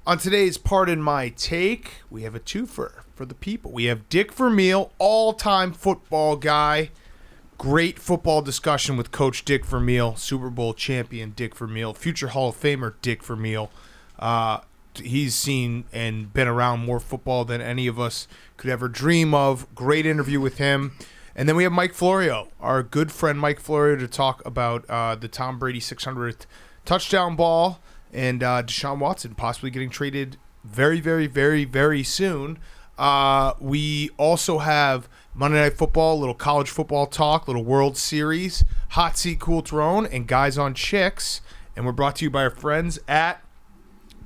On today's Pardon My Take, we have a twofer for the people. We have Dick Vermeil, all-time football guy. Great football discussion with Coach Dick Vermeil, Super Bowl champion Dick Vermeil, future Hall of Famer Dick Vermeil. He's seen and been around more football than any of us could ever dream of. Great interview with him. And then we have Mike Florio, our good friend Mike Florio, to talk about the Tom Brady 600th touchdown ball and Deshaun Watson possibly getting traded very, very, very, very soon. We also have Monday Night Football, a little college football talk, little World Series, Hot Seat Cool Throne, and Guys on Chicks. And we're brought to you by our friends at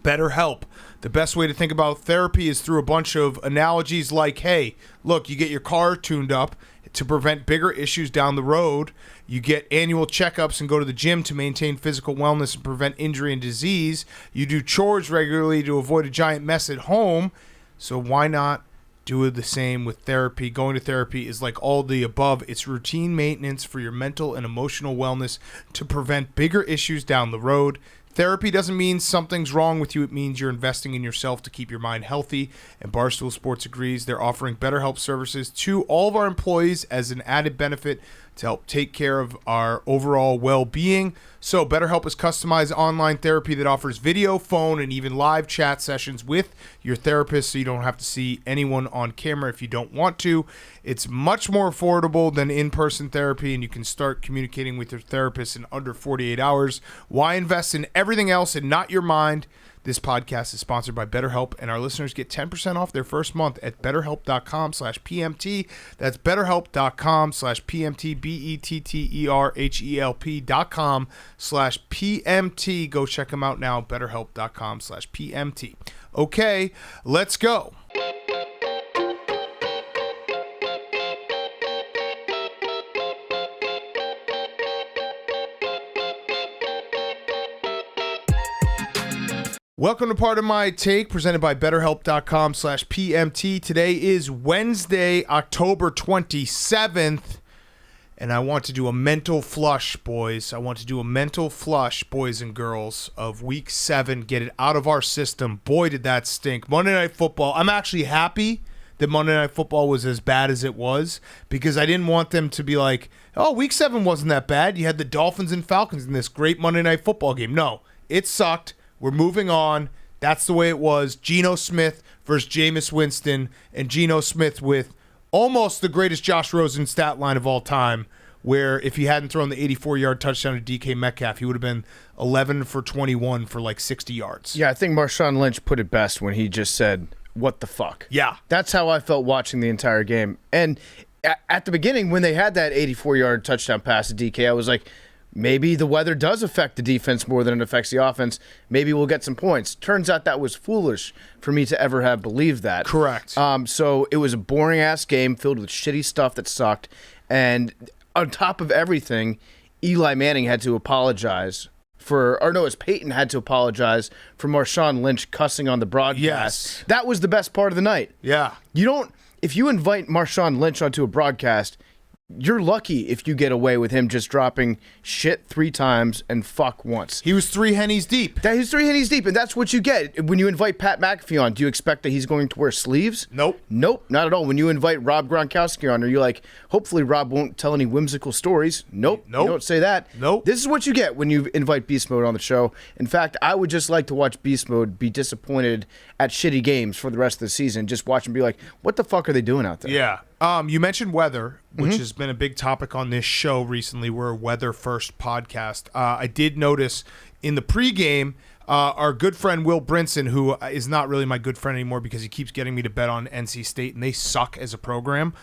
BetterHelp. The best way to think about therapy is through a bunch of analogies like, hey, look, you get your car tuned up to prevent bigger issues down the road. You get annual checkups and go to the gym to maintain physical wellness and prevent injury and disease. You do chores regularly to avoid a giant mess at home. So why not do the same with therapy? Going to therapy is like all the above. It's routine maintenance for your mental and emotional wellness to prevent bigger issues down the road. Therapy doesn't mean something's wrong with you. It means you're investing in yourself to keep your mind healthy. And Barstool Sports agrees. They're offering BetterHelp services to all of our employees as an added benefit to help take care of our overall well-being. So BetterHelp is customized online therapy that offers video, phone, and even live chat sessions with your therapist, so you don't have to see anyone on camera if you don't want to. It's much more affordable than in-person therapy, and you can start communicating with your therapist in under 48 hours. Why invest in everything else and not your mind? This podcast is sponsored by BetterHelp, and our listeners get 10% off their first month at BetterHelp.com/PMT. That's BetterHelp.com/PMT, BetterHelp.com/PMT. Go check them out now, BetterHelp.com/PMT. Okay, let's go. Welcome to Pardon My Take, presented by BetterHelp.com/PMT. Today is Wednesday, October 27th, and I want to do a mental flush, boys. I want to do a mental flush, boys and girls, of Week 7. Get it out of our system. Boy, did that stink. Monday Night Football. I'm actually happy that Monday Night Football was as bad as it was, because I didn't want them to be like, oh, Week 7 wasn't that bad. You had the Dolphins and Falcons in this great Monday Night Football game. No, it sucked. We're moving on. That's the way it was. Geno Smith versus Jameis Winston, and Geno Smith with almost the greatest Josh Rosen stat line of all time, where if he hadn't thrown the 84-yard touchdown to DK Metcalf, he would have been 11 for 21 for like 60 yards. Yeah, I think Marshawn Lynch put it best when he just said, what the fuck? Yeah. That's how I felt watching the entire game. And at the beginning, when they had that 84-yard touchdown pass to DK, I was like, maybe the weather does affect the defense more than it affects the offense. Maybe we'll get some points. Turns out that was foolish for me to ever have believed that. Correct. So it was a boring-ass game filled with shitty stuff that sucked. And on top of everything, Eli Manning had to apologize Peyton had to apologize for Marshawn Lynch cussing on the broadcast. Yes. That was the best part of the night. Yeah. If you invite Marshawn Lynch onto a broadcast, you're lucky if you get away with him just dropping shit 3 times and fuck once. He was 3 Hennies deep. He's 3 Hennies deep, and that's what you get. When you invite Pat McAfee on, do you expect that he's going to wear sleeves? Nope. Nope, not at all. When you invite Rob Gronkowski on, are you like, hopefully Rob won't tell any whimsical stories? Nope. You don't say that. Nope. This is what you get when you invite Beast Mode on the show. In fact, I would just like to watch Beast Mode be disappointed at shitty games for the rest of the season. Just watch him be like, what the fuck are they doing out there? Yeah. You mentioned weather, which has been a big topic on this show recently. We're a weather-first podcast. I did notice in the pregame, our good friend Will Brinson, who is not really my good friend anymore because he keeps getting me to bet on NC State, and they suck as a program.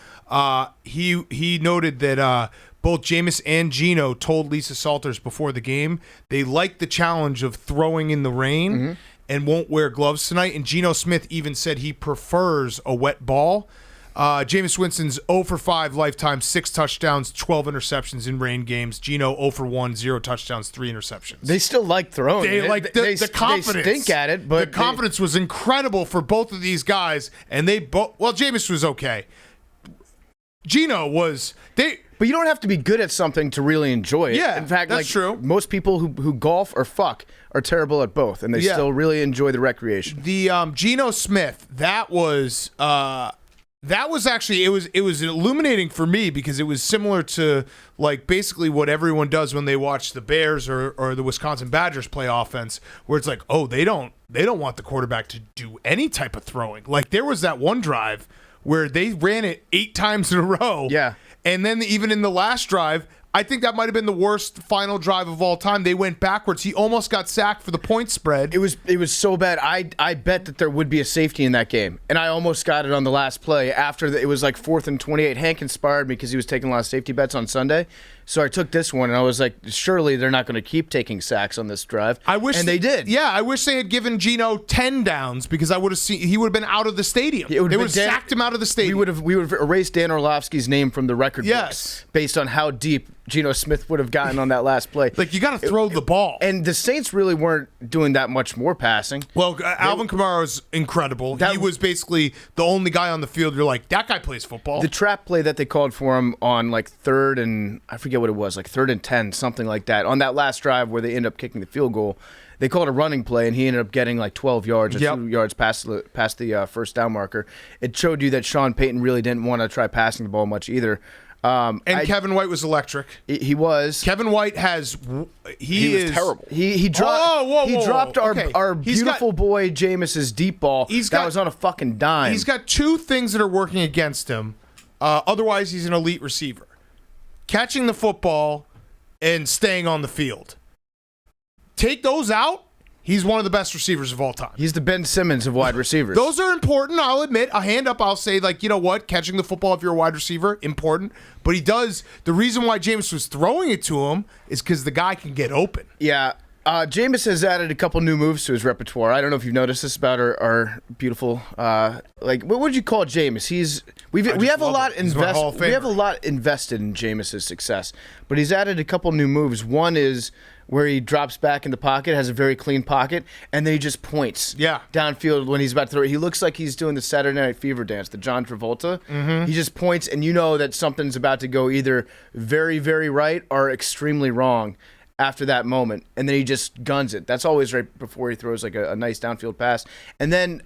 He noted that both Jameis and Geno told Lisa Salters before the game they like the challenge of throwing in the rain and won't wear gloves tonight. And Geno Smith even said he prefers a wet ball. Jameis Winston's 0 for 5 lifetime, 6 touchdowns, 12 interceptions in rain games. Geno 0 for 1, 0 touchdowins, 3 interceptions. They still like throwing. They like the confidence. They stink at it, but the confidence was incredible for both of these guys, and they both. Well, Jameis was okay. Geno was they. But you don't have to be good at something to really enjoy it. Yeah, in fact, that's true. Most people who golf or fuck are terrible at both, and they still really enjoy the recreation. The Geno Smith, that was actually it was illuminating for me because it was similar to like basically what everyone does when they watch the Bears or the Wisconsin Badgers play offense, where it's like, oh, they don't want the quarterback to do any type of throwing. Like there was that one drive where they ran it 8 times in a row. Yeah. And then even in the last drive, I think that might have been the worst final drive of all time. They went backwards. He almost got sacked for the point spread. It was so bad. I bet that there would be a safety in that game, and I almost got it on the last play after it was like 4th and 28. Hank inspired me because he was taking a lot of safety bets on Sunday. So I took this one, and I was like, surely they're not going to keep taking sacks on this drive. And they did. Yeah, I wish they had given Geno 10 downs because I would have seen he would have been out of the stadium. They would have sacked him out of the stadium. We would have erased Dan Orlovsky's name from the record books based on how deep Geno Smith would have gotten on that last play. Like, you got to throw the ball. And the Saints really weren't doing that much more passing. Well, Alvin Kamara was incredible. He was basically the only guy on the field. You're like, that guy plays football. The trap play that they called for him on like 3rd and I forget what it was, like 3rd and 10, something like that. On that last drive where they end up kicking the field goal, they called a running play, and he ended up getting like 12 yards or 2 yards past the first down marker. It showed you that Sean Payton really didn't want to try passing the ball much either. Kevin White was electric. He was. Kevin White he is terrible. He dropped our beautiful boy Jameis's deep ball. That was on a fucking dime. He's got 2 things that are working against him. Otherwise, he's an elite receiver: catching the football and staying on the field. Take those out, he's one of the best receivers of all time. He's the Ben Simmons of wide receivers. Those are important, I'll admit. A hand up, I'll say, like, you know what? Catching the football if you're a wide receiver, important. But he does. The reason why Jameis was throwing it to him is because the guy can get open. Yeah. Jameis has added a couple new moves to his repertoire. I don't know if you've noticed this about our beautiful, what would you call Jameis? We have a lot invested in Jameis's success, but he's added a couple new moves. One is where he drops back in the pocket, has a very clean pocket, and then he just points downfield when he's about to throw it. He looks like he's doing the Saturday Night Fever dance, the John Travolta. Mm-hmm. He just points, and you know that something's about to go either very, very right or extremely wrong after that moment, and then he just guns it. That's always right before he throws like a nice downfield pass. And then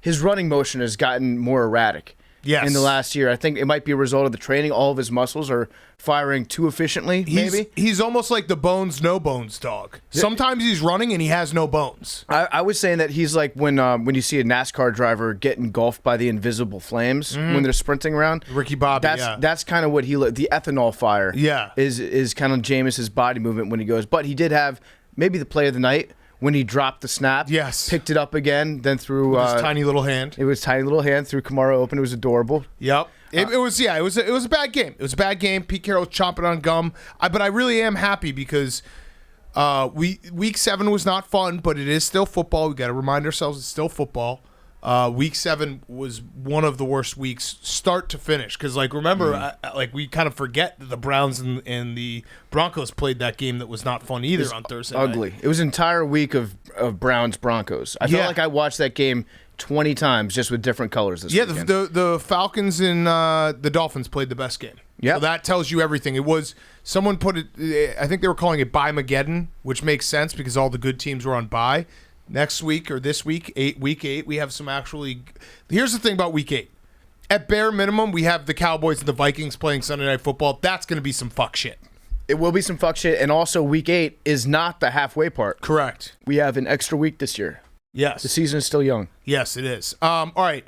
his running motion has gotten more erratic. Yes. In the last year. I think it might be a result of the training. All of his muscles are firing too efficiently, maybe. He's almost like the bones, no bones dog. Sometimes he's running and he has no bones. I was saying that he's like when you see a NASCAR driver get engulfed by the invisible flames when they're sprinting around. Ricky Bobby, That's kind of what the ethanol fire is kind of Jameis's body movement when he goes. But he did have maybe the play of the night when he dropped the snap, picked it up again, then threw with his tiny little hand. It was tiny little hand, through Kamara open. It was adorable. Yep. It was a bad game. It was a bad game. Pete Carroll was chomping on gum. But I really am happy because week 7 was not fun, but it is still football. We got to remind ourselves it's still football. Week 7 was one of the worst weeks, start to finish. Because, remember, we kind of forget that the Browns and the Broncos played that game that was not fun either on Thursday ugly. night. It was an entire week of Browns-Broncos. I felt like I watched that game 20 times just with different colors this weekend. The Falcons and the Dolphins played the best game. Yeah, so that tells you everything. It was, someone put it, I think they were calling it Bye-Mageddon, which makes sense because all the good teams were on bye. Next week or this week, week 8, we have some actually. Here's the thing about week 8. At bare minimum, we have the Cowboys and the Vikings playing Sunday Night Football. That's going to be some fuck shit. It will be some fuck shit, and also week 8 is not the halfway part. Correct. We have an extra week this year. Yes. The season is still young. Yes, it is. All right.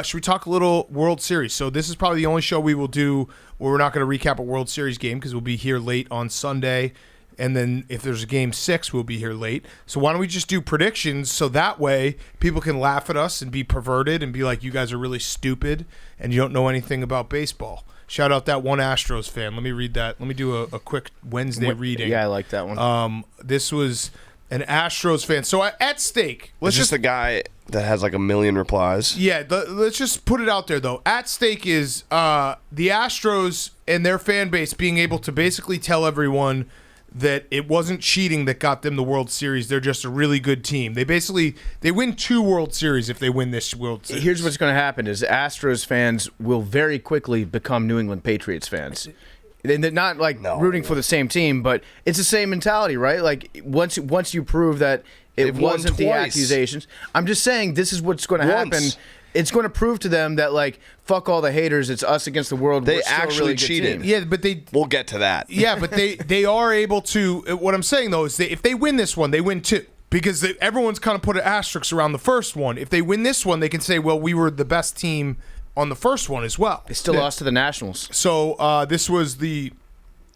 Should we talk a little World Series? So this is probably the only show we will do where we're not going to recap a World Series game because we'll be here late on Sunday. And then if there's a game 6, we'll be here late. So why don't we just do predictions so that way people can laugh at us and be perverted and be like, you guys are really stupid and you don't know anything about baseball. Shout out that one Astros fan. Let me read that. Let me do a quick Wednesday reading. Yeah, I like that one. This was an Astros fan. So at stake. Let's just the guy that has like a million replies. Yeah, let's just put it out there, though. At stake is the Astros and their fan base being able to basically tell everyone that it wasn't cheating that got them the World Series. They're just a really good team. They win 2 World Series if they win this World Series. Here's what's going to happen is Astros fans will very quickly become New England Patriots fans. And they're not rooting for the same team, but it's the same mentality, right? Like once you prove that it wasn't the accusations. I'm just saying this is what's going to happen. It's going to prove to them that, fuck all the haters. It's us against the world. They We're still actually a really good cheated. team. Yeah, but We'll get to that. Yeah, but they are able to. What I'm saying though is if they win this one, they win 2 because everyone's kind of put an asterisk around the first one. If they win this one, they can say, well, we were the best team on the first one as well. They still lost to the Nationals. So this was the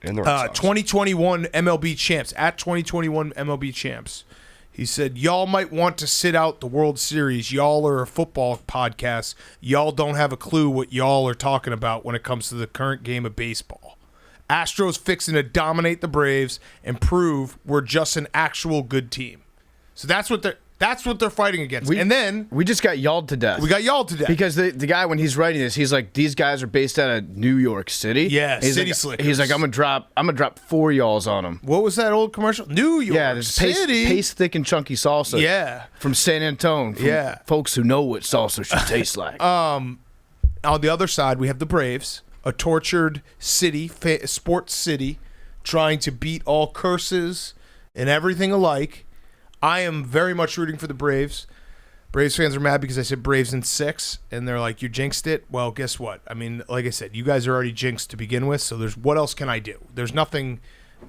And the Red Sox. 2021 MLB champs at 2021 MLB champs. He said, y'all might want to sit out the World Series. Y'all are a football podcast. Y'all don't have a clue what y'all are talking about when it comes to the current game of baseball. Astros fixing to dominate the Braves and prove we're just an actual good team. So that's what they're fighting against. And then we just got y'alled to death. we got y'all to death. Because the guy, when he's writing this, he's like, these guys are based out of New York City. Yeah, he's City like, Slickers. He's like, I'm gonna drop 4 y'alls on them. What was that old commercial? New York Yeah, there's City. paste thick and chunky salsa. Yeah. From San Antonio. From folks who know what salsa should taste like. On the other side, we have the Braves, a tortured city, sports city, trying to beat all curses and everything alike. I am very much rooting for the Braves. Braves fans are mad because I said Braves in 6, and they're like, you jinxed it? Well, guess what? I mean, like I said, you guys are already jinxed to begin with, so what else can I do? There's nothing.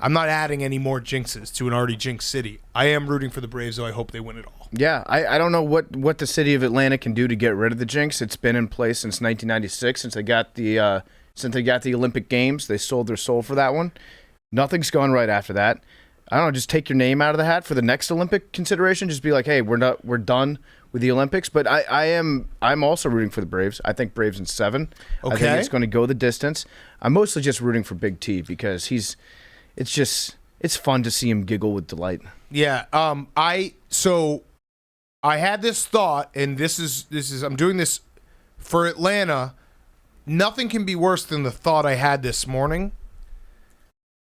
I'm not adding any more jinxes to an already jinxed city. I am rooting for the Braves, though I hope they win it all. Yeah, I don't know what the city of Atlanta can do to get rid of the jinx. It's been in place since 1996, since they got the Olympic Games. They sold their soul for that one. Nothing's gone right after that. I don't know, just take your name out of the hat for the next Olympic consideration. Just be like, hey, we're done with the Olympics. But I'm also rooting for the Braves. I think Braves in 7. Okay. I think it's going to go the distance. I'm mostly just rooting for Big T because it's fun to see him giggle with delight. Yeah. I had this thought, and this is I'm doing this for Atlanta. Nothing can be worse than the thought I had this morning.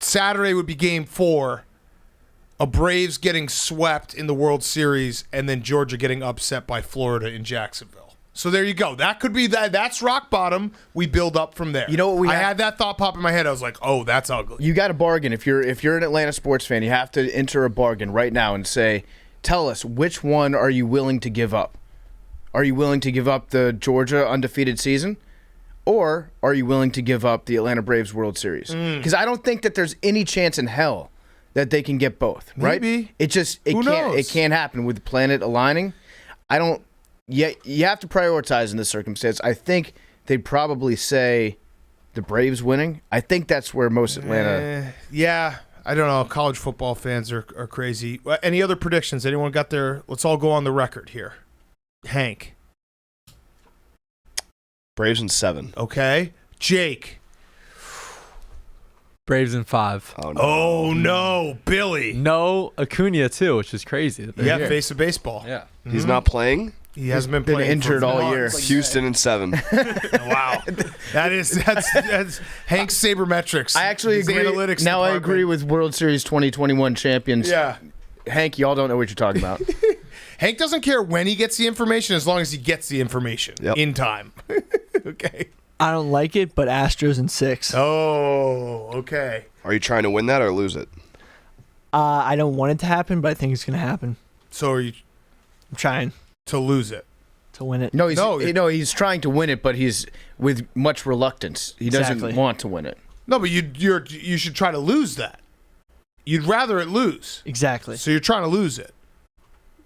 Saturday would be game 4. A Braves getting swept in the World Series, and then Georgia getting upset by Florida in Jacksonville. So there you go. That could be that. That's rock bottom. We build up from there. You know what I had that thought pop in my head. I was like, oh, that's ugly. You got to bargain. If you're an Atlanta sports fan, you have to enter a bargain right now and say, tell us, which one are you willing to give up? Are you willing to give up the Georgia undefeated season? Or are you willing to give up the Atlanta Braves World Series? Because I don't think that there's any chance in hell that they can get both, right? Maybe. It can't happen with the planet aligning. You have to prioritize in this circumstance. I think they'd probably say the Braves winning. I think that's where most Atlanta. Yeah, I don't know. College football fans are crazy. Any other predictions? Anyone got their? Let's all go on the record here. Hank. Braves in 7. Okay. Jake. Braves in 5. Oh no, Billy. No Acuna too, which is crazy. that they're Yeah, here. face of baseball. Yeah. He's not playing. He hasn't been been playing injured for all year. months. Houston in 7. Wow, that's Hank's sabermetrics. I actually His agree. Analytics Now I department. agree with World Series 2021 champions. Yeah, Hank, y'all don't know what you're talking about. Hank doesn't care when he gets the information as long as he gets the information Yep. in time. Okay. I don't like it, but Astros in 6. Oh, okay. Are you trying to win that or lose it? I don't want it to happen, but I think it's going to happen. So are you I'm trying to lose it? to win it. No, he's trying to win it, but he's with much reluctance. He doesn't Exactly. want to win it. No, but you should try to lose that. You'd rather it lose. Exactly. So you're trying to lose it.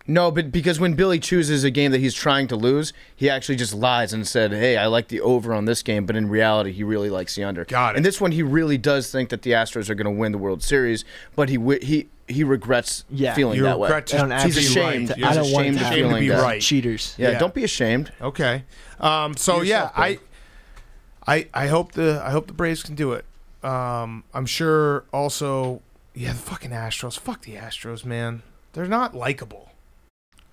No, but because when Billy chooses a game that he's trying to lose, he actually just lies and said, hey, I like the over on this game, but in reality, he really likes the under. Got it. And this one, he really does think that the Astros are going to win the World Series, but he regrets feeling You that way. regret just I don't He's actually ashamed. right. He's I don't want ashamed it to of happen. to feeling be that. right. Cheaters. Yeah, Yeah. don't be ashamed. Okay. So Be yeah, yourself, I hope the Braves can do it. I'm sure also the fucking Astros. Fuck the Astros, man. They're not likable.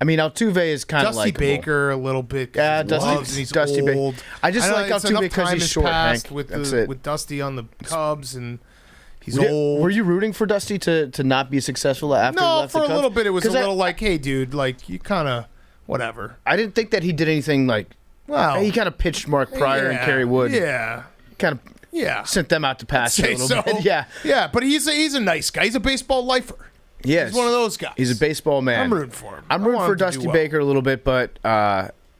I mean, Altuve is kind of Dusty like Baker a little bit. 'cause Yeah, he Dusty- loves and he's Dusty Ba- old. I just know like it's Altuve enough because time he's has short, passed Hank. with That's it. with Dusty on the Cubs, and He's old. Were you rooting for Dusty to not be successful after he No, left for the a Cubs? little bit it was a 'Cause little like, hey, dude, like you kind of whatever. I didn't think that he did anything like. Well, He kind of pitched Mark Pryor and Kerry Wood. Yeah, Kind of sent them out to pasture a say little so. bit. Yeah. Yeah, but he's a nice guy. He's a baseball lifer. Yes. He's one of those guys. He's a baseball man. I'm rooting for him. I'm I rooting want for him to do Dusty well. Baker a little bit, but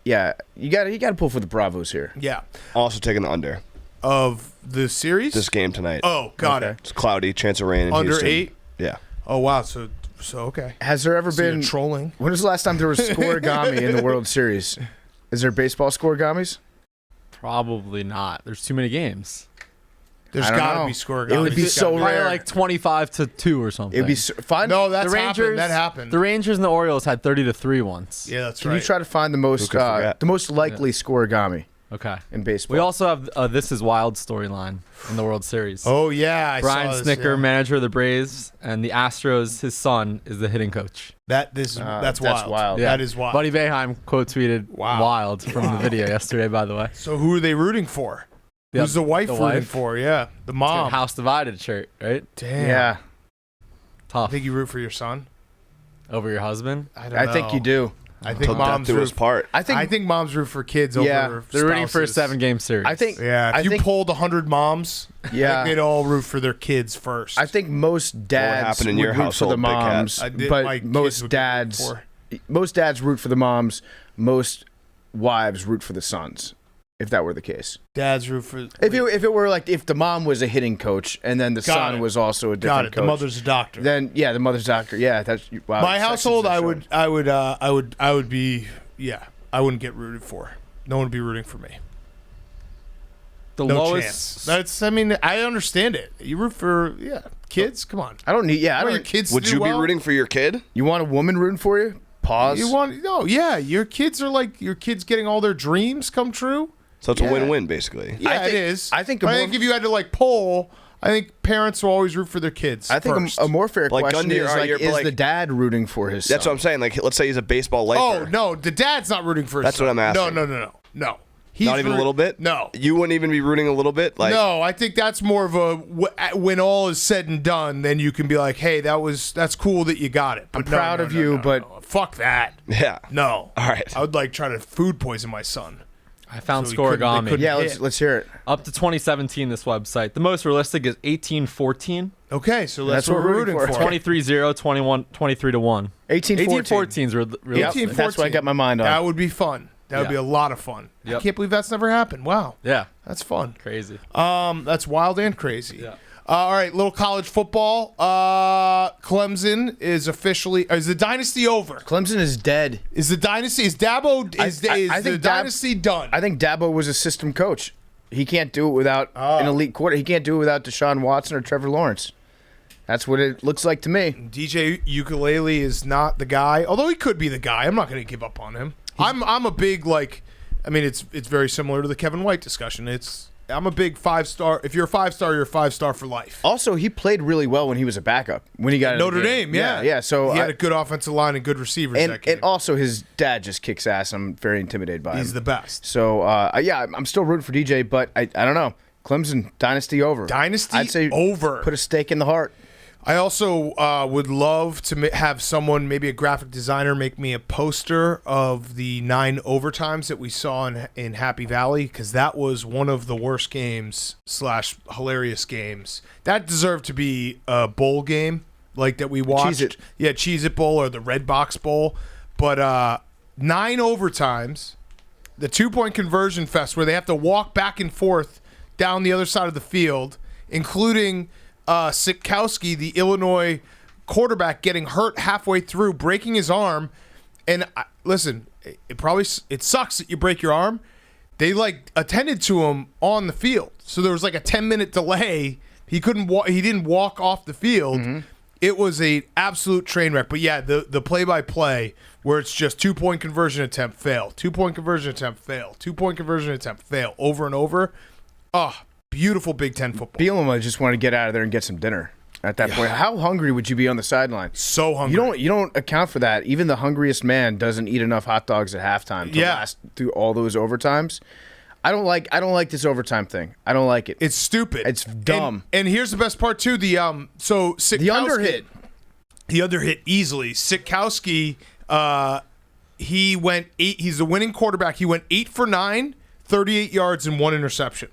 yeah, you got to pull for the Bravos here. Yeah, Also taking the under of the series. this game tonight. Oh, got Okay. it. It's cloudy, chance of rain in Under Houston. 8. Yeah. Oh wow. So okay. Has there ever So you're been trolling? When was the last time there was scoregami in the World Series? Is there baseball scoregamis? Probably not. There's too many games. There's I don't got to know. be score. It would be There's so gotta Probably rare. like 25-2 or something. It'd be fun. No, that's the happened. Rangers. That happened. The Rangers and the Orioles had 30-3 once. Yeah, that's Can right. you try to find the most could forget? likely scoregami Okay. in baseball? We also have This Is Wild storyline in the World Series. Oh yeah, I Brian saw this, Snicker, yeah. manager of the Braves, and the Astros, his son, is the hitting coach. That's that's wild. wild. Yeah. That is wild. Buddy Boeheim quote tweeted Wow. wild from the video yesterday, by the way. So who are they rooting for? Yeah, Who's the wife the rooting wife. for? Yeah, the It's got a mom. House Divided shirt, right? Damn. Yeah, I Tough. think you root for your son. Over your husband? I don't know. I think you do. I think Till death moms do root. us part. I think moms root for kids Yeah, over. They're rooting for a spouses. 7-game series. I think Yeah, if I you think, polled 100 moms, I Yeah. think they'd all root for their kids first. I think most dads happened in would your root for household, the Big Cat? moms, My kids but would most root dads for. most dads root for the moms. Most wives root for the sons. If that were the case, Dads root for. if it were like if the mom was a hitting coach and then the Got son it. was also a Got different it. coach, The mother's a doctor. then yeah, the mother's doctor. Yeah, that's wow. My sex household, I education. would be. Yeah, I wouldn't get rooted for. No one would be rooting for me. the No lowest. chance. That's. I mean, I understand it. You root for kids. Come on. I don't need. Yeah, I Want your don't. kids to Would do you well? be rooting for your kid? You want a woman rooting for you? Pause. You want no? Yeah, your kids are like your kids getting all their dreams come true. So it's Yeah. a win-win, basically. Yeah, think- it is. I think But a I more- think if you had to like poll, I think parents will always root for their kids. I think first. a more fair Like, question Gundy, is are like, you- is like- the dad rooting for his son? That's what I'm saying. Like, let's say he's a baseball lifer. Oh no, the dad's not rooting for his That's son. what I'm asking. No. He's Not even a little bit? No. You wouldn't even be rooting a little bit? Like, No, I think that's more of a when all is said and done, then you can be like, "Hey, that's cool that you got it." But I'm proud of you, but- no. Fuck that. Yeah. No. All right. I would like try to food poison my son. I found So he couldn't- they scoregami. couldn't- Yeah, hit. let's hear it. Up to 2017, this website. The most realistic is 18-14, Okay, so that's what we're rooting for. 23-0, 21, 23-1. 18-14. 18-14 is realistic. 18-14. That's what I got my mind on. That would be fun. That would Yeah. be a lot of fun. I Yep. can't believe that's never happened. Wow, Yeah, that's fun. crazy. That's wild and crazy. Yeah. All right, little college football. Clemson is officially. Is the dynasty over? Clemson is dead. Is the dynasty? Is Dabo? Is the think dynasty done? I think Dabo was a system coach. He can't do it without an elite quarter. He can't do it without Deshaun Watson or Trevor Lawrence. That's what it looks like to me. DJ Ukulele is not the guy, although he could be the guy. I'm not going to give up on him. I'm a big like. I mean, it's very similar to the Kevin White discussion. I'm a big 5-star. If you're a 5-star, you're a 5-star for life. Also, he played really well when he was a backup. When he got Notre in the game. Dame, yeah, yeah. So he had a good offensive line and good receivers. that game. and also his dad just kicks ass. I'm very intimidated by him. He's the best. So yeah, I'm still rooting for DJ, but I don't know. Clemson dynasty over. Dynasty I'd say over. Put a stake in the heart. I also would love to have someone, maybe a graphic designer, make me a poster of the 9 overtimes that we saw in Happy Valley, because that was one of the worst games / hilarious games. That deserved to be a bowl game like that we watched. Cheez-It. Yeah, Cheez-It Bowl or the Red Box Bowl. But 9 overtimes, the 2-point conversion fest where they have to walk back and forth down the other side of the field, including Sikowski, the Illinois quarterback, getting hurt halfway through, breaking his arm. And listen, it sucks that you break your arm. They attended to him on the field, so there was like a 10-minute delay. He couldn't walk. He didn't walk off the field. Mm-hmm. It was a absolute train wreck. But yeah, the play-by-play where it's just 2-point conversion attempt, fail, 2-point conversion attempt, fail, 2-point conversion attempt, fail, over and over. Oh, beautiful Big Ten football. Bielema just wanted to get out of there and get some dinner at that point. How hungry would you be on the sideline? So hungry. You don't account for that. Even the hungriest man doesn't eat enough hot dogs at halftime to last through all those overtimes. I don't like this overtime thing. I don't like it. It's stupid. It's dumb. And here's the best part too. The Sitkowski, The underhit. The underhit easily. Sitkowski, he went 8. He's a winning quarterback. He went 8 for 9, 38 yards and 1 interception.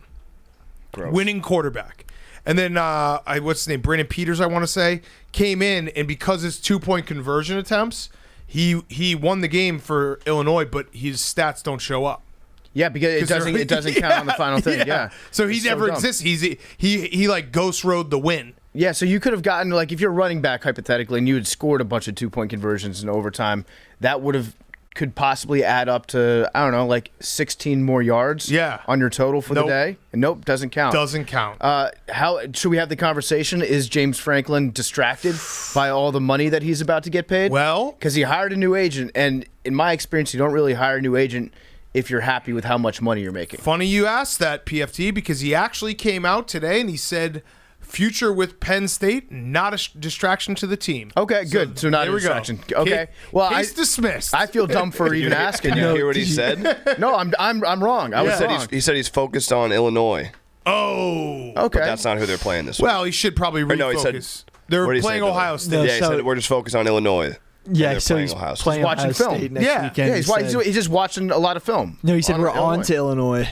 Gross. Winning quarterback. And then what's his name? Brandon Peters, I want to say, came in, and because it's 2-point conversion attempts, he won the game for Illinois, but his stats don't show up. Yeah, because it doesn't count on the final thing. Yeah. So he It's never dumb. exists. He like ghost rode the win. Yeah, so you could have gotten, like, if you're running back, hypothetically, and you had scored a bunch of 2-point conversions in overtime, that could possibly add up to, I don't know, like 16 more yards on your total for the day. And nope, doesn't count. Doesn't count. How should we have the conversation? Is James Franklin distracted by all the money that he's about to get paid? Well, because he hired a new agent, and in my experience, you don't really hire a new agent if you're happy with how much money you're making. Funny you asked that, PFT, because he actually came out today and he said future with Penn State, not a distraction to the team. Okay, good. So not a distraction. Okay. Well, case dismissed. I feel dumb for even asking. Did you hear what he said? No, I'm wrong. I was wrong. He said he's focused on Illinois. Oh. Okay. But that's not who they're playing this week. Well, he should probably refocus. no, he said- They're What did he playing say, Ohio Billy? State. No, Yeah, he so- said we're just focused on Illinois. Yeah, they're so playing he's Ohio State. playing Watching Ohio film. State next Yeah. weekend. Yeah, he's just watching a lot of film. No, he said we're Illinois. on to Illinois.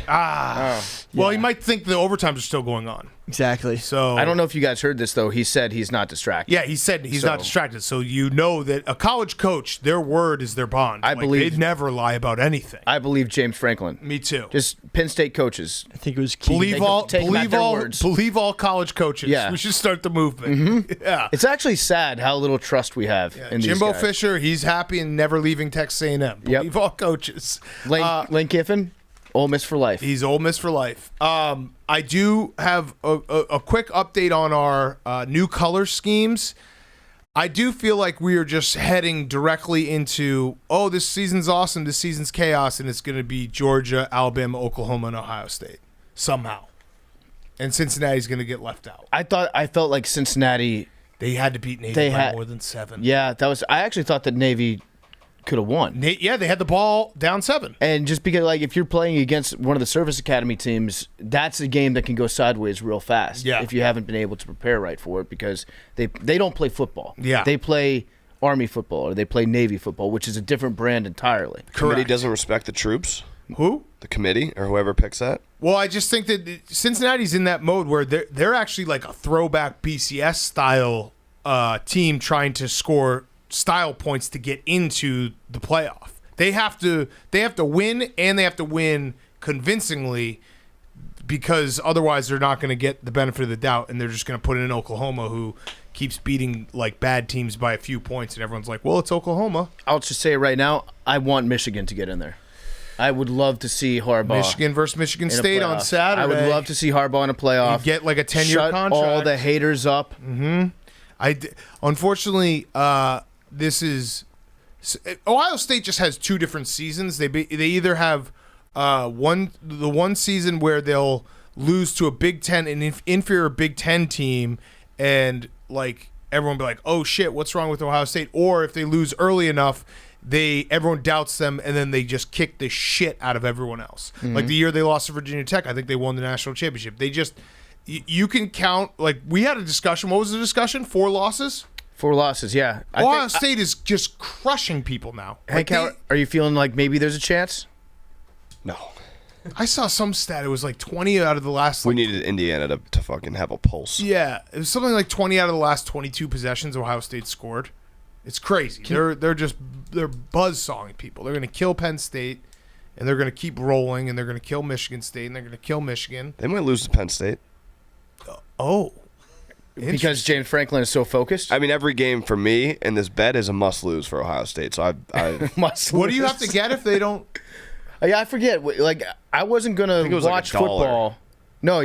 Well, he might think the overtimes are still going on. Exactly. So I don't know if you guys heard this, though. He said he's not distracted. Yeah, he said he's not So- distracted. So you know that a college coach, their word is their bond. I believe- they'd never lie about anything. I believe James Franklin. Me too. Just Penn State coaches. I think it was key. believe all take them at their words. believe all college coaches. Yeah. We should start the movement. Yeah. It's actually sad how little trust we have in these Jimbo guys. Fisher, he's happy and never leaving Texas A&M. Believe all coaches. Lane Kiffin, Ole Miss for life. He's Ole Miss for life. I do have a quick update on our new color schemes. I do feel like we are just heading directly into, this season's awesome, this season's chaos, and it's going to be Georgia, Alabama, Oklahoma, and Ohio State somehow. And Cincinnati's going to get left out. I felt like Cincinnati. They had to beat Navy by had- more than 7. Yeah, I actually thought that Navy could have won. Yeah, they had the ball down 7. And just because, like, if you're playing against one of the Service Academy teams, that's a game that can go sideways real fast. Yeah. If you haven't been able to prepare right for it, because they don't play football. Yeah. They play Army football or they play Navy football, which is a different brand entirely. Committee doesn't respect the troops. Who? The committee or whoever picks that. Well, I just think that Cincinnati's in that mode where they're actually like a throwback BCS style team trying to score style points to get into the playoff. They have to win, and they have to win convincingly, because otherwise they're not going to get the benefit of the doubt, and they're just going to put in Oklahoma, who keeps beating like bad teams by a few points, and everyone's like, well, it's Oklahoma. I'll just say it right now, I want Michigan to get in there. I would love to see Harbaugh. Michigan versus Michigan in a State on playoff. Saturday. I would love to see Harbaugh in a playoff. You get like a 10-year Shut contract. all the haters up. Unfortunately, this is Ohio State just has 2 different seasons. They either have one season where they'll lose to a Big Ten, an inferior Big Ten team, and like everyone will be like, oh shit, what's wrong with Ohio State? Or if they lose early enough, everyone doubts them, and then they just kick the shit out of everyone else. Like the year they lost to Virginia Tech, I think they won the national championship. They just you can count, like we had a discussion. What was the discussion? 4 losses? 4 losses, yeah. Ohio State is just crushing people now. Hank, Like are you feeling like maybe there's a chance? No. I saw some stat. It was like 20 out of the last. We needed Indiana to fucking have a pulse. Yeah, it was something like 20 out of the last 22 possessions Ohio State scored. It's crazy. They're buzzsawing people. They're going to kill Penn State, and they're going to keep rolling, and they're going to kill Michigan State, and they're going to kill Michigan. They might lose to Penn State. Oh, Because James Franklin is so focused? I mean, every game for me in this bet is a must-lose for Ohio State. So I what do you have to get if they don't? Yeah, I forget. Like, I wasn't going think it to was like watch $1. football. No,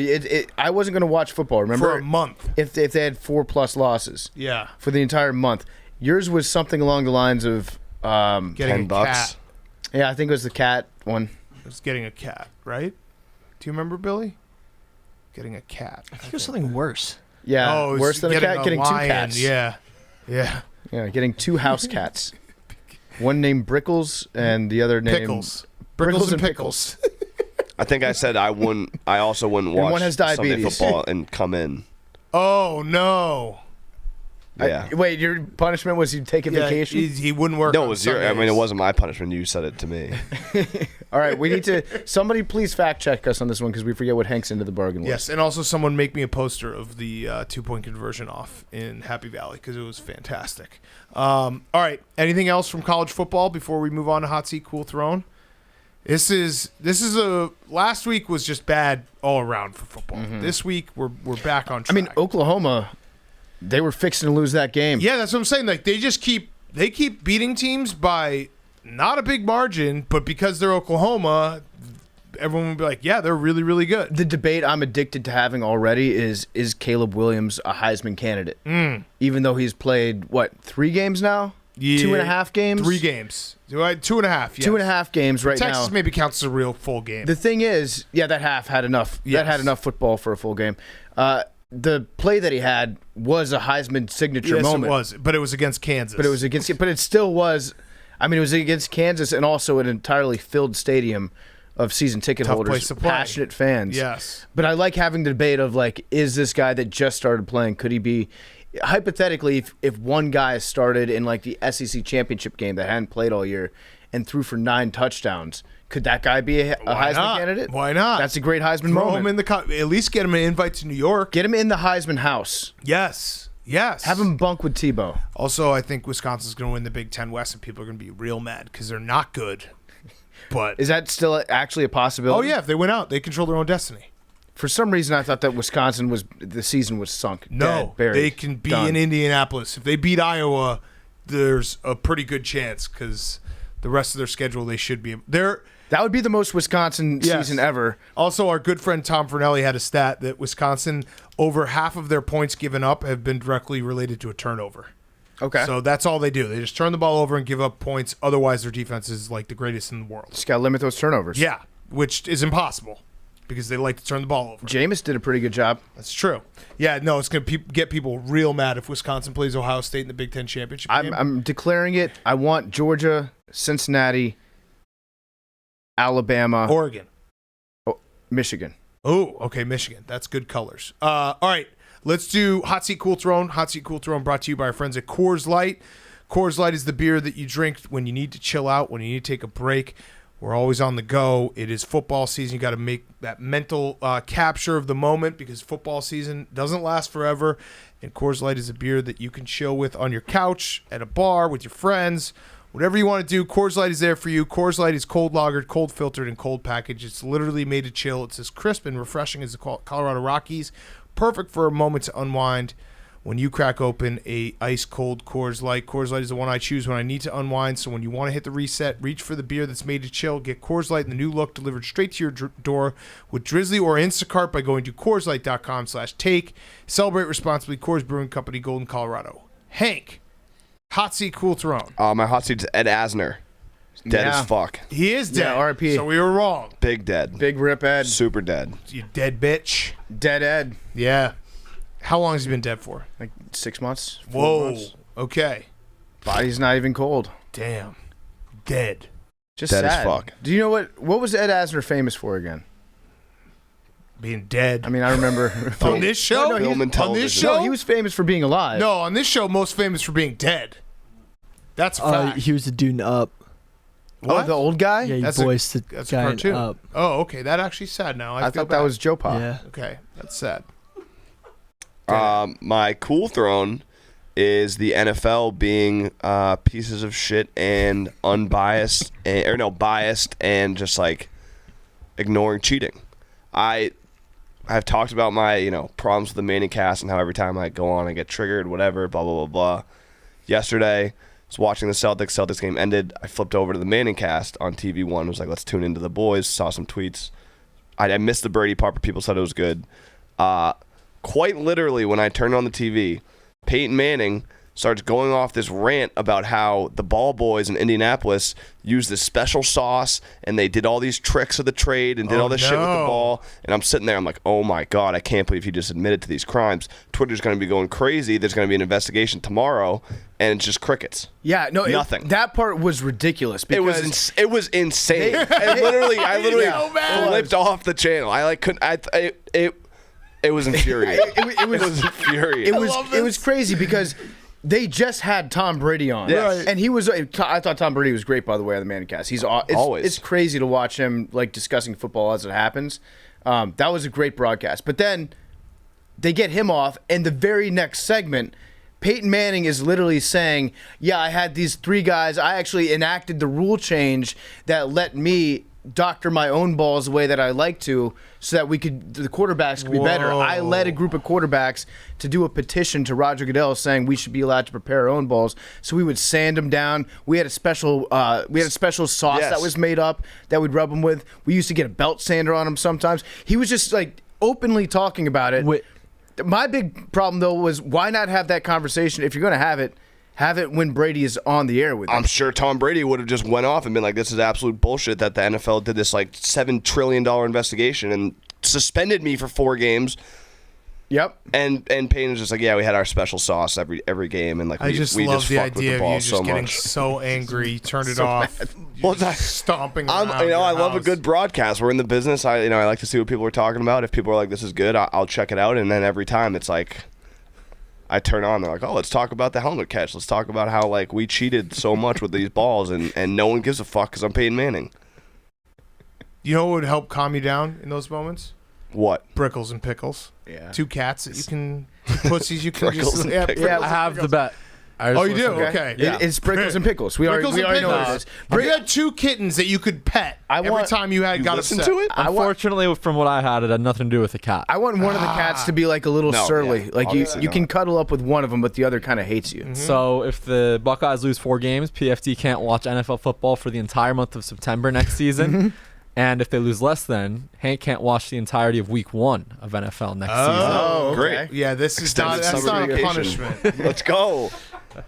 I wasn't going to watch football, remember? For a month. If they had 4+ losses. Yeah. For the entire month. Yours was something along the lines of... Getting $10. a cat. Yeah, I think it was the cat one. It was getting a cat, right? Do you remember, Billy? Getting a cat. I think it was something worse. Yeah, Oh, it was worse than a cat, getting 2 lion. cats. Yeah. Yeah. Yeah, getting 2 house cats. One named Brickles and the other named... Pickles. Brickles and pickles. I think I said I wouldn't. I also wouldn't watch one has Sunday diabetes. football and come in. Oh no. Yeah. Wait, your punishment was you take a vacation? He wouldn't work. No, on it was your. I Sundays. mean, it wasn't my punishment. You said it to me. All right, we need to. Somebody please fact check us on this one because we forget what Hank's into the bargain was. Yes, and also someone make me a poster of the 2-point conversion off in Happy Valley because it was fantastic. All right, anything else from college football before we move on to Hot Seat Cool Throne? This is a last week was just bad all around for football. This week we're back on track. I mean, Oklahoma, they were fixing to lose that game. Yeah, that's what I'm saying. Like they keep beating teams by not a big margin, but because they're Oklahoma, everyone would be like, yeah, they're really, really good. The debate I'm addicted to having already is Caleb Williams a Heisman candidate? Even though he's played, 3 games now? Yeah, 2.5 games? 3 games. 2.5, yes. 2.5 games right Texas now. maybe counts as a real full game. The thing is, that half had enough. Yes. That had enough football for a full game. The play that he had was a Heisman signature yes, moment. it was. But it was against Kansas. But it still was. I mean, it was against Kansas and also an entirely filled stadium of season ticket Tough holders, place to play. passionate fans. Yes. But I like having the debate of is this guy that just started playing? Could he be? Hypothetically, if one guy started in the SEC championship game that hadn't played all year and threw for 9 touchdowns, could that guy be a Why Heisman not? candidate? Why not? That's a great Heisman Throw moment. him in at least get him an invite to New York. Get him in the Heisman house. Yes. Have him bunk with Tebow. Also, I think Wisconsin's going to win the Big Ten West, and people are going to be real mad because they're not good. But Is that still actually a possibility? oh yeah, if they win out, they control their own destiny. For some reason, I thought that the season was sunk. No, Dead, buried, they can be done. in Indianapolis. If they beat Iowa, there's a pretty good chance because the rest of their schedule they should be. They're That would be the most Wisconsin Yes. season ever. also our good friend Tom Fernelli had a stat that Wisconsin over half of their points given up have been directly related to a turnover. Okay. So that's all they do. They just turn the ball over and give up points. Otherwise, their defense is like the greatest in the world. Just got to limit those turnovers. Yeah, which is impossible because they like to turn the ball over. Jameis did a pretty good job. That's true. Yeah, no, it's going to get people real mad if Wisconsin plays Ohio State in the Big Ten championship game. I'm declaring it. I want Georgia, Cincinnati, Alabama, Oregon. Michigan. Oh, okay, Michigan. That's good colors. All right, let's do Hot Seat Cool Throne. Hot Seat Cool Throne brought to you by our friends at Coors Light. Coors Light is the beer that you drink when you need to chill out, when you need to take a break. We're always on the go. It is football season. You got to make that mental capture of the moment because football season doesn't last forever. And Coors Light is a beer that you can chill with on your couch, at a bar, with your friends. Whatever you want to do, Coors Light is there for you. Coors Light is cold lagered, cold filtered, and cold packaged. It's literally made to chill. It's as crisp and refreshing as the Colorado Rockies. Perfect for a moment to unwind when you crack open a ice-cold Coors Light. Coors Light is the one I choose when I need to unwind. So when you want to hit the reset, reach for the beer that's made to chill. Get Coors Light in the new look delivered straight to your door with Drizzly or Instacart by going to CoorsLight.com/take. Celebrate responsibly. Coors Brewing Company, Golden, Colorado. Hank. Hot Seat Cool Throne. My hot seat's Ed Asner. Dead Yeah. as fuck. He is dead. Yeah, R.I.P.. So we were wrong. Big dead. Big Rip Ed. Super dead. You dead bitch. Dead Ed. Yeah. How long has he been dead for? 6 months. 4 Whoa. months. Okay. Body's not even cold. Damn. Dead. Just Dead as sad. fuck. Do you know what was Ed Asner famous for again? Being dead. I mean, I remember on this show? No, Film and on this television. show? No, he was famous for being alive. No, on this show, most famous for being dead. That's a fact. He was the dude in Up. Oh, the old guy? Yeah, he That's voiced the That's a guy in cartoon. Up. Oh, okay. That actually sad now. I feel thought that bad. was Joe Pa. Yeah. Okay. That's sad. My cool throne is the NFL being pieces of shit and unbiased, biased and just ignoring cheating. I've talked about my problems with the Manning cast and how every time I go on I get triggered, whatever, blah blah blah blah. Yesterday, I was watching the Celtics game ended. I flipped over to the Manning cast on TV One. Was like, let's tune into the boys. Saw some tweets. I missed the Brady part, but people said it was good. Quite literally, when I turned on the TV, Peyton Manning starts going off this rant about how the ball boys in Indianapolis used this special sauce and they did all these tricks of the trade and did all this shit with the ball. And I'm sitting there, I'm like, oh my God, I can't believe he just admitted to these crimes. Twitter's going to be going crazy. There's going to be an investigation tomorrow, and it's just crickets. Yeah, no, nothing. That part was ridiculous. Because It was insane. I literally flipped off the channel. I like couldn't. It was infuriating. It was infuriating. It was crazy because they just had Tom Brady on, Yes. and he was. I thought Tom Brady was great, by the way, on the Manicast. He's always. It's crazy to watch him like discussing football as it happens. That was a great broadcast. But then they get him off, and the very next segment, Peyton Manning is literally saying, "Yeah, I had these 3 guys. I actually enacted the rule change that let me doctor my own balls the way that I like to, so that the quarterbacks could be better. I led a group of quarterbacks to do a petition to Roger Goodell saying we should be allowed to prepare our own balls. So we would sand them down. We had a special sauce that was made up that we'd rub them with. We used to get a belt sander on them sometimes. He was just like openly talking about it. My big problem though was, why not have that conversation if you're going to have it? Have it when Brady is on the air with you. I'm sure Tom Brady would have just went off and been like, this is absolute bullshit that the NFL did this like $7 trillion investigation and suspended me for 4 games. Yep. And Payne was just like, yeah, we had our special sauce every game, and like I just we love just the fucked with idea the of ball you just so getting much. so angry, turned it off. Well, stomping around I your love a house. good broadcast. We're in the business. I like to see what people are talking about. If people are like, this is good, I'll check it out. And then every time it's like, I turn on, they're like, oh, let's talk about the helmet catch. Let's talk about how like we cheated so much with these balls, and no one gives a fuck because I'm Peyton Manning. You know what would help calm you down in those moments? What? Brickles and pickles. Yeah. 2 cats that you can, 2 pussies you can Brickles just. and Yeah, pickles. I have the bet. Oh, you do? Okay. Yeah. It's Brickles and Pickles. We already know what it is. If you had 2 kittens that you could pet every time you got listen upset. to it? Unfortunately, from what I had, it had nothing to do with the cat. I want one of the cats to be like a little No, surly. yeah, Like obviously you can not. cuddle up with one of them, but the other kind of hates you. So if the Buckeyes lose 4 games, PFT can't watch NFL football for the entire month of September next season. And if they lose less than, Hank can't watch the entirety of week 1 of NFL next season. Oh, okay. Great. Yeah, this is Extended that's summer not a vacation. punishment. Let's go.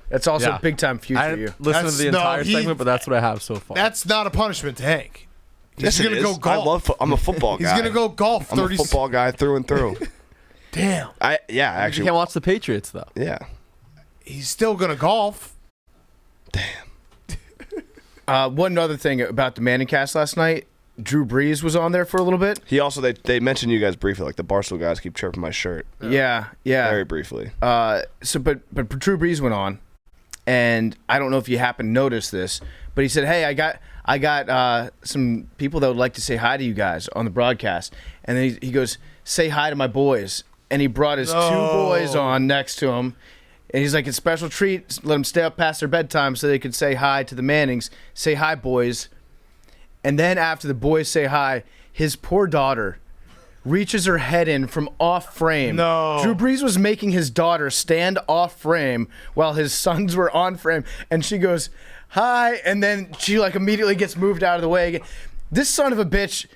That's also Yeah. big time future I you. didn't listen to the No, entire he- segment, but that's what I have so far. That's not a punishment to Hank. Yes, He's it gonna go is. golf. I'm a football guy. He's gonna go golf. I'm a 30. football guy through and through. Damn. You Actually, can't watch the Patriots though. yeah. He's still gonna golf. One other thing about the Manning cast last night, Drew Brees was on there for a little bit. He also they mentioned you guys briefly, like the Barstool guys keep chirping my shirt Yeah. very briefly. But Drew Brees went on, and I don't know if you happen to notice this, but he said, "Hey, I got some people that would like to say hi to you guys on the broadcast," and then he goes, "Say hi to my boys," and he brought his 2 boys on next to him. And he's like, it's a special treat. Let them stay up past their bedtime so they could say hi to the Mannings. Say hi, boys. And then after the boys say hi, his poor daughter reaches her head in from off frame. No. Drew Brees was making his daughter stand off frame while his sons were on frame. And she goes, hi. And then she like immediately gets moved out of the way again. This son of a bitch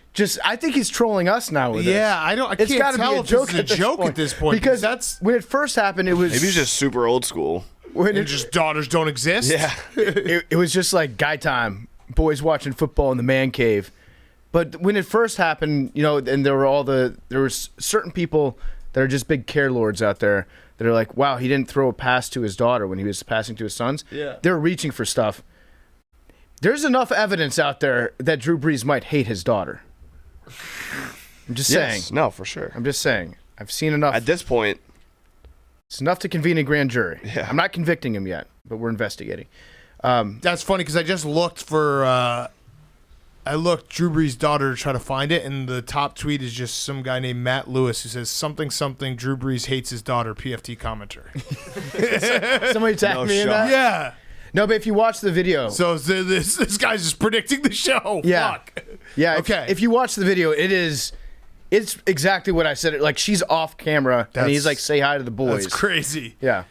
I think he's trolling us now with this. Yeah, I can't gotta tell be if it's a joke at this point. Because that's when it first happened, it was Maybe he's just super old school. when and just daughters don't exist. Yeah. it was just like guy time, boys watching football in the man cave. But when it first happened, and there was certain people that are just big care lords out there that are like, wow, he didn't throw a pass to his daughter when he was passing to his sons. Yeah. They're reaching for stuff. There's enough evidence out there that Drew Brees might hate his daughter. I'm just saying. Yes. No, for sure. I'm just saying. I've seen enough. At this point, It's enough to convene a grand jury. Yeah. I'm not convicting him yet, but we're investigating. That's funny because I just looked for. I looked Drew Brees' daughter to try to find it, and the top tweet is just some guy named Matt Lewis who says something. Drew Brees hates his daughter. PFT commenter. Somebody tag No me in shot. that? Yeah. No, but if you watch the video. So this guy's just predicting the show. Yeah. Fuck. Yeah. Okay. If you watch the video, it's exactly what I said. Like she's off camera and he's like, say hi to the boys. That's crazy. Yeah.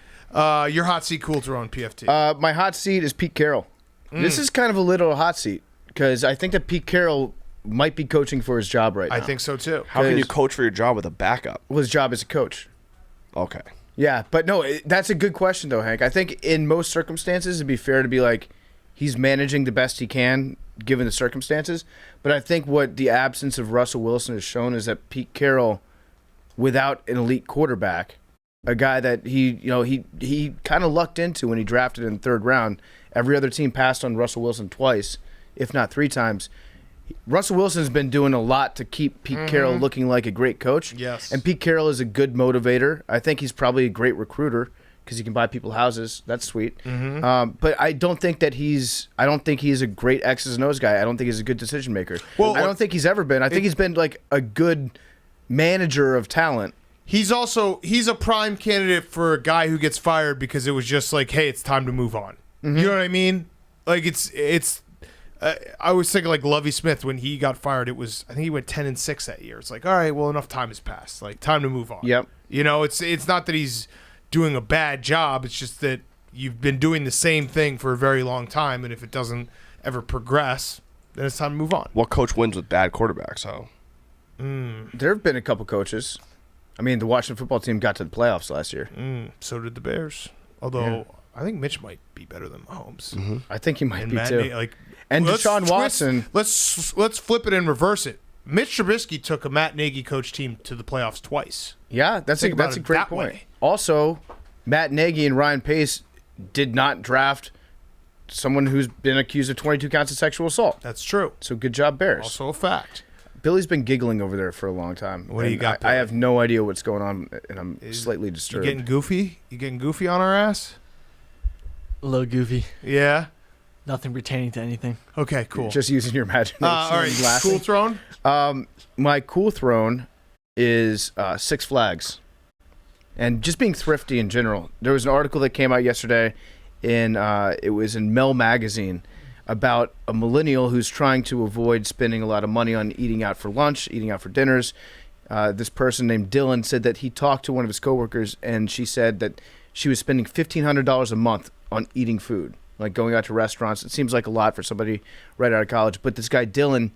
Your hot seat Coulter on PFT. My hot seat is Pete Carroll. This is kind of a little hot seat because I think that Pete Carroll might be coaching for his job right now. I think so too. how can you Because- coach for your job with a backup? Well, his job as a coach. Okay. Yeah, but no, that's a good question though, Hank. I think in most circumstances it'd be fair to be like he's managing the best he can given the circumstances. But I think what the absence of Russell Wilson has shown is that Pete Carroll, without an elite quarterback, a guy that he kind of lucked into when he drafted in the third round. Every other team passed on Russell Wilson twice, if not 3 times. Russell Wilson's been doing a lot to keep Pete Carroll looking like a great coach. Yes. And Pete Carroll is a good motivator. I think he's probably a great recruiter because he can buy people houses. That's sweet. But I don't think he's a great X's and O's guy. I don't think he's a good decision maker. Well, I don't think he's ever been. I think he's been like a good manager of talent. He's a prime candidate for a guy who gets fired because it was just like, hey, it's time to move on. You know what I mean? Like it's. I was thinking like Lovie Smith when he got fired. I think he went 10-6 that year. It's like, all right, well, enough time has passed. Like, time to move on. Yep. You know, it's not that he's doing a bad job. It's just that you've been doing the same thing for a very long time, and if it doesn't ever progress, then it's time to move on. What coach wins with bad quarterbacks? So There have been a couple coaches. I mean, the Washington football team got to the playoffs last year. So did the Bears. Although I think Mitch might be better than Mahomes. I think he might And be Matt too. And let's Deshaun twist- Watson. Let's flip it and reverse it. Mitch Trubisky took a Matt Nagy coach team to the playoffs twice. Yeah, that's a Think about it great that point. way. Also, Matt Nagy and Ryan Pace did not draft someone who's been accused of 22 counts of sexual assault. That's true. So good job, Bears. Also a fact. Billy's been giggling over there for a long time. What do you and got, I Billy? have no idea what's going on, and I'm slightly You disturbed. getting goofy? You getting goofy on our ass? A little goofy. Yeah. Nothing pertaining to anything. Okay. Cool. Just using your imagination. all right. and laughing. Cool throne. My cool throne is Six Flags, and just being thrifty in general. There was an article that came out yesterday, it was in Mel magazine, about a millennial who's trying to avoid spending a lot of money on eating out for lunch, eating out for dinners. This person named Dylan said that he talked to one of his coworkers, and she said that she was spending $1,500 a month on eating food, like going out to restaurants. It seems like a lot for somebody right out of college, but this guy Dylan,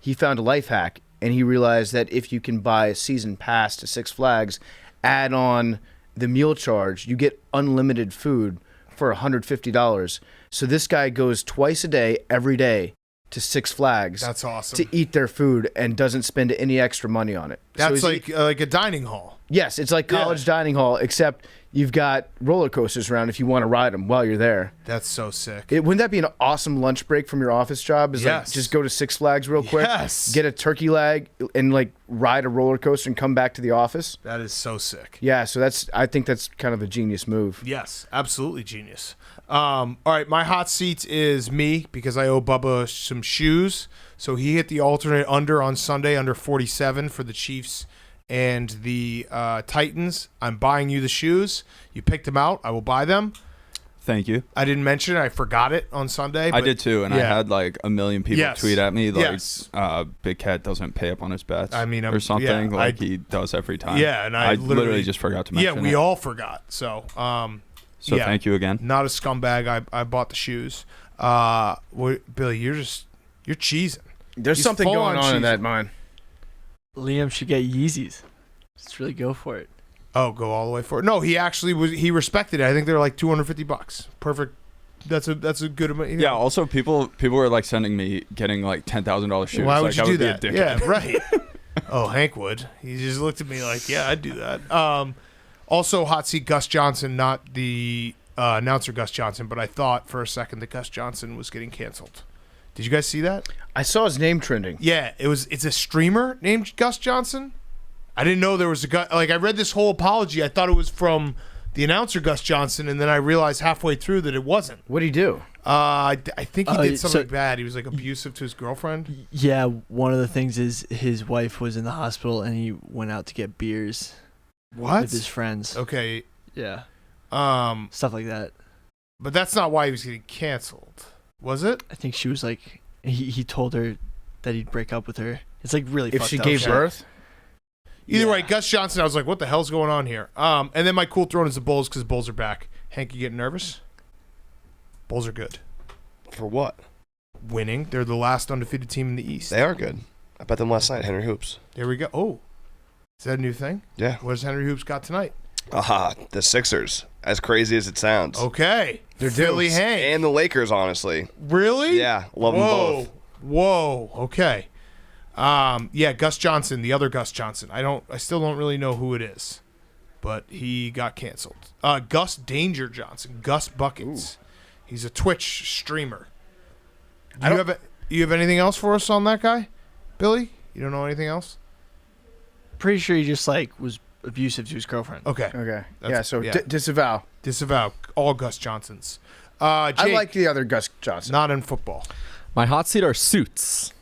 he found a life hack, and he realized that if you can buy a season pass to Six Flags, add on the meal charge, you get unlimited food for $150. So this guy goes twice a day, every day, to Six Flags. That's awesome. To eat their food and doesn't spend any extra money on it. So That's he's- like a dining hall. yes, it's like college dining hall, except you've got roller coasters around if you want to ride them while you're there. That's so sick. Wouldn't that be an awesome lunch break from your office job? Is like Yes. just go to Six Flags real quick, Yes. get a turkey leg, and like ride a roller coaster and come back to the office. That is so sick. Yeah, so I think that's kind of a genius move. Yes, absolutely genius. All right, my hot seat is me because I owe Bubba some shoes. So he hit the alternate under on Sunday, under 47 for the Chiefs and the Titans. I'm buying you the shoes. You picked them out. I will buy them. Thank you. I didn't mention it. I forgot it on Sunday. I but did too, and I yeah. had like a million people Yes. tweet at me like, Yes. "Big Cat doesn't pay up on his bets." I mean, or something yeah, like he does every time. Yeah, and I literally just forgot to mention Yeah, we it. all forgot. So, So yeah. thank you again. Not a scumbag. I bought the shoes. Billy, you're cheesing. There's He's something full going on on in cheese. that mine. Liam should get Yeezys. Just really go for it. Oh, go all the way for it. No, he actually was. He respected it. I think they're like $250. Perfect. That's a good amount. Yeah. Also, people were like sending me getting like $10,000 shoes. Why would like, you I do would that? Be a dickhead. Yeah, right. Oh, Hank would. He just looked at me like, yeah, I'd do that. Also, hot seat Gus Johnson, not the announcer Gus Johnson, but I thought for a second that Gus Johnson was getting canceled. Did you guys see that? I saw his name trending. Yeah, it's a streamer named Gus Johnson. I didn't know there was a guy. Like, I read this whole apology. I thought it was from the announcer Gus Johnson, and then I realized halfway through that it wasn't. What'd he do? I think he did so- something bad. He was like abusive to his girlfriend. Yeah, one of the things is his wife was in the hospital and he went out to get beers What? with his friends. Okay. Yeah, Um, stuff like that. but that's not why he was getting canceled, was it? I think she was like, he told her that he'd break up with her. It's like really If fucked she up gave shit. birth? Either Yeah. way, Gus Johnson. I was like, what the hell's going on here? And then my cool throne is the Bulls because the Bulls are back. Hank, you getting nervous? Bulls are good. For what? Winning. They're the last undefeated team in the East. They are good. I bet them last night, Henry Hoops. There we go. Oh, is that a new thing? Yeah. What has Henry Hoops got tonight? The Sixers. As crazy as it sounds. Okay. They're Philly due. Hank. And the Lakers, honestly. Really? Yeah, love them both. Whoa. Okay. Yeah, Gus Johnson, the other Gus Johnson. I still don't really know who it is, but he got canceled. Gus Danger Johnson, Gus Buckets. He's a Twitch streamer. You have anything else for us on that guy, Billy? You don't know anything else? Pretty sure he just was abusive to his girlfriend. Okay. Disavow. Disavow all Gus Johnsons. Jake, I like the other Gus Johnson. not in football. My hot seat are suits.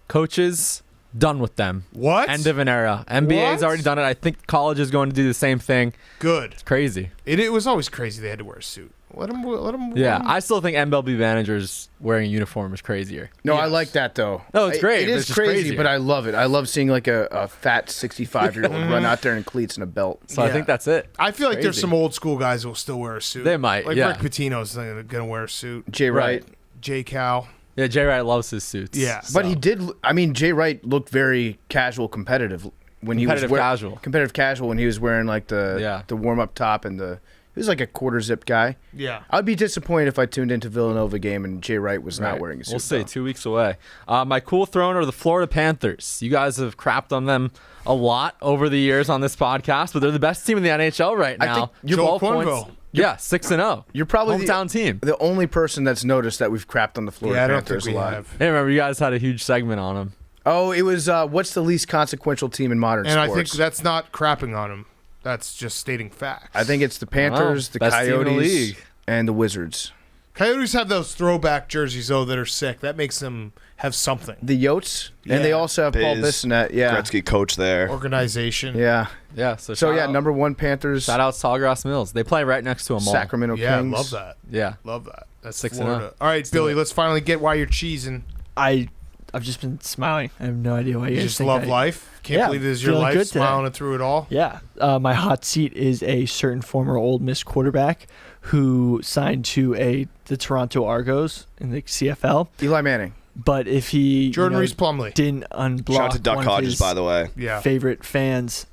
Coaches, done with them. What? End of an era. NBA's What? already done it. I think college is going to do the same thing. Good. It's crazy. It was always crazy they had to wear a suit. Let them. Yeah, I still think MLB managers wearing a uniform is crazier. No, I Yes. like that though. No, it's great, It but is it's just crazy, crazier. but I love it. I love seeing like a fat 65-year-old run out there in cleats and a belt. So I Yeah. think that's it. I feel like there's Crazy. some old school guys who will still wear a suit. They might, Like yeah. Rick Pitino's gonna wear a suit. Jay Wright. J. Cal. Yeah, Jay Wright loves his suits. Yeah. But he did. I mean, Jay Wright looked very casual, competitive when he was Competitive casual. Competitive casual when he was wearing like the warm up top and he was like a quarter zip guy. Yeah. I'd be disappointed if I tuned into Villanova game and Jay Wright was not Right. wearing a suit. We'll see. though. 2 weeks away. My cool throne are the Florida Panthers. You guys have crapped on them a lot over the years on this podcast, but they're the best team in the NHL right I now. think Joel 12 points. Quenneville. Yeah, 6-0. You're probably hometown team. the only person that's noticed that we've crapped on the Florida Yeah, I don't Panthers think we a lot. have. Hey, remember you guys had a huge segment on them. Oh, it was what's the least consequential team in modern And sports? I think that's not crapping on him. That's just stating facts. I think it's the Panthers, the Best team in the Coyotes, league. and the Wizards. Coyotes have those throwback jerseys though that are sick. That makes them have something. The Yotes, and they Yeah. also have Paul Biz, Bissonnette. Yeah, Gretzky coach there. Organization. yeah. Yeah, so So shout yeah, out, number one Panthers, shout out Sawgrass Mills. They play right next to a mall. Sacramento Yeah, Kings. love that. Yeah. Love that. That's 6-0. Florida. All right, Billy, let's finally get why you're cheesing. I've just been smiling. I have no idea why you You guys just think love that. life. Can't Yeah, believe this is your feeling life, good today. smiling it through it all. Yeah. My hot seat is a certain former Ole Miss quarterback who signed to the Toronto Argos in the CFL. Eli Manning. But if he Jordan Reese Plumlee. didn't unblock Shout out to Duck one of Hodges, his by the way. Yeah. favorite fans,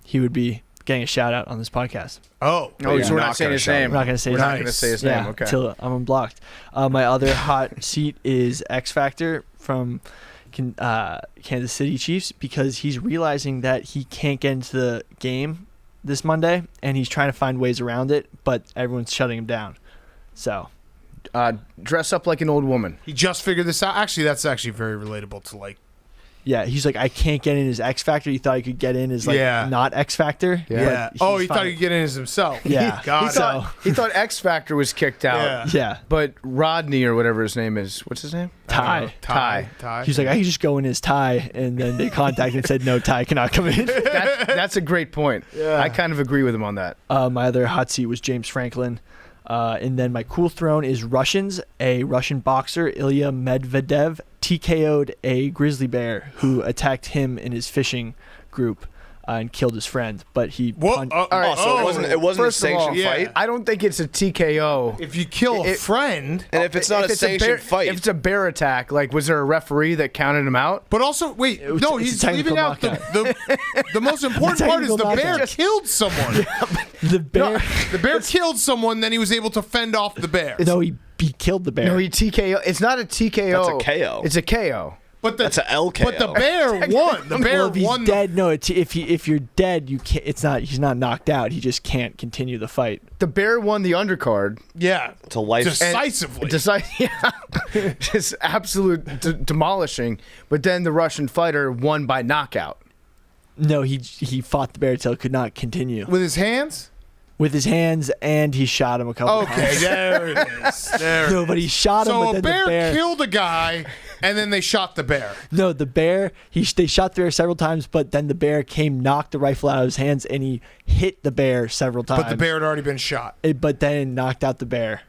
he would be getting a shout out on this podcast. Oh. Oh, yeah. so we're Not not saying gonna his shout name. We're not going to say We're his not name. going to say his Yeah, name. Okay. until I'm unblocked. My other hot seat is X Factor from Kansas City Chiefs because he's realizing that he can't get into the game this Monday, and he's trying to find ways around it, but everyone's shutting him down. So, Dress up like an old woman. He just figured this out. Actually, that's actually very relatable to like. yeah, he's like, I can't get in as X Factor. He thought he could get in as not X Factor. Yeah. but Oh, he's he thought finding- he could get in as himself. Yeah. Got it. He thought X Factor was kicked out. Yeah. Yeah, But Rodney or whatever his name is, what's his name? Ty. Ty. He's like, I can just go in as Ty, and then they contacted and said, no, Ty cannot come in. That's a great point. Yeah. I kind of agree with him on that. My other hot seat was James Franklin. And then my cool throne is Russians. A Russian boxer, Ilya Medvedev, TKO'd a grizzly bear who attacked him in his fishing group and killed his friend. But he What? punched- All right, So it wasn't a First of all, sanctioned yeah. fight. I don't think it's a TKO. If you kill a friend, And if it's not a sanctioned bear, fight, if it's a bear attack, like was there a referee that counted him out? but also wait, was- no, it's a he's technical leaving out the most important part is technical the bear knockout. killed someone. the bear. The bear killed someone, then he was able to fend off the bear. No, he killed the bear. No, he TKO. It's not a TKO. That's a KO. It's a KO. But That's a LKO. But the bear won. The bear well, if he's won. dead, no. If you're dead, you can't. It's not. He's not knocked out. He just can't continue the fight. The bear won the undercard. Yeah. to life. Decisively. Yeah, just absolute demolishing. But then the Russian fighter won by knockout. No, he fought the bear till it could not continue With his hands? with his hands, and he shot him a couple Okay, times. there it is. There No, it but he shot him. So but a then bear, the bear killed a guy, and then they shot the bear. No, the bear. They shot the bear several times, but then the bear knocked the rifle out of his hands, and he hit the bear several times. But the bear had already been shot. But then knocked out the bear.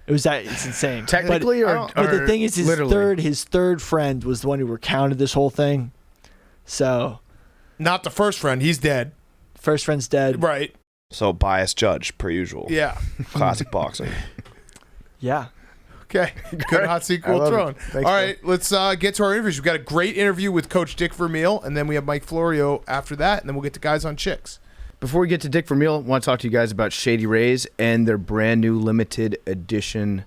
It's insane. Technically, but the thing is, literally? his third friend was the one who recounted this whole thing. So Not the first friend. He's dead. first friend's dead. Right. So biased judge, per usual. Yeah. Classic boxing. Yeah. Okay. Good hot seat, I cool love it. throne. Thanks, All right, let's get to our interviews. We've got a great interview with Coach Dick Vermeil, and then we have Mike Florio after that, and then we'll get to Guys on Chicks. Before we get to Dick Vermeil, I want to talk to you guys about Shady Rays and their brand new limited edition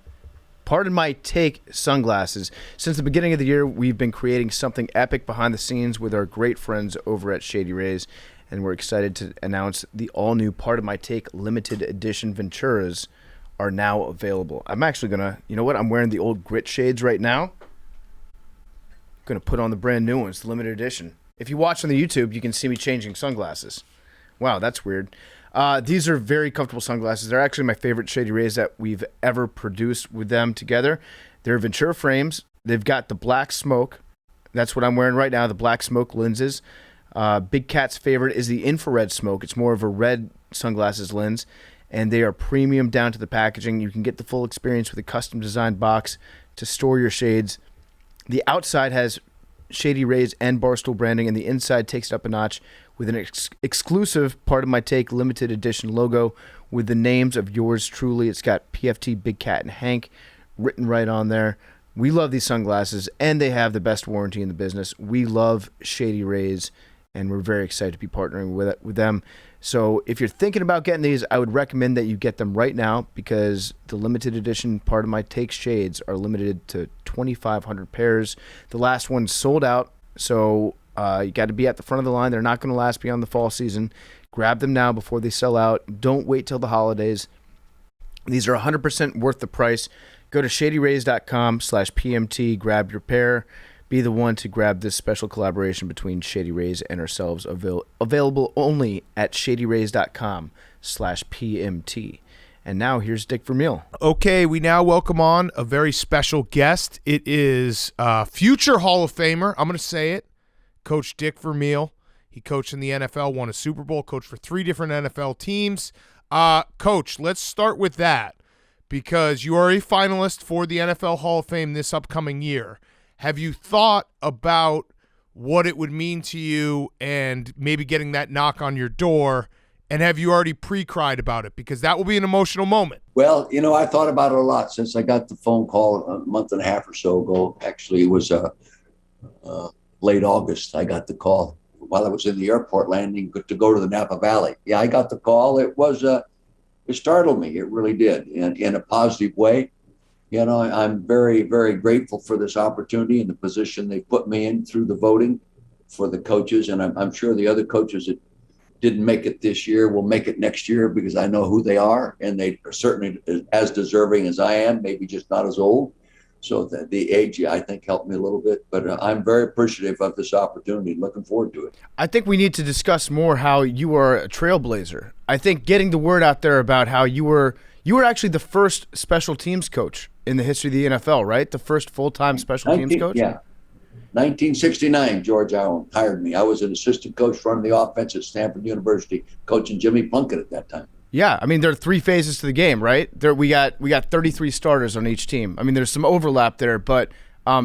Pardon My Take sunglasses. Since the beginning of the year, we've been creating something epic behind the scenes with our great friends over at Shady Rays, and we're excited to announce the all-new Pardon My Take limited edition Venturas are now available. I'm actually going to, you know what, I'm wearing the old grit shades right now. I'm going to put on the brand new ones, the limited edition. If you watch on the YouTube, you can see me changing sunglasses. Wow, that's weird. These are very comfortable sunglasses. They're actually my favorite Shady Rays that we've ever produced with them together. They're Ventura frames. They've got the black smoke. That's what I'm wearing right now, the black smoke lenses. Big Cat's favorite is the infrared smoke. It's more of a red sunglasses lens, and they are premium down to the packaging. You can get the full experience with a custom designed box to store your shades. The outside has Shady Rays and Barstool branding, and the inside takes it up a notch with an exclusive Pardon My Take limited edition logo with the names of yours truly. It's got PFT, Big Cat, and Hank written right on there. We love these sunglasses, and they have the best warranty in the business. We love Shady Rays, and we're very excited to be partnering with them. So if you're thinking about getting these, I would recommend that you get them right now because the limited edition Pardon My Take shades are limited to 2,500 pairs. The last one sold out, so you got to be at the front of the line. They're not going to last beyond the fall season. Grab them now before they sell out. Don't wait till the holidays. These are 100% worth the price. Go to shadyrays.com/PMT. Grab your pair. Be the one to grab this special collaboration between Shady Rays and ourselves, available only at shadyrays.com/PMT. And now here's Dick Vermeil. Okay, we now welcome on a very special guest. It is future Hall of Famer. I'm going to say it. Coach Dick Vermeil. He coached in the NFL, won a Super Bowl, coached for 3 different NFL teams. Coach, let's start with that because you are a finalist for the NFL Hall of Fame this upcoming year. Have you thought about what it would mean to you and maybe getting that knock on your door? And have you already pre-cried about it? Because that will be an emotional moment. Well, I thought about it a lot since I got the phone call a month and a half or so ago. Actually, it was late August. I got the call while I was in the airport landing to go to the Napa Valley. Yeah, I got the call. It startled me. It really did, in a positive way. I'm very, very grateful for this opportunity and the position they put me in through the voting for the coaches. And I'm sure the other coaches that didn't make it this year will make it next year because I know who they are. And they are certainly as deserving as I am, maybe just not as old. So the age, I think, helped me a little bit. But I'm very appreciative of this opportunity. Looking forward to it. I think we need to discuss more how you are a trailblazer. I think getting the word out there about how you were actually the first special teams coach in the history of the NFL, right? The first full-time special teams coach? Yeah. 1969, George Allen hired me. I was an assistant coach running the offense at Stanford University, coaching Jimmy Plunkett at that time. Yeah, I mean, there are 3 phases to the game, right? We got 33 starters on each team. I mean, there's some overlap there, but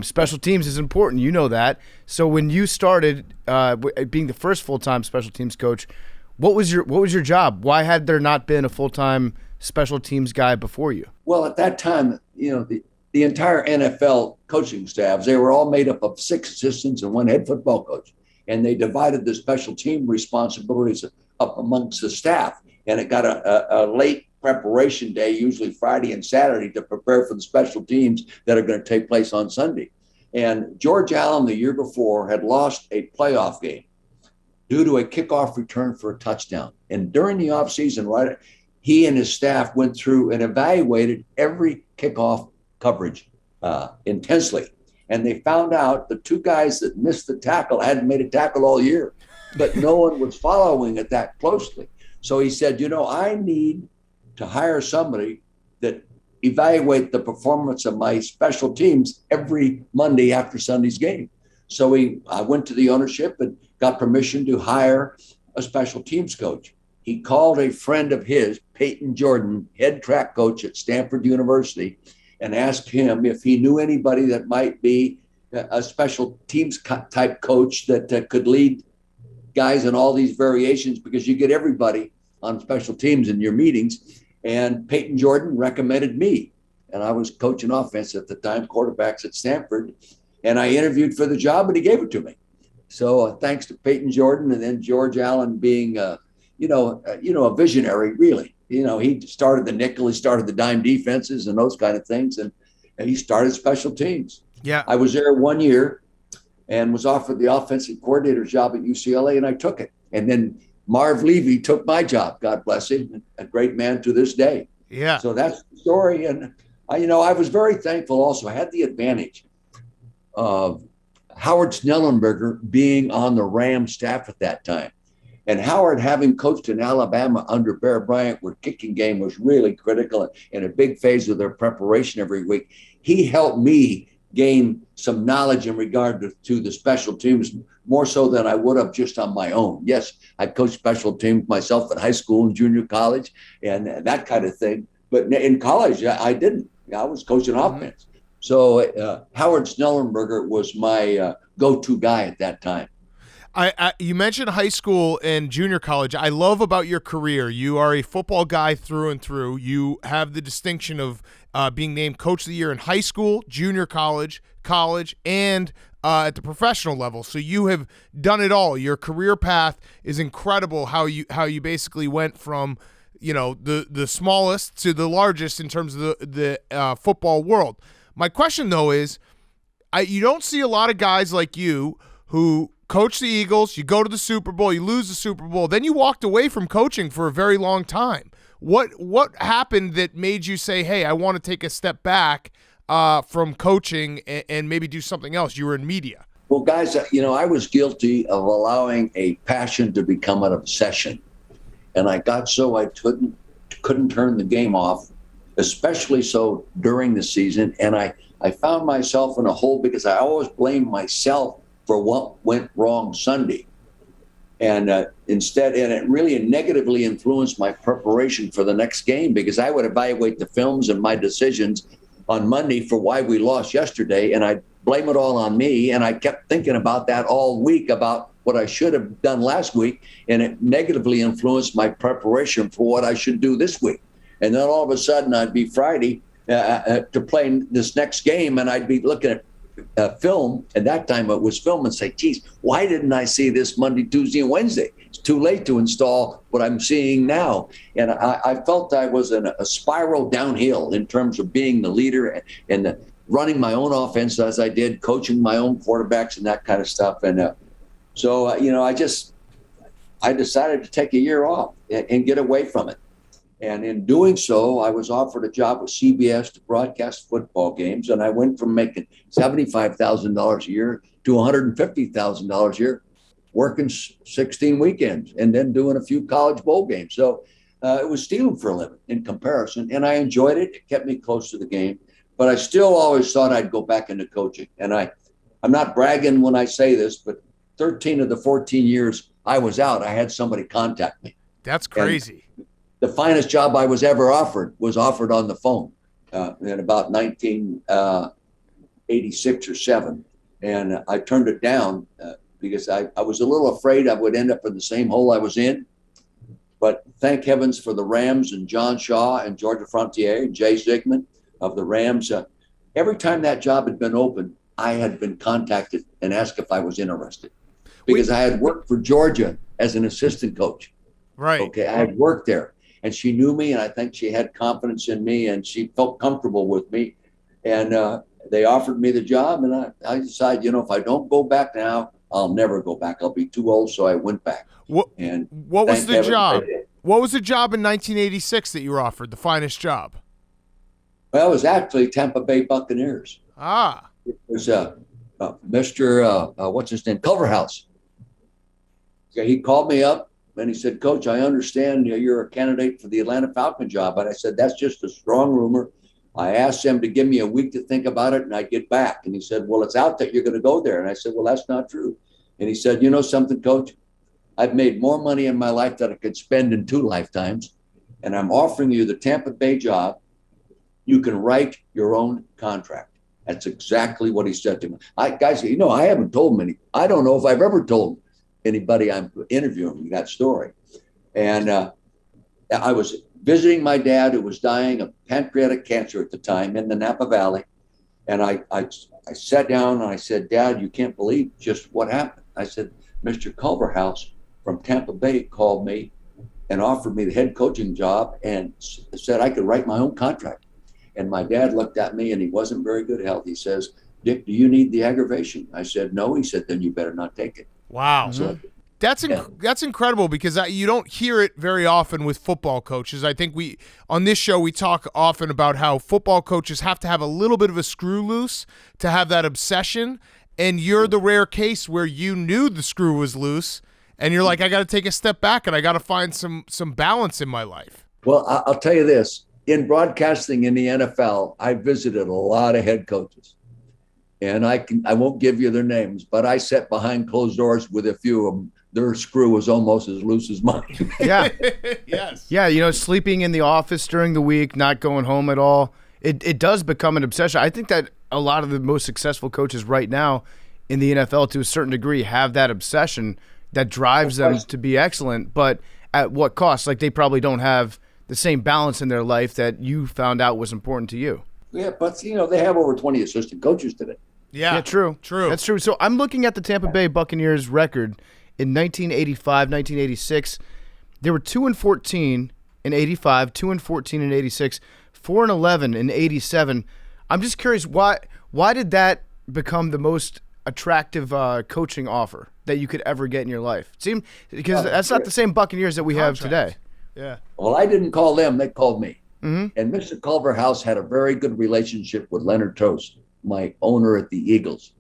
special teams is important. You know that. So when you started being the first full-time special teams coach, what was your job? Why had there not been a full-time special teams guy before you? Well, at that time, the entire NFL coaching staffs, they were all made up of 6 assistants and 1 head football coach. And they divided the special team responsibilities up amongst the staff. And it got a late preparation day, usually Friday and Saturday, to prepare for the special teams that are going to take place on Sunday. And George Allen, the year before, had lost a playoff game due to a kickoff return for a touchdown. And during the offseason, right, he and his staff went through and evaluated every kickoff coverage intensely. And they found out the 2 guys that missed the tackle hadn't made a tackle all year, but no one was following it that closely. So he said, I need to hire somebody that evaluate the performance of my special teams every Monday after Sunday's game. So I went to the ownership and got permission to hire a special teams coach. He called a friend of his, Peyton Jordan, head track coach at Stanford University, and asked him if he knew anybody that might be a special teams type coach that could lead guys in all these variations, because you get everybody on special teams in your meetings. And Peyton Jordan recommended me. And I was coaching offense at the time, quarterbacks at Stanford. And I interviewed for the job and he gave it to me. So thanks to Peyton Jordan and then George Allen being a visionary, really. He started the nickel, he started the dime defenses and those kind of things, and he started special teams. Yeah. I was there 1 year and was offered the offensive coordinator's job at UCLA, and I took it. And then Marv Levy took my job, God bless him, a great man to this day. Yeah. So that's the story. And I was very thankful also. I had the advantage of Howard Snellenberger being on the Rams staff at that time. And Howard, having coached in Alabama under Bear Bryant, where kicking game was really critical and a big phase of their preparation every week, he helped me gain some knowledge in regard to the special teams, more so than I would have just on my own. Yes, I coached special teams myself in high school and junior college and that kind of thing. But in college, I didn't. I was coaching offense. So Howard Snellenberger was my go-to guy at that time. You mentioned high school and junior college. I love about your career. You are a football guy through and through. You have the distinction of being named Coach of the Year in high school, junior college, and at the professional level. So you have done it all. Your career path is incredible. How you basically went from the smallest to the largest in terms of the football world. My question though is, you don't see a lot of guys like you who coach the Eagles, you go to the Super Bowl, you lose the Super Bowl, then you walked away from coaching for a very long time. What happened that made you say, hey, I want to take a step back from coaching and maybe do something else? You were in media. Well, guys, I was guilty of allowing a passion to become an obsession. And I got so I couldn't turn the game off, especially so during the season. And I found myself in a hole because I always blamed myself for what went wrong Sunday. And it really negatively influenced my preparation for the next game, because I would evaluate the films and my decisions on Monday for why we lost yesterday, and I'd blame it all on me. And I kept thinking about that all week, about what I should have done last week, and it negatively influenced my preparation for what I should do this week. And then all of a sudden I'd be Friday to play this next game, and I'd be looking at film, and that time it was film, and say, geez, why didn't I see this Monday, Tuesday, and Wednesday? It's too late to install what I'm seeing now. And I felt I was in a spiral downhill in terms of being the leader and running my own offense as I did, coaching my own quarterbacks and that kind of stuff. And so I decided to take a year off and get away from it. And in doing so, I was offered a job with CBS to broadcast football games. And I went from making $75,000 a year to $150,000 a year, working 16 weekends and then doing a few college bowl games. So it was stealing for a living in comparison. And I enjoyed it. It kept me close to the game. But I still always thought I'd go back into coaching. And I'm not bragging when I say this, but 13 of the 14 years I was out, I had somebody contact me. That's crazy. And the finest job I was ever offered was offered on the phone in about 1986 or 7. And I turned it down because I was a little afraid I would end up in the same hole I was in. But thank heavens for the Rams and John Shaw and Georgia Frontier and Jay Zigman of the Rams. Every time that job had been open, I had been contacted and asked if I was interested, because I had worked for Georgia as an assistant coach. Right. Okay, I had worked there. And she knew me, and I think she had confidence in me, and she felt comfortable with me. And they offered me the job, and I decided, if I don't go back now, I'll never go back. I'll be too old, so I went back. What was the job? What was the job in 1986 that you were offered, the finest job? Well, it was actually Tampa Bay Buccaneers. Ah. It was Mr. What's his name? Culverhouse. Okay, he called me up. And he said, Coach, I understand you're a candidate for the Atlanta Falcon job. And I said, that's just a strong rumor. I asked him to give me a week to think about it, and I'd get back. And he said, well, it's out that you're going to go there. And I said, well, that's not true. And he said, you know something, Coach? I've made more money in my life that I could spend in 2 lifetimes. And I'm offering you the Tampa Bay job. You can write your own contract. That's exactly what he said to me. Guys, I haven't told him I don't know if I've ever told him. Anybody I'm interviewing that story. And I was visiting my dad, who was dying of pancreatic cancer at the time in the Napa Valley. And I sat down and I said, Dad, you can't believe just what happened. I said, Mr. Culverhouse from Tampa Bay called me and offered me the head coaching job and said I could write my own contract. And my dad looked at me, and he wasn't very good health. He says, "Dick, do you need the aggravation?" I said, "No." He said, "Then you better not take it." Wow. So, That's incredible because you don't hear it very often with football coaches. I think on this show we talk often about how football coaches have to have a little bit of a screw loose to have that obsession, and you're the rare case where you knew the screw was loose and you're like, I got to take a step back and I got to find some balance in my life. well, I'll tell you this. In broadcasting in the NFL, I visited a lot of head coaches. And I won't give you their names, but I sat behind closed doors with a few of them. Their screw was almost as loose as mine. Yeah. Yes. Yeah, sleeping in the office during the week, not going home at all. It does become an obsession. I think that a lot of the most successful coaches right now in the NFL, to a certain degree, have that obsession that drives them to be excellent, but at what cost? Like, they probably don't have the same balance in their life that you found out was important to you. Yeah, but they have over 20 assistant coaches today. Yeah, true. That's true. So I'm looking at the Tampa Bay Buccaneers record in 1985, 1986. They were 2-14 in 85, 2-14 in 86, 4-11 in 87. I'm just curious, why did that become the most attractive coaching offer that you could ever get in your life? Because that's not the same Buccaneers that we have today. Yeah. Well, I didn't call them; they called me. Mm-hmm. And Mr. Culverhouse had a very good relationship with Leonard Toast, my owner at the Eagles.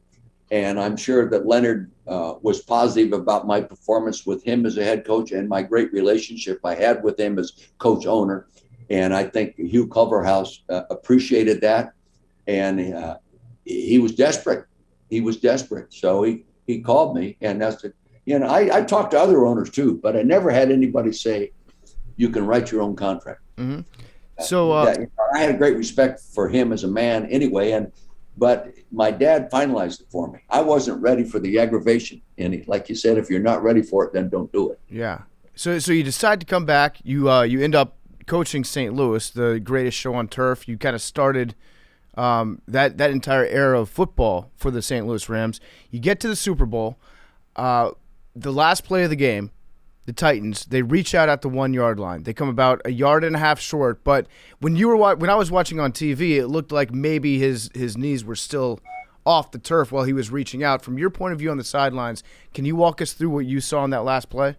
And I'm sure that Leonard was positive about my performance with him as a head coach and my great relationship I had with him as coach owner. And I think Hugh Culverhouse appreciated that. And he was desperate. So he called me. And that's it. I talked to other owners too, but I never had anybody say, you can write your own contract. Mm-hmm. So I had a great respect for him as a man anyway. But my dad finalized it for me. I wasn't ready for the aggravation. And like you said, if you're not ready for it, then don't do it. Yeah. So you decide to come back. You end up coaching St. Louis, the greatest show on turf. You kind of started that entire era of football for the St. Louis Rams. You get to the Super Bowl. The last play of the game, the Titans, they reach out at the 1 yard line. They come about a yard and a half short. But when I was watching on TV, it looked like maybe his knees were still off the turf while he was reaching out. From your point of view on the sidelines, can you walk us through what you saw in that last play?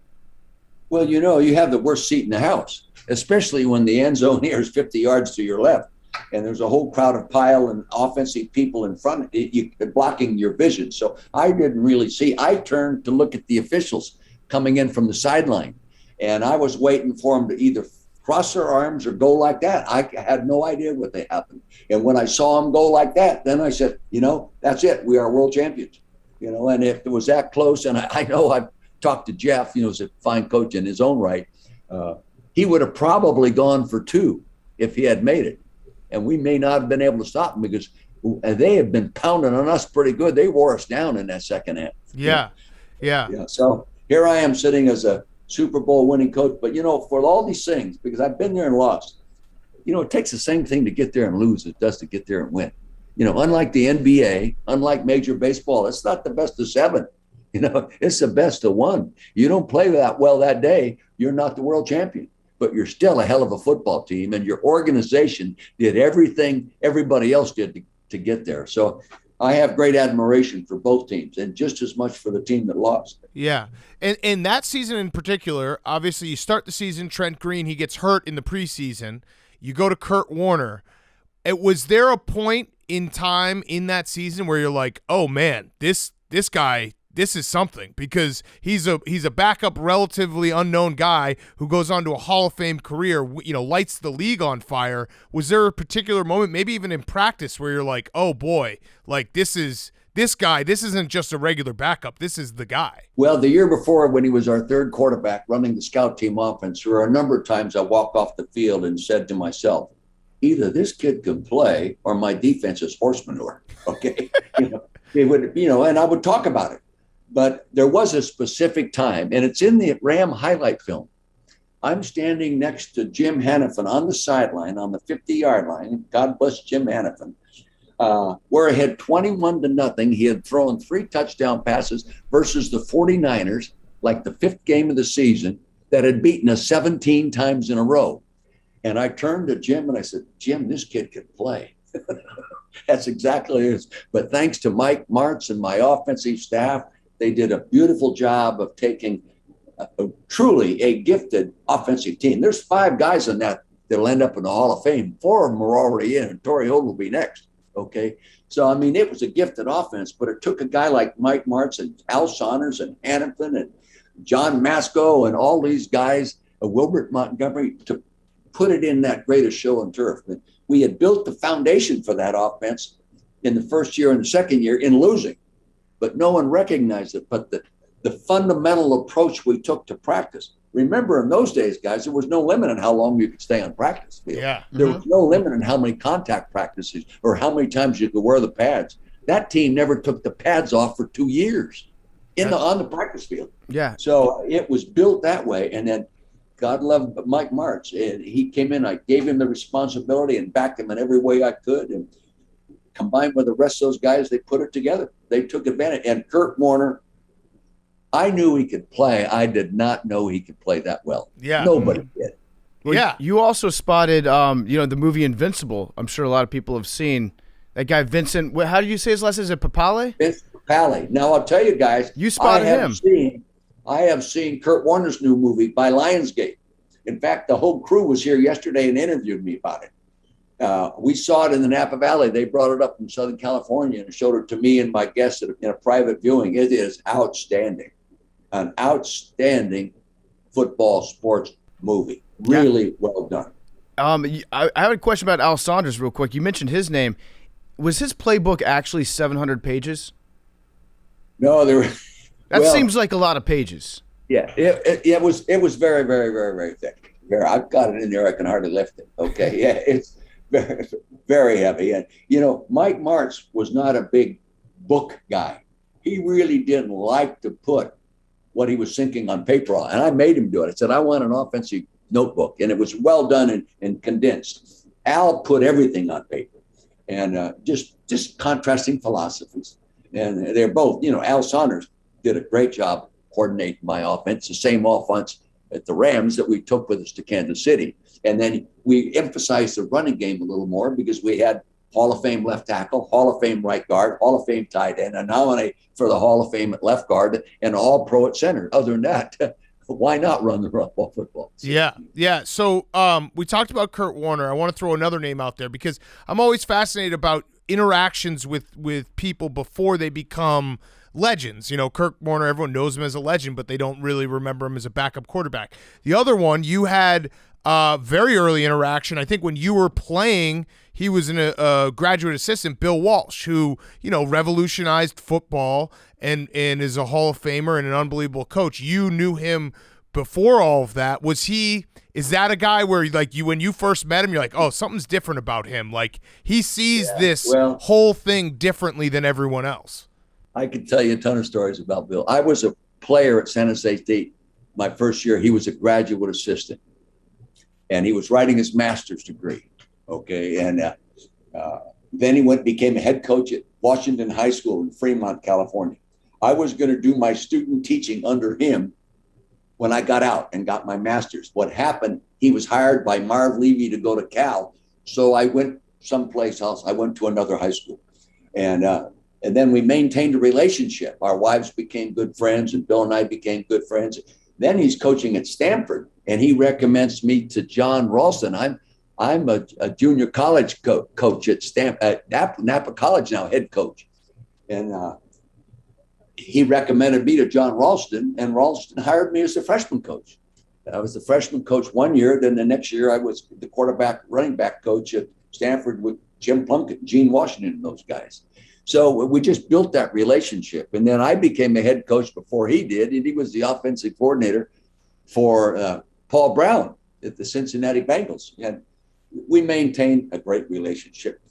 Well, you have the worst seat in the house, especially when the end zone here is 50 yards to your left. And there's a whole crowd of pile and offensive people in front, blocking your vision. So I didn't really see. I turned to look at the officials coming in from the sideline. And I was waiting for them to either cross their arms or go like that. I had no idea what they happened. And when I saw them go like that, then I said, that's it. We are world champions. And if it was that close, and I know I've talked to Jeff, who's a fine coach in his own right, he would have probably gone for 2 if he had made it. And we may not have been able to stop him because they have been pounding on us pretty good. They wore us down in that second half. Yeah. So here I am sitting as a Super Bowl winning coach. But, for all these things, because I've been there and lost, it takes the same thing to get there and lose as it does to get there and win. Unlike the NBA, unlike Major Baseball, it's not the best of 7. It's the best of 1. You don't play that well that day, you're not the world champion. But you're still a hell of a football team, and your organization did everything everybody else did to get there. So I have great admiration for both teams, and just as much for the team that lost. Yeah. And that season in particular, obviously you start the season, Trent Green, he gets hurt in the preseason. You go to Kurt Warner. Was there a point in time in that season where you're like, oh, man, this guy – this is something, because he's a backup, relatively unknown guy who goes on to a Hall of Fame career, lights the league on fire. Was there a particular moment, maybe even in practice, where you're like, oh boy, like this guy, this isn't just a regular backup, this is the guy? Well, the year before, when he was our third quarterback running the scout team offense, there were a number of times I walked off the field and said to myself, either this kid can play or my defense is horse manure. Okay. And I would talk about it. But there was a specific time, and it's in the Ram highlight film. I'm standing next to Jim Hannafin on the sideline on the 50-yard line. God bless Jim Hannafin. Where he had 21-0. He had thrown 3 touchdown passes versus the 49ers, like the 5th game of the season. that had beaten us 17 times in a row. And I turned to Jim and I said, Jim, this kid can play. That's exactly it. But thanks to Mike Martz and my offensive staff, they did a beautiful job of taking truly a gifted offensive team. There's 5 guys in that that'll end up in the Hall of Fame. 4 of them are already in, and Torrey Holt will be next. Okay. So, I mean, it was a gifted offense, but it took a guy like Mike Martz and Al Saunders and Hannafin and John Masco and all these guys, Wilbert Montgomery, to put it in that greatest show on turf. We had built the foundation for that offense in the first year and the second year in losing, but no one recognized it. But the fundamental approach we took to practice. Remember, in those days, guys, there was no limit on how long you could stay on practice field. Yeah. There was no limit on how many contact practices or how many times you could wear the pads. That team never took the pads off for 2 years on the practice field. Yeah. So it was built that way. And then God love Mike Martz. And he came in, I gave him the responsibility and backed him in every way I could. And combined with the rest of those guys, they put it together. They took advantage. And Kurt Warner, I knew he could play. I did not know he could play that well. Yeah. Nobody did. Well, yeah. You also spotted, the movie Invincible. I'm sure a lot of people have seen that guy, Vincent. How do you say his last name? Is it Papale? Vince Papale. Now, I'll tell you guys. You spotted him. I have seen Kurt Warner's new movie by Lionsgate. In fact, the whole crew was here yesterday and interviewed me about it. We saw it in the Napa Valley. They brought it up from Southern California and showed it to me and my guests in a private viewing. It is outstanding. An outstanding football sports movie. Really well done. I have a question about Al Saunders real quick. You mentioned his name. Was his playbook actually 700 pages? No, That seems like a lot of pages. Yeah, it was very, very, very, very thick. I've got it in there. I can hardly lift it. Okay, yeah, it's very, very heavy. And Mike Martz was not a big book guy. He really didn't like to put what he was thinking on paper, and I made him do it. I said, I want an offensive notebook, and it was well done and condensed. Al put everything on paper, and just contrasting philosophies. And they're both, Al Saunders did a great job coordinating my offense, the same offense at the Rams that we took with us to Kansas City. And then we emphasized the running game a little more because we had Hall of Fame left tackle, Hall of Fame right guard, Hall of Fame tight end, a nominee for the Hall of Fame at left guard, and all pro at center. Other than that, why not run the football? Yeah. So we talked about Kurt Warner. I want to throw another name out there because I'm always fascinated about interactions with people before they become legends. Kurt Warner, everyone knows him as a legend, but they don't really remember him as a backup quarterback. The other one, you had very early interaction. I think when you were playing, he was a graduate assistant, Bill Walsh, who, revolutionized football and is a Hall of Famer and an unbelievable coach. You knew him before all of that. Is that a guy where when you first met him, you're like, oh, something's different about him. Like he sees this whole thing differently than everyone else. I could tell you a ton of stories about Bill. I was a player at San Jose State my first year. He was a graduate assistant, and he was writing his master's degree. Okay, and then he became a head coach at Washington High School in Fremont, California. I was going to do my student teaching under him when I got out and got my master's. What happened, he was hired by Marv Levy to go to Cal, so I went someplace else. I went to another high school, and then we maintained a relationship. Our wives became good friends, and Bill and I became good friends. Then he's coaching at Stanford, and he recommends me to John Ralston. I'm a junior college coach at Napa College now, head coach. And he recommended me to John Ralston, and Ralston hired me as a freshman coach. I was the freshman coach 1 year. Then the next year I was the running back coach at Stanford with Jim Plunkett, Gene Washington, and those guys. So we just built that relationship. And then I became a head coach before he did, and he was the offensive coordinator for Paul Brown at the Cincinnati Bengals. And we maintained a great relationship.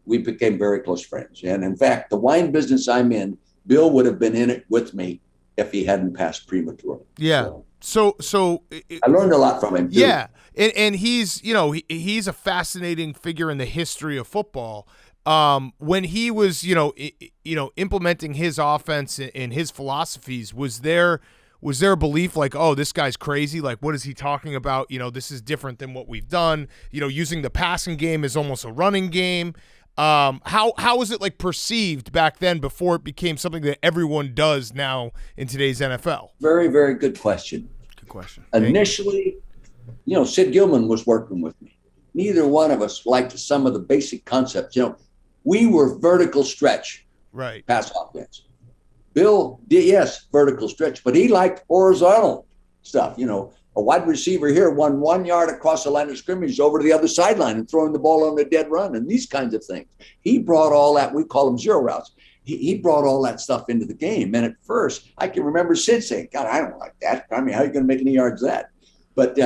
We became very close friends. And in fact, the wine business I'm in, Bill would have been in it with me if he hadn't passed prematurely. Yeah. So I learned a lot from him too. Yeah. And he's, he's a fascinating figure in the history of football. When he was, implementing his offense and his philosophies, was there was there a belief like, oh, this guy's crazy? Like, what is he talking about? This is different than what we've done. Using the passing game as almost a running game. How was it like perceived back then before it became something that everyone does now in today's NFL? Very, very good question. Good question. Initially, Sid Gilman was working with me. Neither one of us liked some of the basic concepts. We were vertical stretch, right? Pass offense. Bill did, yes, vertical stretch, but he liked horizontal stuff. A wide receiver here won 1 yard across the line of scrimmage over to the other sideline and throwing the ball on a dead run and these kinds of things. He brought all that. We call them zero routes. He brought all that stuff into the game. And at first, I can remember Sid saying, God, I don't like that. I mean, how are you going to make any yards of that? But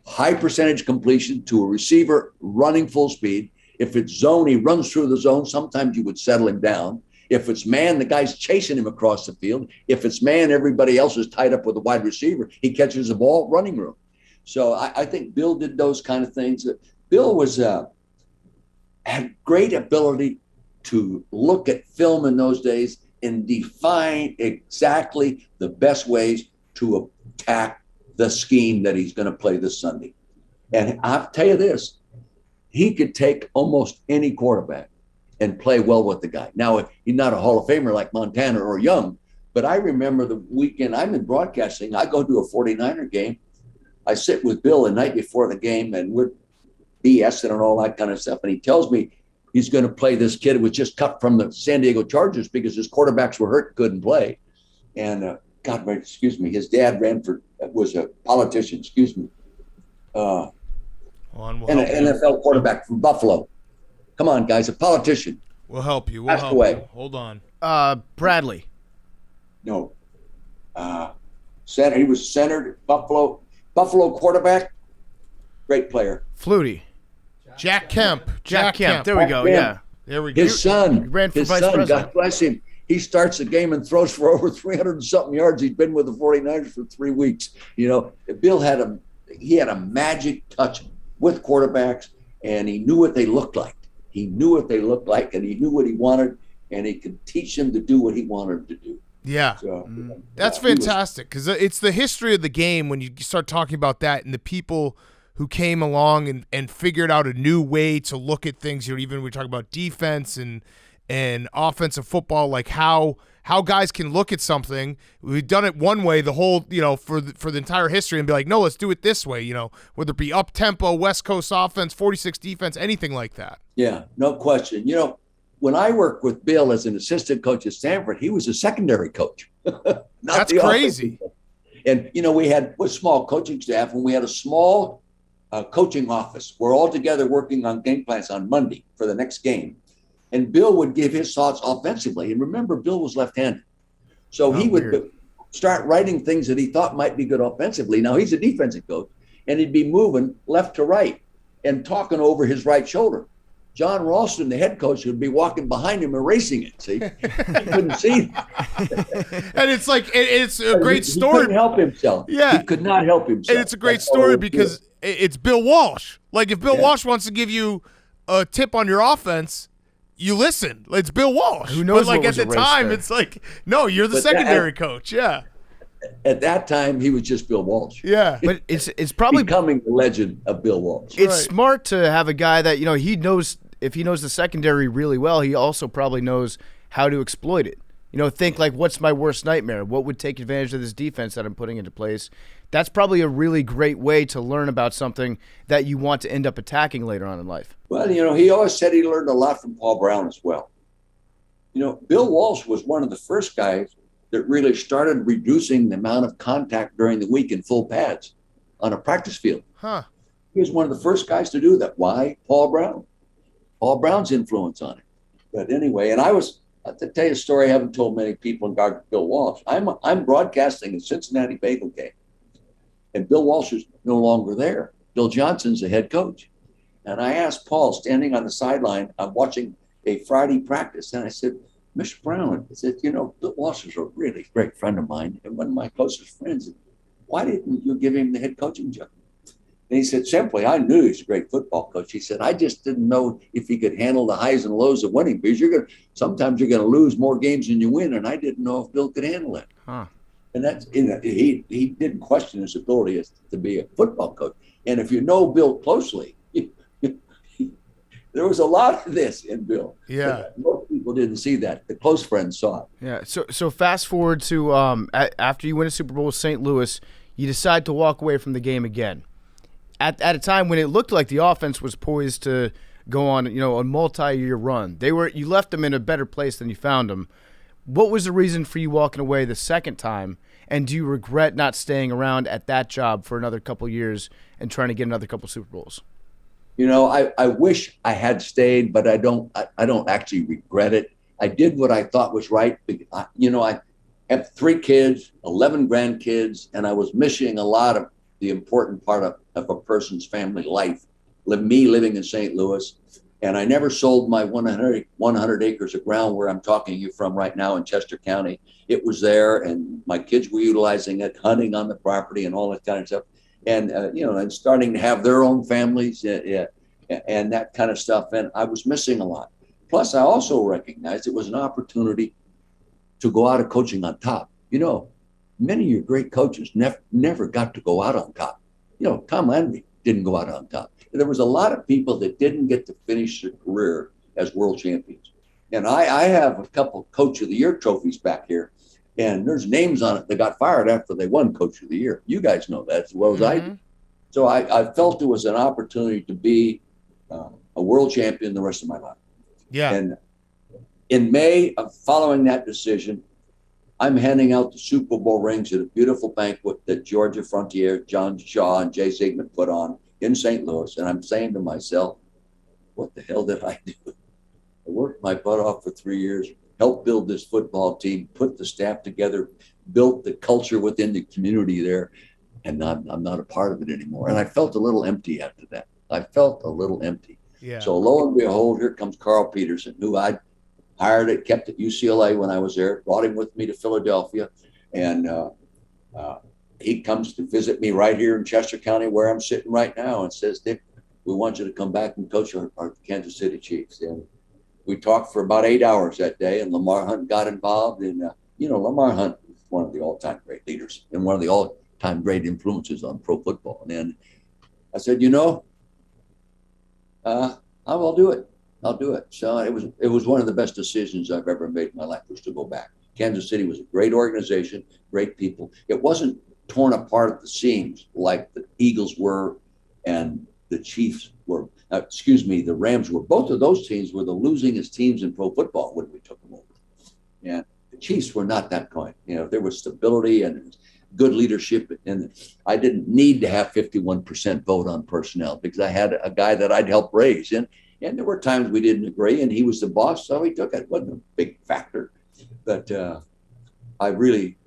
high percentage completion to a receiver running full speed. If it's zone, he runs through the zone. Sometimes you would settle him down. If it's man, the guy's chasing him across the field. If it's man, everybody else is tied up with a wide receiver. He catches the ball, running room. So I think Bill did those kind of things. Bill had great ability to look at film in those days and define exactly the best ways to attack the scheme that he's going to play this Sunday. And I'll tell you this, he could take almost any quarterback and play well with the guy. Now, he's not a Hall of Famer like Montana or Young, but I remember the weekend I'm in broadcasting, I go to a 49er game. I sit with Bill the night before the game and we're BSing and all that kind of stuff. And he tells me he's going to play this kid who was just cut from the San Diego Chargers because his quarterbacks were hurt, couldn't play. And his dad was a politician, and an NFL quarterback from Buffalo. Come on, guys, a politician. We'll help you. Passed away. Hold on. Bradley. No. He was centered, Buffalo quarterback, great player. Flutie. Jack Kemp. Jack Kemp. There we go. Yeah. There we go. His son. Ran for his vice son, president. God bless him. He starts the game and throws for over 300 and something yards. He's been with the 49ers for 3 weeks. Bill had a magic touch with quarterbacks, and he knew what they looked like. He knew what they looked like, and he knew what he wanted, and he could teach them to do what he wanted to do. Yeah. So, that's fantastic because it's the history of the game when you start talking about that and the people who came along and figured out a new way to look at things. Even we talk about defense and offensive football, like how guys can look at something. We've done it one way the whole, for the entire history and be like, no, let's do it this way, whether it be up-tempo, West Coast offense, 46 defense, anything like that. Yeah, no question. When I worked with Bill as an assistant coach at Stanford, he was a secondary coach. That's crazy. And, we had a small coaching staff, and we had a small coaching office. We're all together working on game plans on Monday for the next game. And Bill would give his thoughts offensively. And remember, Bill was left-handed. So he would start writing things that he thought might be good offensively. Now, he's a defensive coach, and he'd be moving left to right and talking over his right shoulder. John Ralston, the head coach, would be walking behind him, erasing it. See, he couldn't see. And it's like it's a great story. He couldn't help himself. Yeah, he could not help himself. And it's a great story because it's Bill Walsh. Like if Bill Walsh wants to give you a tip on your offense, you listen. It's Bill Walsh. Who knows? But like what was at the time, there. It's like no, you're the secondary coach. Yeah. At that time, he was just Bill Walsh. Yeah, but it's probably becoming the legend of Bill Walsh. It's smart to have a guy that he knows. If he knows the secondary really well, he also probably knows how to exploit it. Think like, what's my worst nightmare? What would take advantage of this defense that I'm putting into place? That's probably a really great way to learn about something that you want to end up attacking later on in life. Well, he always said he learned a lot from Paul Brown as well. Bill Walsh was one of the first guys that really started reducing the amount of contact during the week in full pads on a practice field. Huh. He was one of the first guys to do that. Why? Paul Brown. Paul Brown's influence on it. But anyway, and to tell you a story I haven't told many people in regard to Bill Walsh. I'm broadcasting a Cincinnati Bagel game, and Bill Walsh is no longer there. Bill Johnson's the head coach. And I asked Paul, standing on the sideline, I'm watching a Friday practice, and I said, Mr. Brown, I said, Bill Walsh is a really great friend of mine and one of my closest friends. Why didn't you give him the head coaching job? And he said, simply, I knew he was a great football coach. He said, I just didn't know if he could handle the highs and lows of winning because sometimes you're going to lose more games than you win. And I didn't know if Bill could handle it. Huh. And that's he didn't question his ability to be a football coach. And if you know Bill closely, there was a lot of this in Bill. Yeah. Most people didn't see that. The close friends saw it. Yeah. So fast forward to after you win a Super Bowl with St. Louis, you decide to walk away from the game again. At a time when it looked like the offense was poised to go on, a multi-year run. You left them in a better place than you found them. What was the reason for you walking away the second time? And do you regret not staying around at that job for another couple years and trying to get another couple Super Bowls? I wish I had stayed, but I don't actually regret it. I did what I thought was right. I have 3 kids, 11 grandkids, and I was missing a lot of the important part of a person's family life. Me living in St. Louis, and I never sold my 100 acres of ground where I'm talking to you from right now in Chester County. It was there, and my kids were utilizing it, hunting on the property and all that kind of stuff. And, and starting to have their own families and that kind of stuff. And I was missing a lot. Plus, I also recognized it was an opportunity to go out of coaching on top. Many of your great coaches never got to go out on top. Tom Landry didn't go out on top. There was a lot of people that didn't get to finish their career as world champions. And I have a couple Coach of the Year trophies back here. And there's names on it that got fired after they won Coach of the Year. You guys know that as well as I do. So I felt it was an opportunity to be a world champion the rest of my life. Yeah. And in May of following that decision, I'm handing out the Super Bowl rings at a beautiful banquet that Georgia Frontier, John Shaw, and Jay Ziegman put on in St. Louis. And I'm saying to myself, what the hell did I do? I worked my butt off for 3 years, helped build this football team, put the staff together, built the culture within the community there, and I'm not a part of it anymore. And I felt a little empty after that. I felt a little empty. Yeah. So lo and behold, here comes Carl Peterson, who I hired at, kept at UCLA when I was there, brought him with me to Philadelphia. And he comes to visit me right here in Chester County where I'm sitting right now and says, Dick, we want you to come back and coach our Kansas City Chiefs. And we talked for about 8 hours that day, and Lamar Hunt got involved. And, Lamar Hunt is one of the all-time great leaders and one of the all-time great influences on pro football. And then I said, I'll do it. I'll do it. So it was one of the best decisions I've ever made in my life, was to go back. Kansas City was a great organization, great people. It wasn't torn apart at the seams like the Eagles were and the Chiefs were. The Rams were. Both of those teams were the losingest teams in pro football when we took them over. And the Chiefs were not that kind. There was stability and good leadership, and I didn't need to have 51% vote on personnel because I had a guy that I'd help raise. And there were times we didn't agree, and he was the boss, so he took it. It wasn't a big factor. But I really,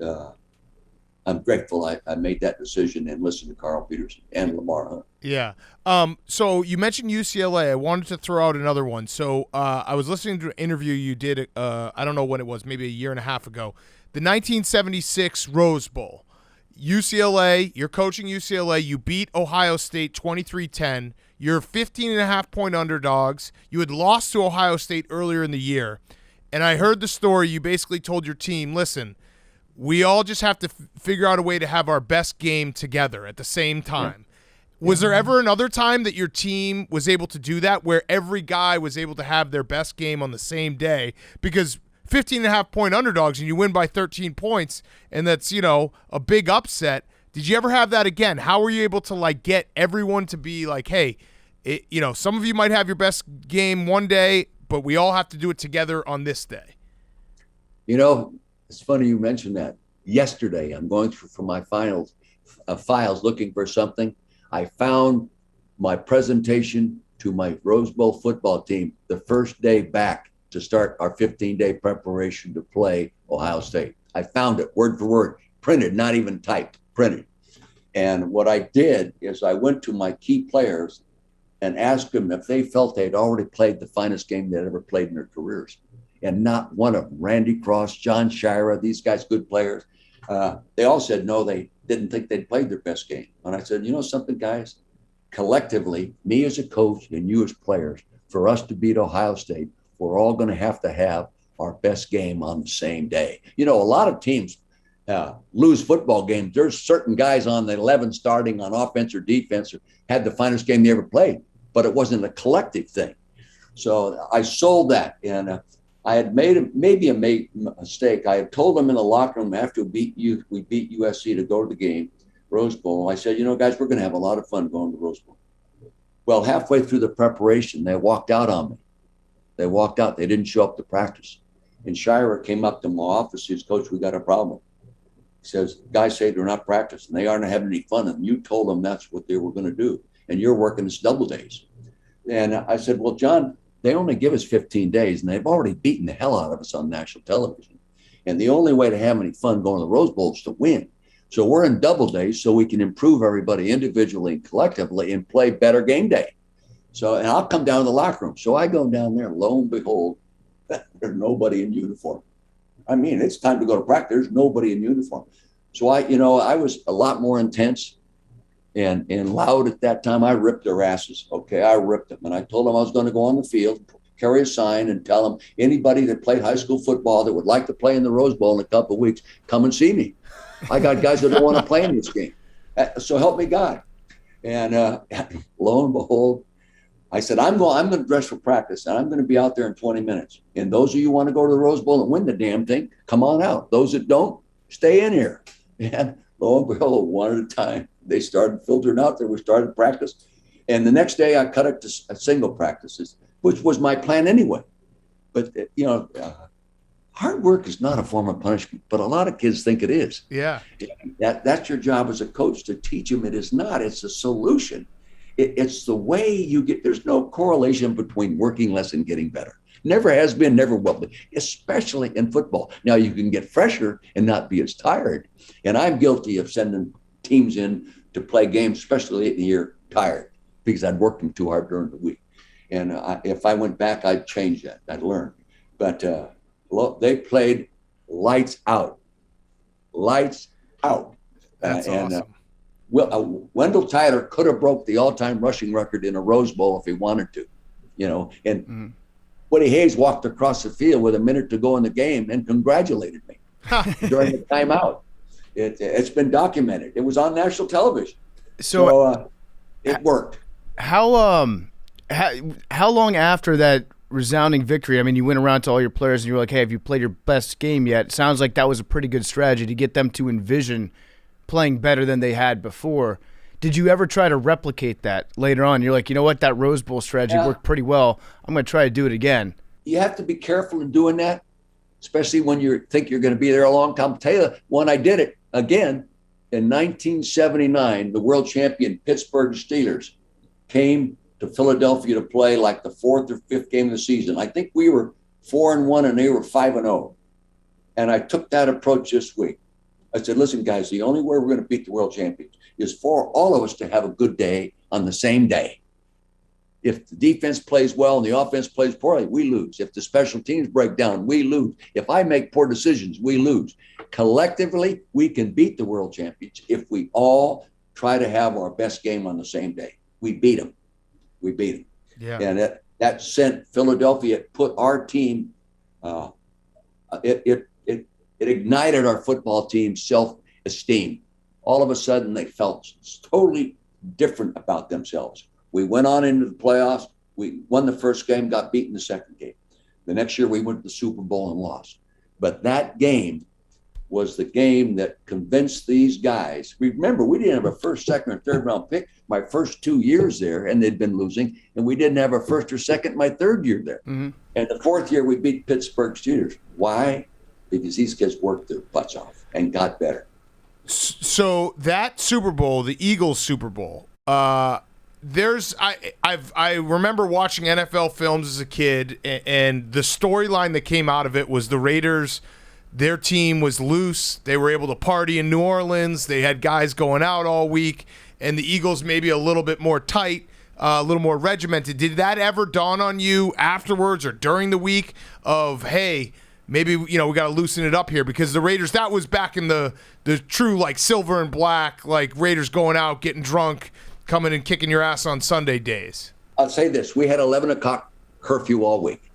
I'm grateful I made that decision and listened to Carl Peterson and Lamar Hunt. Yeah. So you mentioned UCLA. I wanted to throw out another one. So I was listening to an interview you did, I don't know when it was, maybe a year and a half ago. The 1976 Rose Bowl. UCLA, you're coaching UCLA. You beat Ohio State 23-10. You're 15.5-point underdogs. You had lost to Ohio State earlier in the year. And I heard the story. You basically told your team, listen, we all just have to figure out a way to have our best game together at the same time. Yeah. Was there ever another time that your team was able to do that, where every guy was able to have their best game on the same day? Because 15.5-point underdogs and you win by 13 points, and that's, a big upset. Did you ever have that again? How were you able to get everyone to be like, hey, some of you might have your best game one day, but we all have to do it together on this day? It's funny you mentioned that. Yesterday, I'm going through for my files looking for something. I found my presentation to my Rose Bowl football team the first day back to start our 15-day preparation to play Ohio State. I found it word for word, printed, not even typed, printed. And what I did is I went to my key players and asked them if they felt they'd already played the finest game they'd ever played in their careers. And not one of them, Randy Cross, John Shira, these guys, good players, they all said no, they didn't think they'd played their best game. And I said, something, guys? Collectively, me as a coach and you as players, for us to beat Ohio State, we're all going to have our best game on the same day. A lot of teams lose football games. There's certain guys on the 11 starting on offense or defense who had the finest game they ever played, but it wasn't a collective thing. So I sold that, and I had made a mistake. I had told them in the locker room after we beat USC to go to the game, Rose Bowl. I said, guys, we're going to have a lot of fun going to Rose Bowl. Well, halfway through the preparation, they walked out on me. They walked out. They didn't show up to practice. And Shira came up to my office. He says, Coach, we got a problem. He says, guys say they're not practicing. They aren't having any fun. And you told them that's what they were going to do. And you're working this double days. And I said, well, John, they only give us 15 days. And they've already beaten the hell out of us on national television. And the only way to have any fun going to the Rose Bowl is to win. So we're in double days so we can improve everybody individually and collectively and play better game day. So, and I'll come down to the locker room. So I go down there, lo and behold, there's nobody in uniform. I mean, it's time to go to practice. There's nobody in uniform. So I was a lot more intense and loud at that time. I ripped their asses. Okay, I ripped them. And I told them I was going to go on the field, carry a sign and tell them anybody that played high school football that would like to play in the Rose Bowl in a couple of weeks, come and see me. I got guys that don't want to play in this game. So help me God. And lo and behold, I said, I'm going to dress for practice, and I'm going to be out there in 20 minutes. And those of you who want to go to the Rose Bowl and win the damn thing, come on out. Those that don't, stay in here. And lo and behold, one at a time, they started filtering out there. We started practice. And the next day, I cut it to single practices, which was my plan anyway. But, hard work is not a form of punishment, but a lot of kids think it is. Yeah. That's your job as a coach, to teach them it is not. It's a solution. It's the way you get. There's no correlation between working less and getting better. Never has been, never will be, especially in football. Now, you can get fresher and not be as tired. And I'm guilty of sending teams in to play games, especially late in the year, tired, because I'd worked them too hard during the week. And if I went back, I'd change that. I'd learn. But they played lights out. Lights out. That's awesome. Wendell Tyler could have broke the all-time rushing record in a Rose Bowl if he wanted to, and Woody Hayes walked across the field with a minute to go in the game and congratulated me during the timeout. It's been documented. It was on national television. So it worked. How long after that resounding victory, I mean, you went around to all your players and you were like, hey, have you played your best game yet? It sounds like that was a pretty good strategy to get them to envision playing better than they had before. Did you ever try to replicate that later on? You're like, you know what, that Rose Bowl strategy worked pretty well. I'm going to try to do it again. You have to be careful in doing that, especially when you think you're going to be there a long time. I'll tell you, when I did it again in 1979, the world champion Pittsburgh Steelers came to Philadelphia to play like the fourth or fifth game of the season. I think we were 4-1 and they were 5-0. And I took that approach this week. I said, listen, guys, the only way we're going to beat the world champions is for all of us to have a good day on the same day. If the defense plays well and the offense plays poorly, we lose. If the special teams break down, we lose. If I make poor decisions, we lose. Collectively, we can beat the world champions if we all try to have our best game on the same day. We beat them. We beat them. Yeah. And that sent Philadelphia, it put our team, it ignited our football team's self-esteem. All of a sudden, they felt totally different about themselves. We went on into the playoffs. We won the first game, got beaten the second game. The next year, we went to the Super Bowl and lost. But that game was the game that convinced these guys. Remember, we didn't have a first, second, or third round pick my first 2 years there, and they'd been losing. And we didn't have a first or second my third year there. Mm-hmm. And the fourth year, we beat Pittsburgh Steelers. Why? Because these kids worked their butts off and got better. So that Super Bowl, the Eagles Super Bowl, I remember watching NFL films as a kid, and the storyline that came out of it was the Raiders, their team was loose. They were able to party in New Orleans. They had guys going out all week, and the Eagles maybe a little bit more tight, a little more regimented. Did that ever dawn on you afterwards or during the week of, hey, maybe, we got to loosen it up here? Because the Raiders, that was back in the true, like, silver and black, like, Raiders going out, getting drunk, coming and kicking your ass on Sunday days. I'll say this. We had 11 o'clock curfew all week.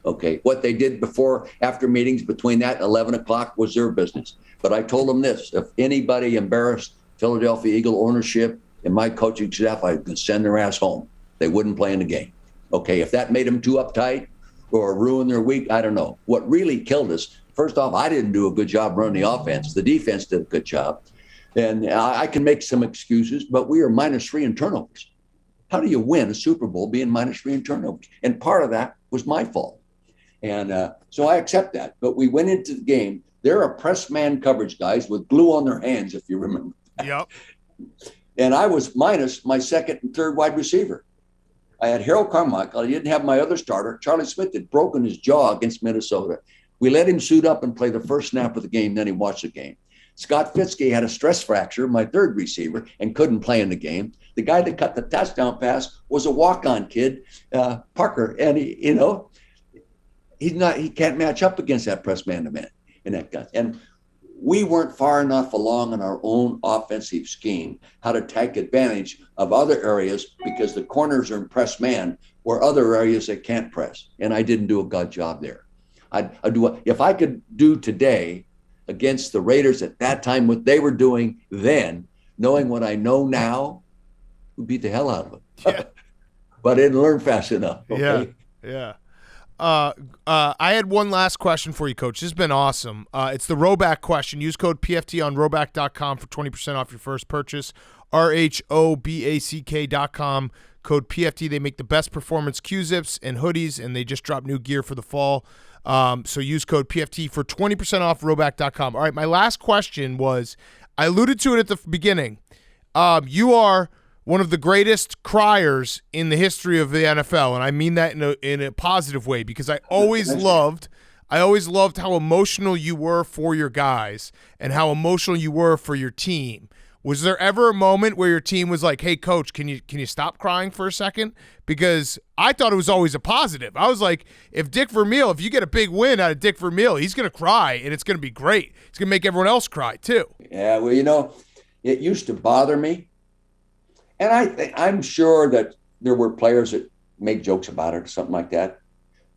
Okay, what they did before, after meetings between that and 11 o'clock was their business. But I told them this: if anybody embarrassed Philadelphia Eagle ownership and my coaching staff, I could send their ass home. They wouldn't play in the game. Okay, if that made them too uptight or ruin their week, I don't know. What really killed us, first off, I didn't do a good job running the offense. The defense did a good job. And I can make some excuses, but we are -3 in turnovers. How do you win a Super Bowl being -3 in turnovers? And part of that was my fault. And so I accept that. But we went into the game. They're a press man coverage guys with glue on their hands, if you remember. Yep. And I was minus my second and third wide receiver. I had Harold Carmichael. I didn't have my other starter. Charlie Smith had broken his jaw against Minnesota. We let him suit up and play the first snap of the game. Then he watched the game. Scott Fitzke had a stress fracture, my third receiver, and couldn't play in the game. The guy that cut the touchdown pass was a walk-on kid, Parker, and he can't match up against that press man-to-man in that guy. And we weren't far enough along in our own offensive scheme how to take advantage of other areas because the corners are in press man or other areas that can't press. And I didn't do a good job there. I'd do if I could do today against the Raiders at that time what they were doing then, knowing what I know now, would beat the hell out of them. Yeah. But I didn't learn fast enough. Okay? Yeah. I had one last question for you, Coach. This has been awesome. It's the Roback question. Use code PFT on roback.com for 20% off your first purchase. RHOBACK.com. Code PFT. They make the best performance Q-zips and hoodies, and they just dropped new gear for the fall. So use code PFT for 20% off roback.com. All right, my last question was, I alluded to it at the beginning. You are one of the greatest criers in the history of the NFL, and I mean that in a positive way because I always loved how emotional you were for your guys and how emotional you were for your team. Was there ever a moment where your team was like, "Hey, Coach, can you stop crying for a second?" Because I thought it was always a positive. I was like, if you get a big win out of Dick Vermeil, he's going to cry, and it's going to be great. It's going to make everyone else cry too. Yeah, well, it used to bother me. And I'm sure that there were players that make jokes about it or something like that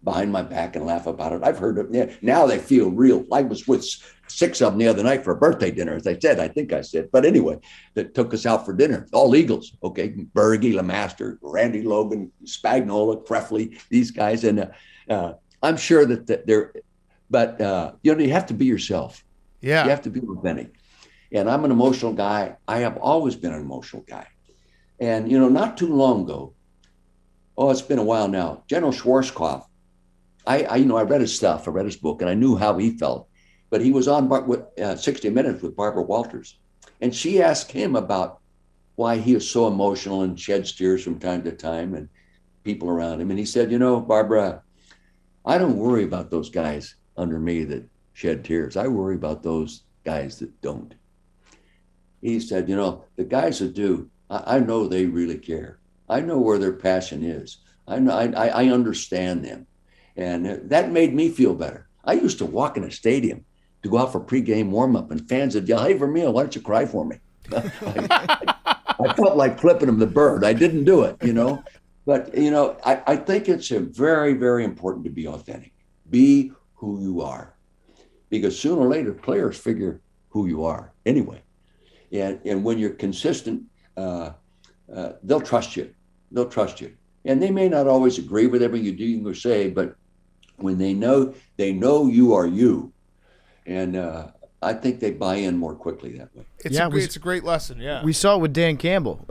behind my back and laugh about it. I've heard it. Yeah, now they feel real. I was with 6 of them the other night for a birthday dinner, as I think I said. But anyway, that took us out for dinner. All Eagles, okay? Berge, LeMaster, Randy Logan, Spagnuolo, Krefli, these guys. And I'm sure that they're – but, you have to be yourself. Yeah. You have to be authentic. And I'm an emotional guy. I have always been an emotional guy. And, not too long ago, it's been a while now, General Schwarzkopf, I read his stuff, I read his book, and I knew how he felt. But he was on 60 Minutes with Barbara Walters. And she asked him about why he is so emotional and sheds tears from time to time and people around him. And he said, Barbara, I don't worry about those guys under me that shed tears. I worry about those guys that don't. He said, the guys that do, I know they really care. I know where their passion is. I understand them. And that made me feel better. I used to walk in a stadium to go out for pregame warm-up, and fans would yell, "Hey, Vermeil, why don't you cry for me?" I felt like flipping them the bird. I didn't do it, But, I think it's very, very important to be authentic. Be who you are. Because sooner or later, players figure who you are anyway. And when you're consistent, they'll trust you. They'll trust you. And they may not always agree with everything you do or say, but when they know you are you. And I think they buy in more quickly that way. It's a great lesson, yeah. We saw it with Dan Campbell.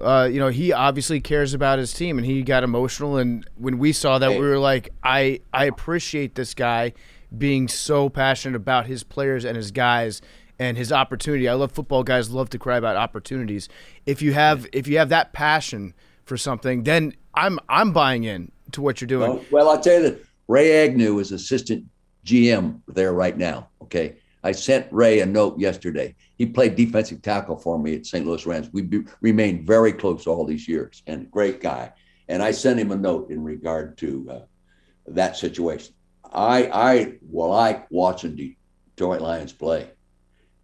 He obviously cares about his team, and he got emotional. And when we saw that, we were like, I appreciate this guy being so passionate about his players and his guys and his opportunity. I love football guys love to cry about opportunities. If you have that passion for something, then I'm buying in to what you're doing. Well, I'll tell you that Ray Agnew is assistant GM there right now. Okay. I sent Ray a note yesterday. He played defensive tackle for me at St. Louis Rams. We remained very close all these years, and great guy. And I sent him a note in regard to that situation. I like watching Detroit Lions play.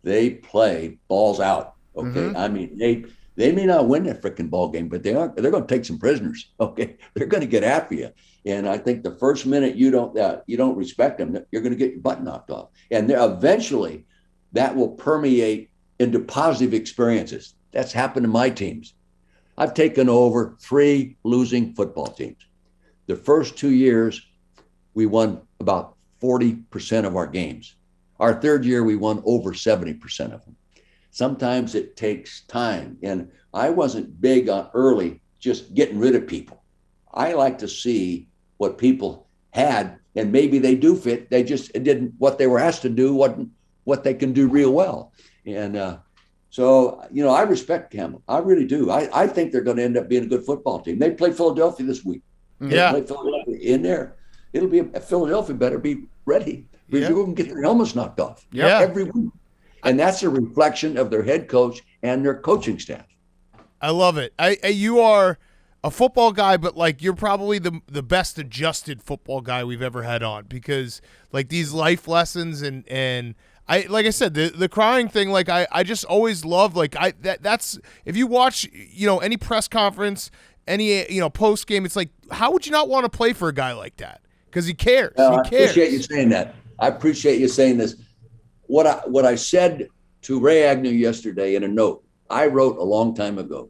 They play balls out. Okay. I mean, They may not win that freaking ball game, but they're going to take some prisoners. Okay, they're going to get after you. And I think the first minute you don't respect them, you're going to get your butt knocked off. And eventually, that will permeate into positive experiences. That's happened to my teams. I've taken over 3 losing football teams. The first 2 years, we won about 40% of our games. Our third year, we won over 70% of them. Sometimes it takes time. And I wasn't big on early just getting rid of people. I like to see what people had, and maybe they do fit. They just didn't, what they were asked to do wasn't what they can do real well. And so, I respect Campbell. I really do. I think they're going to end up being a good football team. They play Philadelphia this week. Yeah. They play Philadelphia in there. It'll be Philadelphia better be ready because you're going to get their helmets knocked off every week. And that's a reflection of their head coach and their coaching staff. I love it. You are a football guy, but like you're probably the best adjusted football guy we've ever had on, because like these life lessons and like I said, the crying thing, like I just always love, like that's if you watch, any press conference, any, post game, it's like, how would you not want to play for a guy like that? Because he cares. He cares. I appreciate you saying that. I appreciate you saying this. What I said to Ray Agnew yesterday in a note I wrote a long time ago,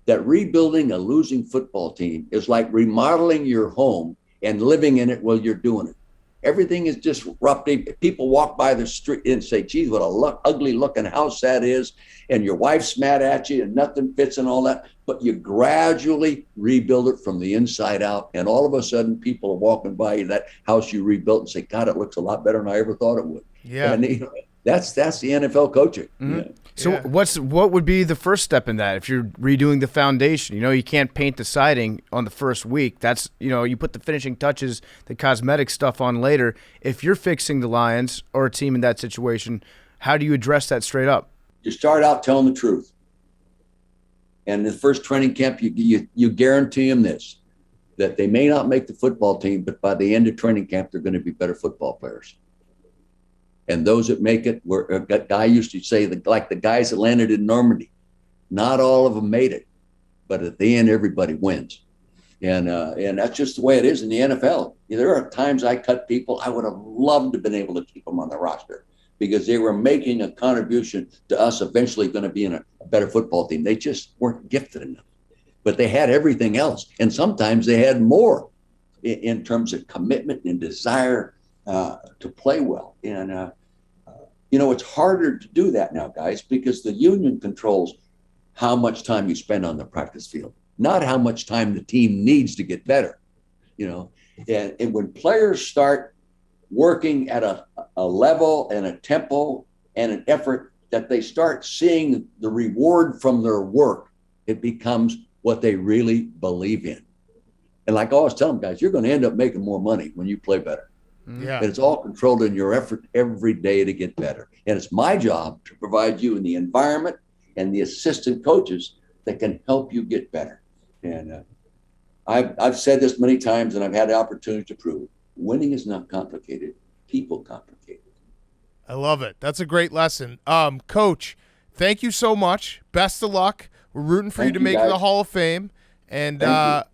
that rebuilding a losing football team is like remodeling your home and living in it while you're doing it. Everything is disruptive. People walk by the street and say, geez, what a ugly looking house that is. And your wife's mad at you and nothing fits and all that. But you gradually rebuild it from the inside out. And all of a sudden, people are walking by that house you rebuilt and say, God, it looks a lot better than I ever thought it would. Yeah. And that's the NFL coaching. Mm-hmm. Yeah. So what would be the first step in that if you're redoing the foundation? You can't paint the siding on the first week. That's, you put the finishing touches, the cosmetic stuff on later. If you're fixing the Lions or a team in that situation, how do you address that straight up? You start out telling the truth. And in the first training camp, you guarantee them this, that they may not make the football team, but by the end of training camp, they're going to be better football players. And those that make it, a guy used to say, like the guys that landed in Normandy, not all of them made it, but at the end, everybody wins. And that's just the way it is in the NFL. There are times I cut people, I would have loved to have been able to keep them on the roster because they were making a contribution to us eventually going to be in a better football team. They just weren't gifted enough, but they had everything else. And sometimes they had more in terms of commitment and desire to play well. And, it's harder to do that now, guys, because the union controls how much time you spend on the practice field, not how much time the team needs to get better, and when players start working at a level and a tempo and an effort that they start seeing the reward from their work, it becomes what they really believe in. And like I always tell them, guys, you're going to end up making more money when you play better. Yeah. And it's all controlled in your effort every day to get better. And it's my job to provide you in the environment and the assistant coaches that can help you get better. And I've said this many times, and I've had the opportunity to prove it. Winning is not complicated. People complicate it. I love it. That's a great lesson. Coach, thank you so much. Best of luck. We're rooting for you to make the Hall of Fame. And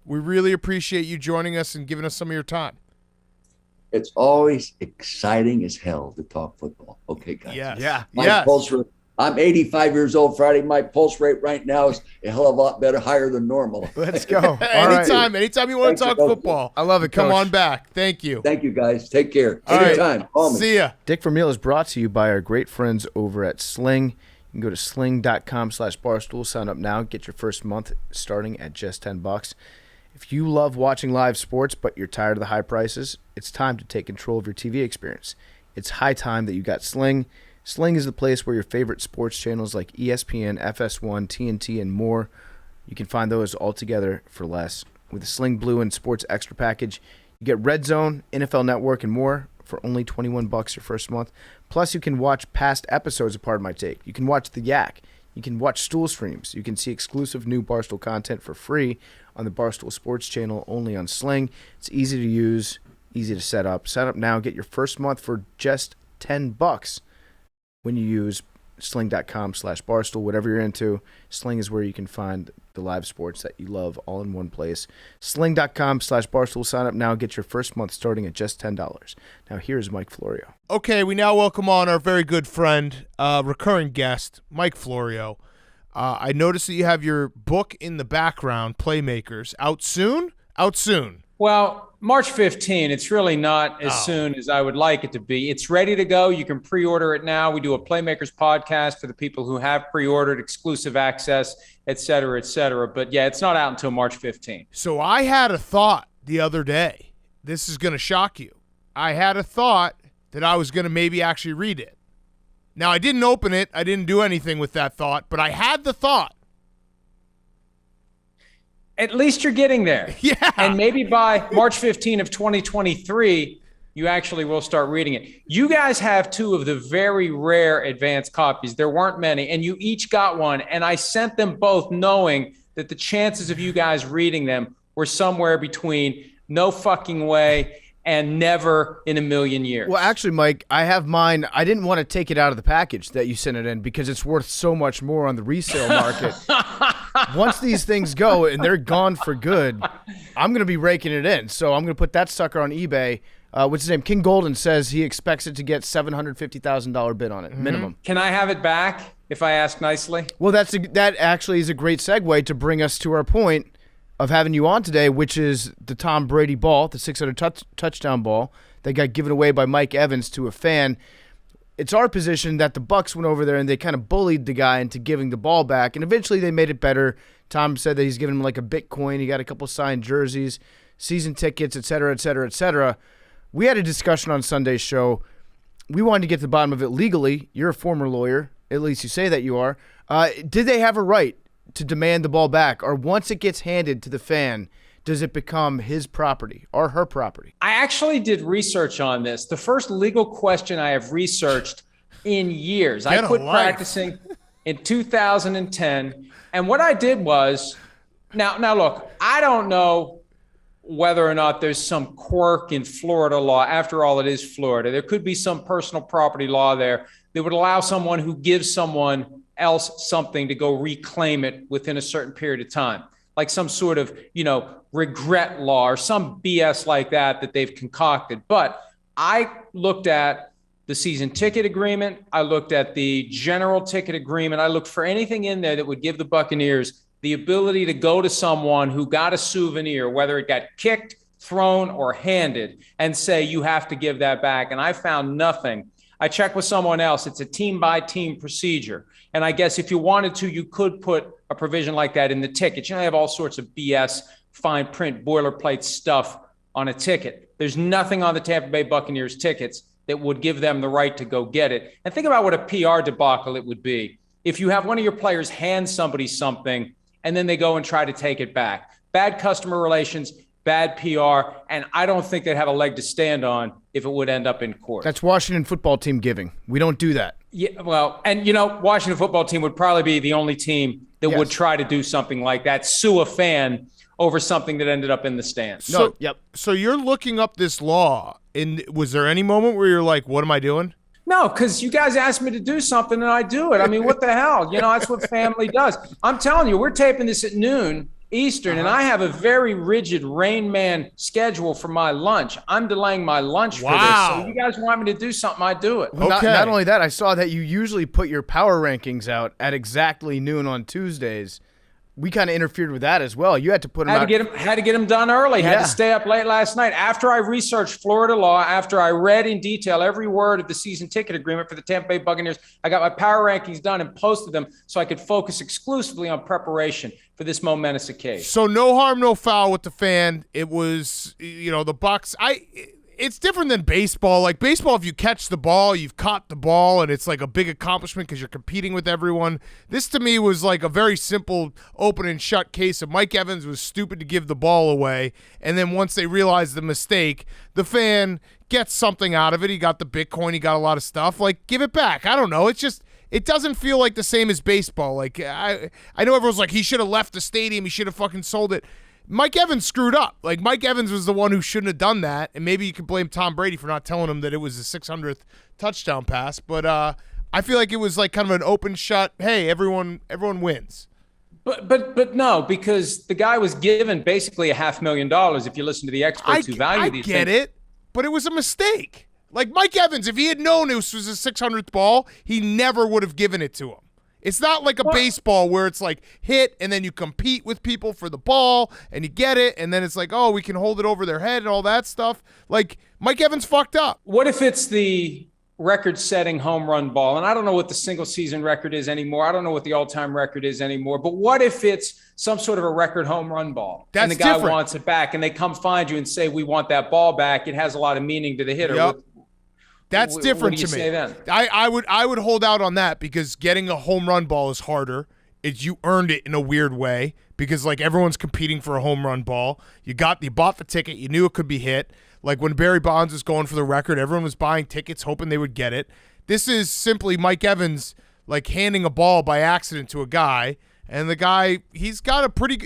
we really appreciate you joining us and giving us some of your time. It's always exciting as hell to talk football. Okay, guys. Yes. Yeah. My pulse rate, I'm 85 years old Friday. My pulse rate right now is a hell of a lot better, higher than normal. Let's go. All Anytime you want Thanks, to talk Coach. football. I love it, Come Coach. on back. Thank you. Thank you, guys. Take care. All right. Anytime. Call me. See ya. Dick Vermeil is brought to you by our great friends over at Sling. You can go to sling.com/barstool. Sign up now. Get your first month starting at just $10. If you love watching live sports but you're tired of the high prices, it's time to take control of your TV experience. It's high time that you got Sling. Sling is the place where your favorite sports channels like ESPN, FS1, TNT, and more, you can find those all together for less. With the Sling Blue and Sports Extra package, you get Red Zone, NFL Network, and more for only $21 your first month. Plus, you can watch past episodes of Pardon My Take. You can watch The Yak. You can watch Stool Streams. You can see exclusive new Barstool content for free on the Barstool Sports channel only on Sling. It's easy to use, easy to set up. Set up now. Get your first month for just $10 when you use sling.com/barstool, whatever you're into. Sling is where you can find the live sports that you love all in one place. Sling.com/barstool. Sign up now and get your first month starting at just $10. Now here's Mike Florio. Okay, we now welcome on our very good friend, recurring guest, Mike Florio. I noticed that you have your book in the background, Playmakers. Out soon? Out soon. Well, March 15. It's really not as soon as I would like it to be. It's ready to go. You can pre-order it now. We do a Playmakers podcast for the people who have pre-ordered, exclusive access, et cetera, et cetera. But yeah, it's not out until March 15. So I had a thought the other day. This is going to shock you. I had a thought that I was going to maybe actually read it. Now, I didn't open it. I didn't do anything with that thought, but I had the thought. At least you're getting there. Yeah. And maybe by March 15 of 2023, you actually will start reading it. You guys have two of the very rare advanced copies. There weren't many, and you each got one. And I sent them both knowing that the chances of you guys reading them were somewhere between no fucking way and never in a million years. Well, actually, Mike, I have mine. I didn't want to take it out of the package that you sent it in because it's worth so much more on the resale market. Once these things go and they're gone for good, I'm going to be raking it in. So I'm going to put that sucker on eBay. What's his name? King Golden says he expects it to get $750,000 bid on it, minimum. Can I have it back if I ask nicely? Well, that actually is a great segue to bring us to our point of having you on today, which is the Tom Brady ball, the 600 touchdown ball that got given away by Mike Evans to a fan. It's our position that the Bucs went over there and they kind of bullied the guy into giving the ball back, and eventually they made it better. Tom said that he's given him like a Bitcoin. He got a couple signed jerseys, season tickets, et cetera, et cetera, et cetera. We had a discussion on Sunday's show. We wanted to get to the bottom of it legally. You're a former lawyer. At least you say that you are. Did they have a right to demand the ball back, or once it gets handed to the fan, does it become his property or her property? I actually did research on this. The first legal question I have researched in years. I quit practicing in 2010, and what I did was, now look, I don't know whether or not there's some quirk in Florida law. After all, it is Florida. There could be some personal property law there that would allow someone who gives someone else something to go reclaim it within a certain period of time, like some sort of, regret law or some BS like that they've concocted. But I looked at the season ticket agreement. I looked at the general ticket agreement. I looked for anything in there that would give the Buccaneers the ability to go to someone who got a souvenir, whether it got kicked, thrown, or handed, and say, you have to give that back. And I found nothing. I checked with someone else. It's a team-by-team procedure. And I guess if you wanted to, you could put a provision like that in the ticket. I have all sorts of BS, fine print, boilerplate stuff on a ticket. There's nothing on the Tampa Bay Buccaneers tickets that would give them the right to go get it. And think about what a PR debacle it would be if you have one of your players hand somebody something and then they go and try to take it back. Bad customer relations, bad PR, and I don't think they'd have a leg to stand on if it would end up in court. That's Washington football team giving. We don't do that. Yeah, well, and Washington football team would probably be the only team that would try to do something like that, sue a fan over something that ended up in the stands. So you're looking up this law, and was there any moment where you're like, what am I doing? No, because you guys asked me to do something and I do it. I mean, what the hell? That's what family does. I'm telling you, we're taping this at noon Eastern, and I have a very rigid Rain Man schedule for my lunch. I'm delaying my lunch for this. So you guys want me to do something, I do it. Okay. Not only that, I saw that you usually put your power rankings out at exactly noon on Tuesdays. We kind of interfered with that as well. You had to put them out. Had to get them done early. Had to stay up late last night. After I researched Florida law, after I read in detail every word of the season ticket agreement for the Tampa Bay Buccaneers, I got my power rankings done and posted them so I could focus exclusively on preparation for this momentous occasion. So no harm, no foul with the fan. It was, the Bucs. It's different than baseball. Like baseball, if you catch the ball, you've caught the ball, and it's like a big accomplishment because you're competing with everyone. This to me was like a very simple open and shut case of Mike Evans was stupid to give the ball away, and then once they realized the mistake, the fan gets something out of it. He got the Bitcoin, he got a lot of stuff. Like, give it back. I don't know. It's just, it doesn't feel like the same as baseball. Like I know everyone's like, he should have left the stadium, he should have fucking sold it. Mike Evans screwed up. Like, Mike Evans was the one who shouldn't have done that, and maybe you can blame Tom Brady for not telling him that it was the 600th touchdown pass. But I feel like it was like kind of an open shut. Hey, everyone wins. But no, because the guy was given basically $500,000 if you listen to the experts who value these things. I get it, but it was a mistake. Like Mike Evans, if he had known this was his 600th ball, he never would have given it to him. It's not like a baseball where it's like hit and then you compete with people for the ball and you get it and then it's like, oh, we can hold it over their head and all that stuff. Like Mike Evans fucked up. What if it's the record-setting home run ball? And I don't know what the single-season record is anymore. I don't know what the all-time record is anymore. But what if it's some sort of a record home run ball? That's and the guy different. wants it back, and they come find you and say, we want that ball back. It has a lot of meaning to the hitter. Yep. That's different what do you to me. say then? I would hold out on that because getting a home run ball is harder. You earned it in a weird way because like everyone's competing for a home run ball. You bought the ticket. You knew it could be hit. Like when Barry Bonds was going for the record, everyone was buying tickets hoping they would get it. This is simply Mike Evans like handing a ball by accident to a guy, and the guy he got a pretty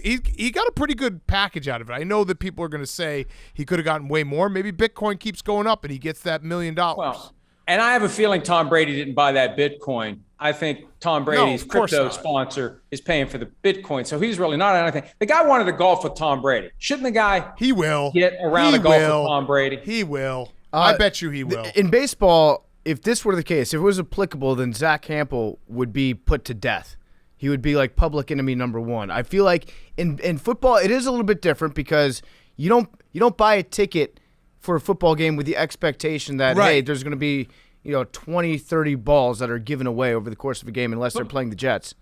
good package out of it. I know that people are going to say he could have gotten way more. Maybe Bitcoin keeps going up and he gets that $1 million. Well, and I have a feeling Tom Brady didn't buy that Bitcoin. I think Tom Brady's crypto sponsor is paying for the Bitcoin, so he's really not anything. The guy wanted to golf with Tom Brady. Shouldn't the guy He will get around to golf with Tom Brady? He will. I bet you he will. In baseball, if this were the case, if it was applicable, then Zach Hampel would be put to death. He would be like public enemy number one. I feel like in football, it is a little bit different because you don't buy a ticket for a football game with the expectation that, hey, there's going to be 20, 30 balls that are given away over the course of a game unless they're playing the Jets.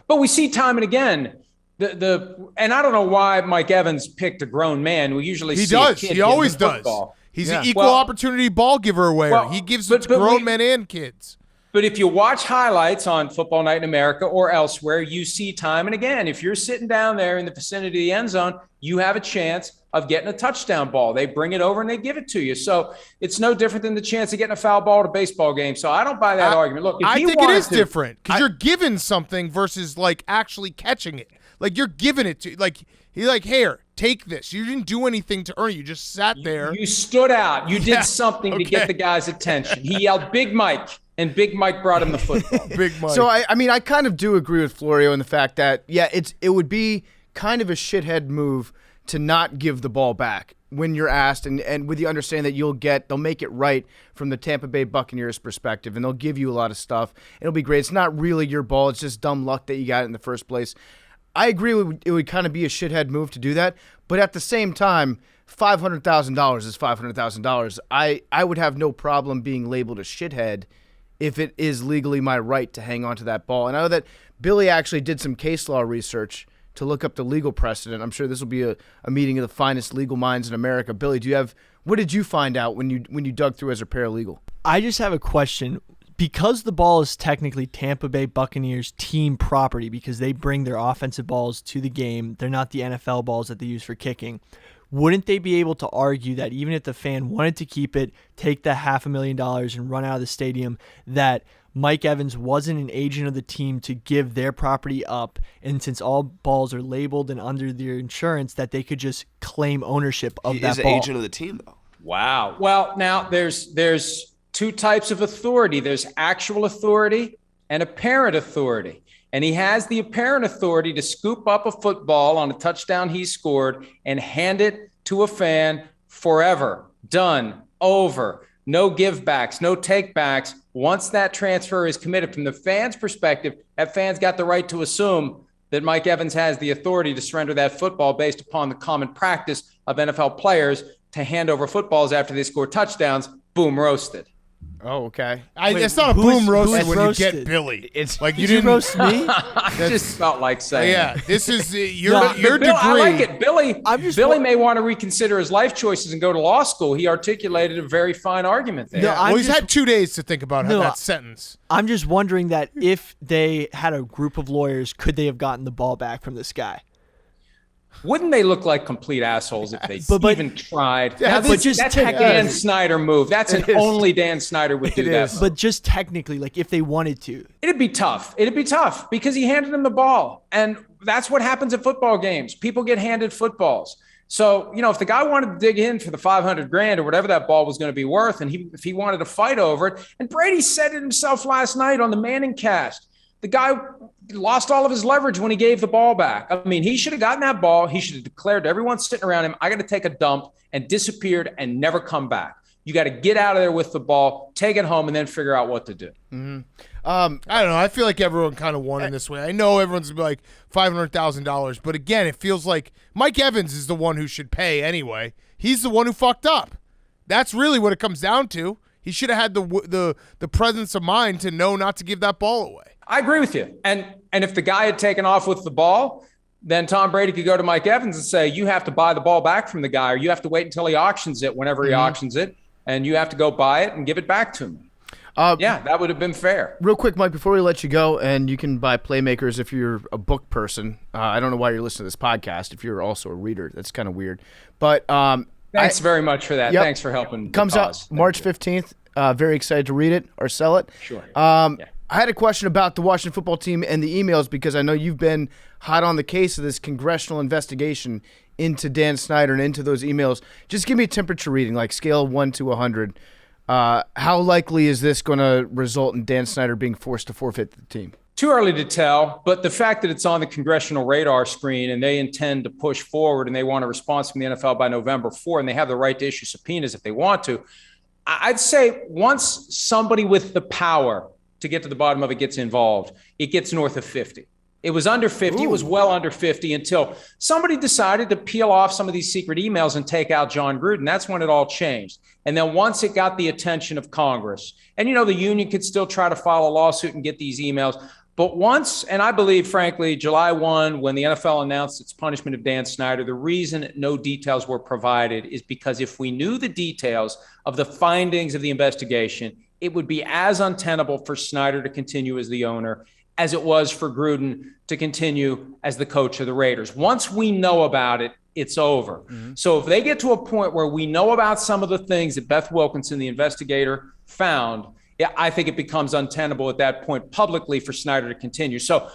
But we see time and again and I don't know why Mike Evans picked a grown man. We usually see a kid He always does. Football. He's an equal opportunity ball giver away. He gives it to grown men and kids. But if you watch highlights on Football Night in America or elsewhere, you see time and again, if you're sitting down there in the vicinity of the end zone, you have a chance of getting a touchdown ball. They bring it over and they give it to you. So it's no different than the chance of getting a foul ball at a baseball game. So I don't buy that argument. Look, if I he think it is to, different because you're given something versus like actually catching it. Like you're giving it to he's like, here, take this. You didn't do anything to earn it. You just sat there. You stood out. You did something to get the guy's attention. He yelled, Big Mike. And Big Mike brought him the football. Big Mike. So, I kind of do agree with Florio in the fact that, it would be kind of a shithead move to not give the ball back when you're asked and with the understanding that they'll make it right from the Tampa Bay Buccaneers perspective, and they'll give you a lot of stuff. It'll be great. It's not really your ball. It's just dumb luck that you got it in the first place. I agree it would kind of be a shithead move to do that, but at the same time, $500,000 is $500,000. I would have no problem being labeled a shithead if it is legally my right to hang on to that ball. And I know that Billy actually did some case law research to look up the legal precedent. I'm sure this will be a meeting of the finest legal minds in America. Billy, what did you find out when you dug through as a paralegal? I just have a question. Because the ball is technically Tampa Bay Buccaneers team property because they bring their offensive balls to the game, they're not the NFL balls that they use for kicking. Wouldn't they be able to argue that even if the fan wanted to keep it, take the $500,000 and run out of the stadium, that Mike Evans wasn't an agent of the team to give their property up, and since all balls are labeled and under their insurance, that they could just claim ownership of that ball? He is an agent of the team, though. Wow. Well, now there's two types of authority. There's actual authority and apparent authority. And he has the apparent authority to scoop up a football on a touchdown he scored and hand it to a fan forever. Done. Over. No givebacks, no takebacks. Once that transfer is committed, from the fan's perspective, that fan's got the right to assume that Mike Evans has the authority to surrender that football based upon the common practice of NFL players to hand over footballs after they score touchdowns. Boom, roasted. Oh, okay. It's not a boom roasted when you get Billy. It's like you did didn't you roast me. I just felt like saying. Yeah, this is your Bill, degree. I like it. Billy may want to reconsider his life choices and go to law school. He articulated a very fine argument there. Well, he's had 2 days to think about that sentence. I'm just wondering that if they had a group of lawyers, could they have gotten the ball back from this guy? Wouldn't they look like complete assholes if they even tried? That's a Dan Snyder move. That's only Dan Snyder would do that. But just technically, like if they wanted to. It'd be tough. It'd be tough because he handed him the ball. And that's what happens at football games. People get handed footballs. So, if the guy wanted to dig in for the $500,000 or whatever that ball was going to be worth, and if he wanted to fight over it, and Brady said it himself last night on the Manning cast, the guy lost all of his leverage when he gave the ball back. I mean, he should have gotten that ball. He should have declared to everyone sitting around him, I got to take a dump, and disappeared and never come back. You got to get out of there with the ball, take it home, and then figure out what to do. Mm-hmm. I don't know. I feel like everyone kind of won in this way. I know everyone's gonna be like $500,000, but again, it feels like Mike Evans is the one who should pay anyway. He's the one who fucked up. That's really what it comes down to. He should have had the presence of mind to know not to give that ball away. I agree with you. And if the guy had taken off with the ball, then Tom Brady could go to Mike Evans and say, you have to buy the ball back from the guy, or you have to wait until he auctions it whenever he auctions it, and you have to go buy it and give it back to him. Yeah, that would have been fair. Real quick, Mike, before we let you go, and you can buy Playmakers if you're a book person. I don't know why you're listening to this podcast if you're also a reader. That's kind of weird. But thanks very much for that. Yep. Thanks for helping. Comes out March 15th. Very excited to read it or sell it. Sure. I had a question about the Washington football team and the emails, because I know you've been hot on the case of this congressional investigation into Dan Snyder and into those emails. Just give me a temperature reading, like scale of 1 to 100. How likely is this going to result in Dan Snyder being forced to forfeit the team? Too early to tell, but the fact that it's on the congressional radar screen and they intend to push forward and they want a response from the NFL by November 4, and they have the right to issue subpoenas if they want to, I'd say once somebody with the power to get to the bottom of it gets involved, it gets north of 50. It was under 50. It was well under 50 until somebody decided to peel off some of these secret emails and take out John Gruden. That's when it all changed. And then once it got the attention of Congress, and, the union could still try to file a lawsuit and get these emails. But once, and I believe, frankly, July 1, when the NFL announced its punishment of Dan Snyder, the reason no details were provided is because if we knew the details of the findings of the investigation, it would be as untenable for Snyder to continue as the owner as it was for Gruden to continue as the coach of the Raiders. Once we know about it, it's over. Mm-hmm. So if they get to a point where we know about some of the things that Beth Wilkinson, the investigator, found, I think it becomes untenable at that point publicly for Snyder to continue. So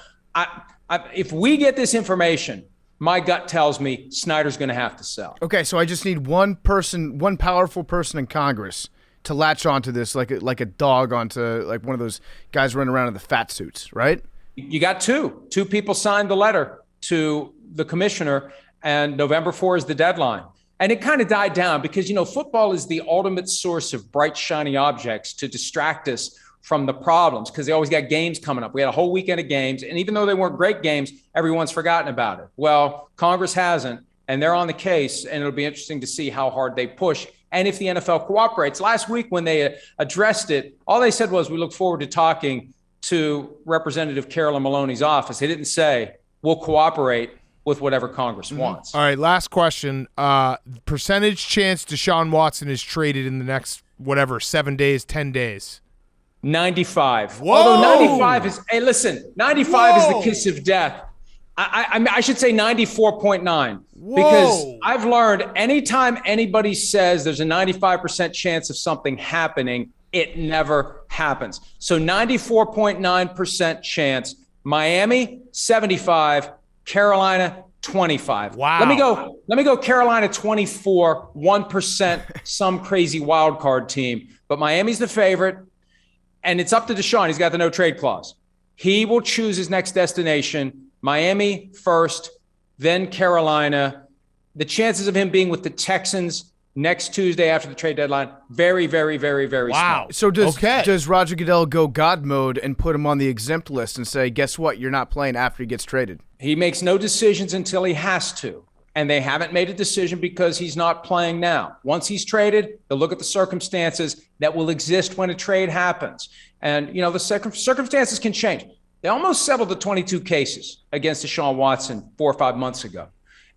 if we get this information, my gut tells me Snyder's going to have to sell. Okay, so I just need one person, one powerful person in Congress to latch onto this like a dog onto like one of those guys running around in the fat suits, right? You got two. Two people signed the letter to the commissioner, and November 4 is the deadline. And it kind of died down because, football is the ultimate source of bright, shiny objects to distract us from the problems because they always got games coming up. We had a whole weekend of games, and even though they weren't great games, everyone's forgotten about it. Well, Congress hasn't, and they're on the case, and it'll be interesting to see how hard they push and if the NFL cooperates. Last week when they addressed it, all they said was, we look forward to talking to Representative Carolyn Maloney's office. They didn't say, we'll cooperate with whatever Congress wants. All right, last question. Percentage chance Deshaun Watson is traded in the next, 7 days, 10 days? 95. Whoa! Although 95 is, 95 is the kiss of death. I should say 94.9 because I've learned anytime anybody says there's a 95% chance of something happening, it never happens. So 94.9% chance. Miami, 75. Carolina, 25. Wow. Let me go Carolina 24, 1%, some crazy wild card team. But Miami's the favorite, and it's up to Deshaun. He's got the no trade clause. He will choose his next destination. Miami first, then Carolina. The chances of him being with the Texans next Tuesday after the trade deadline, very, very, very, very small. So does Roger Goodell go God mode and put him on the exempt list and say, guess what, you're not playing after he gets traded? He makes no decisions until he has to. And they haven't made a decision because he's not playing now. Once he's traded, they'll look at the circumstances that will exist when a trade happens. And, the circumstances can change. They almost settled the 22 cases against Deshaun Watson 4 or 5 months ago.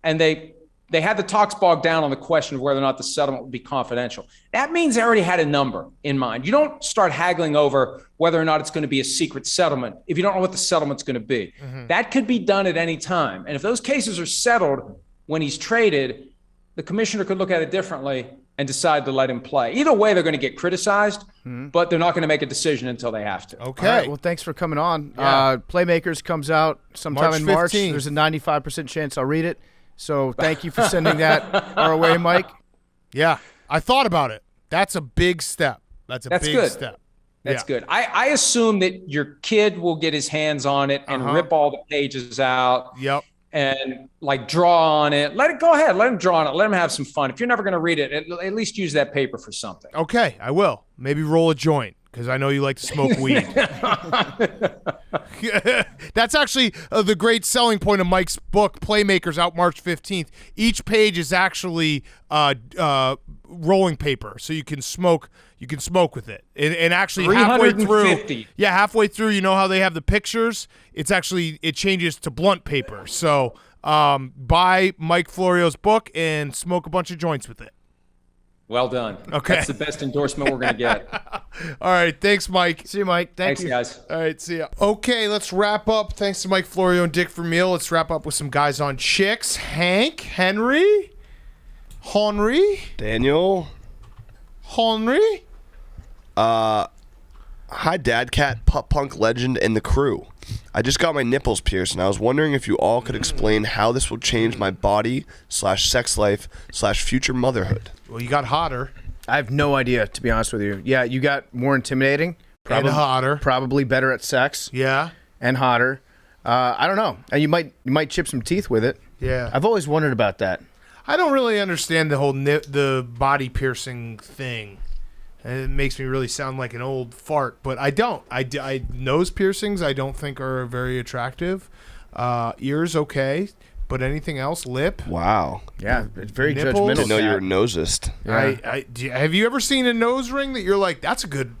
And they had the talks bogged down on the question of whether or not the settlement would be confidential. That means they already had a number in mind. You don't start haggling over whether or not it's going to be a secret settlement if you don't know what the settlement's going to be. Mm-hmm. That could be done at any time. And if those cases are settled when he's traded, the commissioner could look at it differently and decide to let him play. Either way, they're going to get criticized, but they're not going to make a decision until they have to. Okay. All right, well, thanks for coming on. Yeah. Playmakers comes out sometime in March. There's a 95% chance I'll read it. So thank you for sending that our way, Mike. Yeah, I thought about it. That's a big step. That's big good. step. That's good. I assume that your kid will get his hands on it and rip all the pages out. Yep. And like draw on it. Go ahead. Let him draw on it. Let him have some fun. If you're never going to read it, at least use that paper for something. Okay, I will. Maybe roll a joint because I know you like to smoke weed. That's actually the great selling point of Mike's book, Playmakers, out March 15th. Each page is actually rolling paper, so you can smoke. You can smoke with it, and actually halfway through, you know how they have the pictures. It changes to blunt paper. So buy Mike Florio's book and smoke a bunch of joints with it. Well done. Okay, that's the best endorsement we're gonna get. All right, thanks, Mike. See you, Mike. Thanks, you guys. All right, see ya. Okay, let's wrap up. Thanks to Mike Florio and Dick Vermeil. Let's wrap up with some guys on chicks. Hank, Henry, Daniel, Henry. Hi, Dad Cat, Pup Punk Legend, and the crew. I just got my nipples pierced, and I was wondering if you all could explain how this will change my body / sex life / future motherhood. Well, you got hotter. I have no idea, to be honest with you. Yeah, you got more intimidating. And hotter. Probably better at sex. Yeah. And hotter. I don't know. And you might chip some teeth with it. Yeah. I've always wondered about that. I don't really understand the whole the body piercing thing. It makes me really sound like an old fart, but I don't. I nose piercings I don't think are very attractive. Ears okay, but anything else, lip. Wow. Yeah, it's very Nipples? judgmental. Didn't know you Cat. were nosist. Yeah. Have you ever seen a nose ring that you're like, that's good?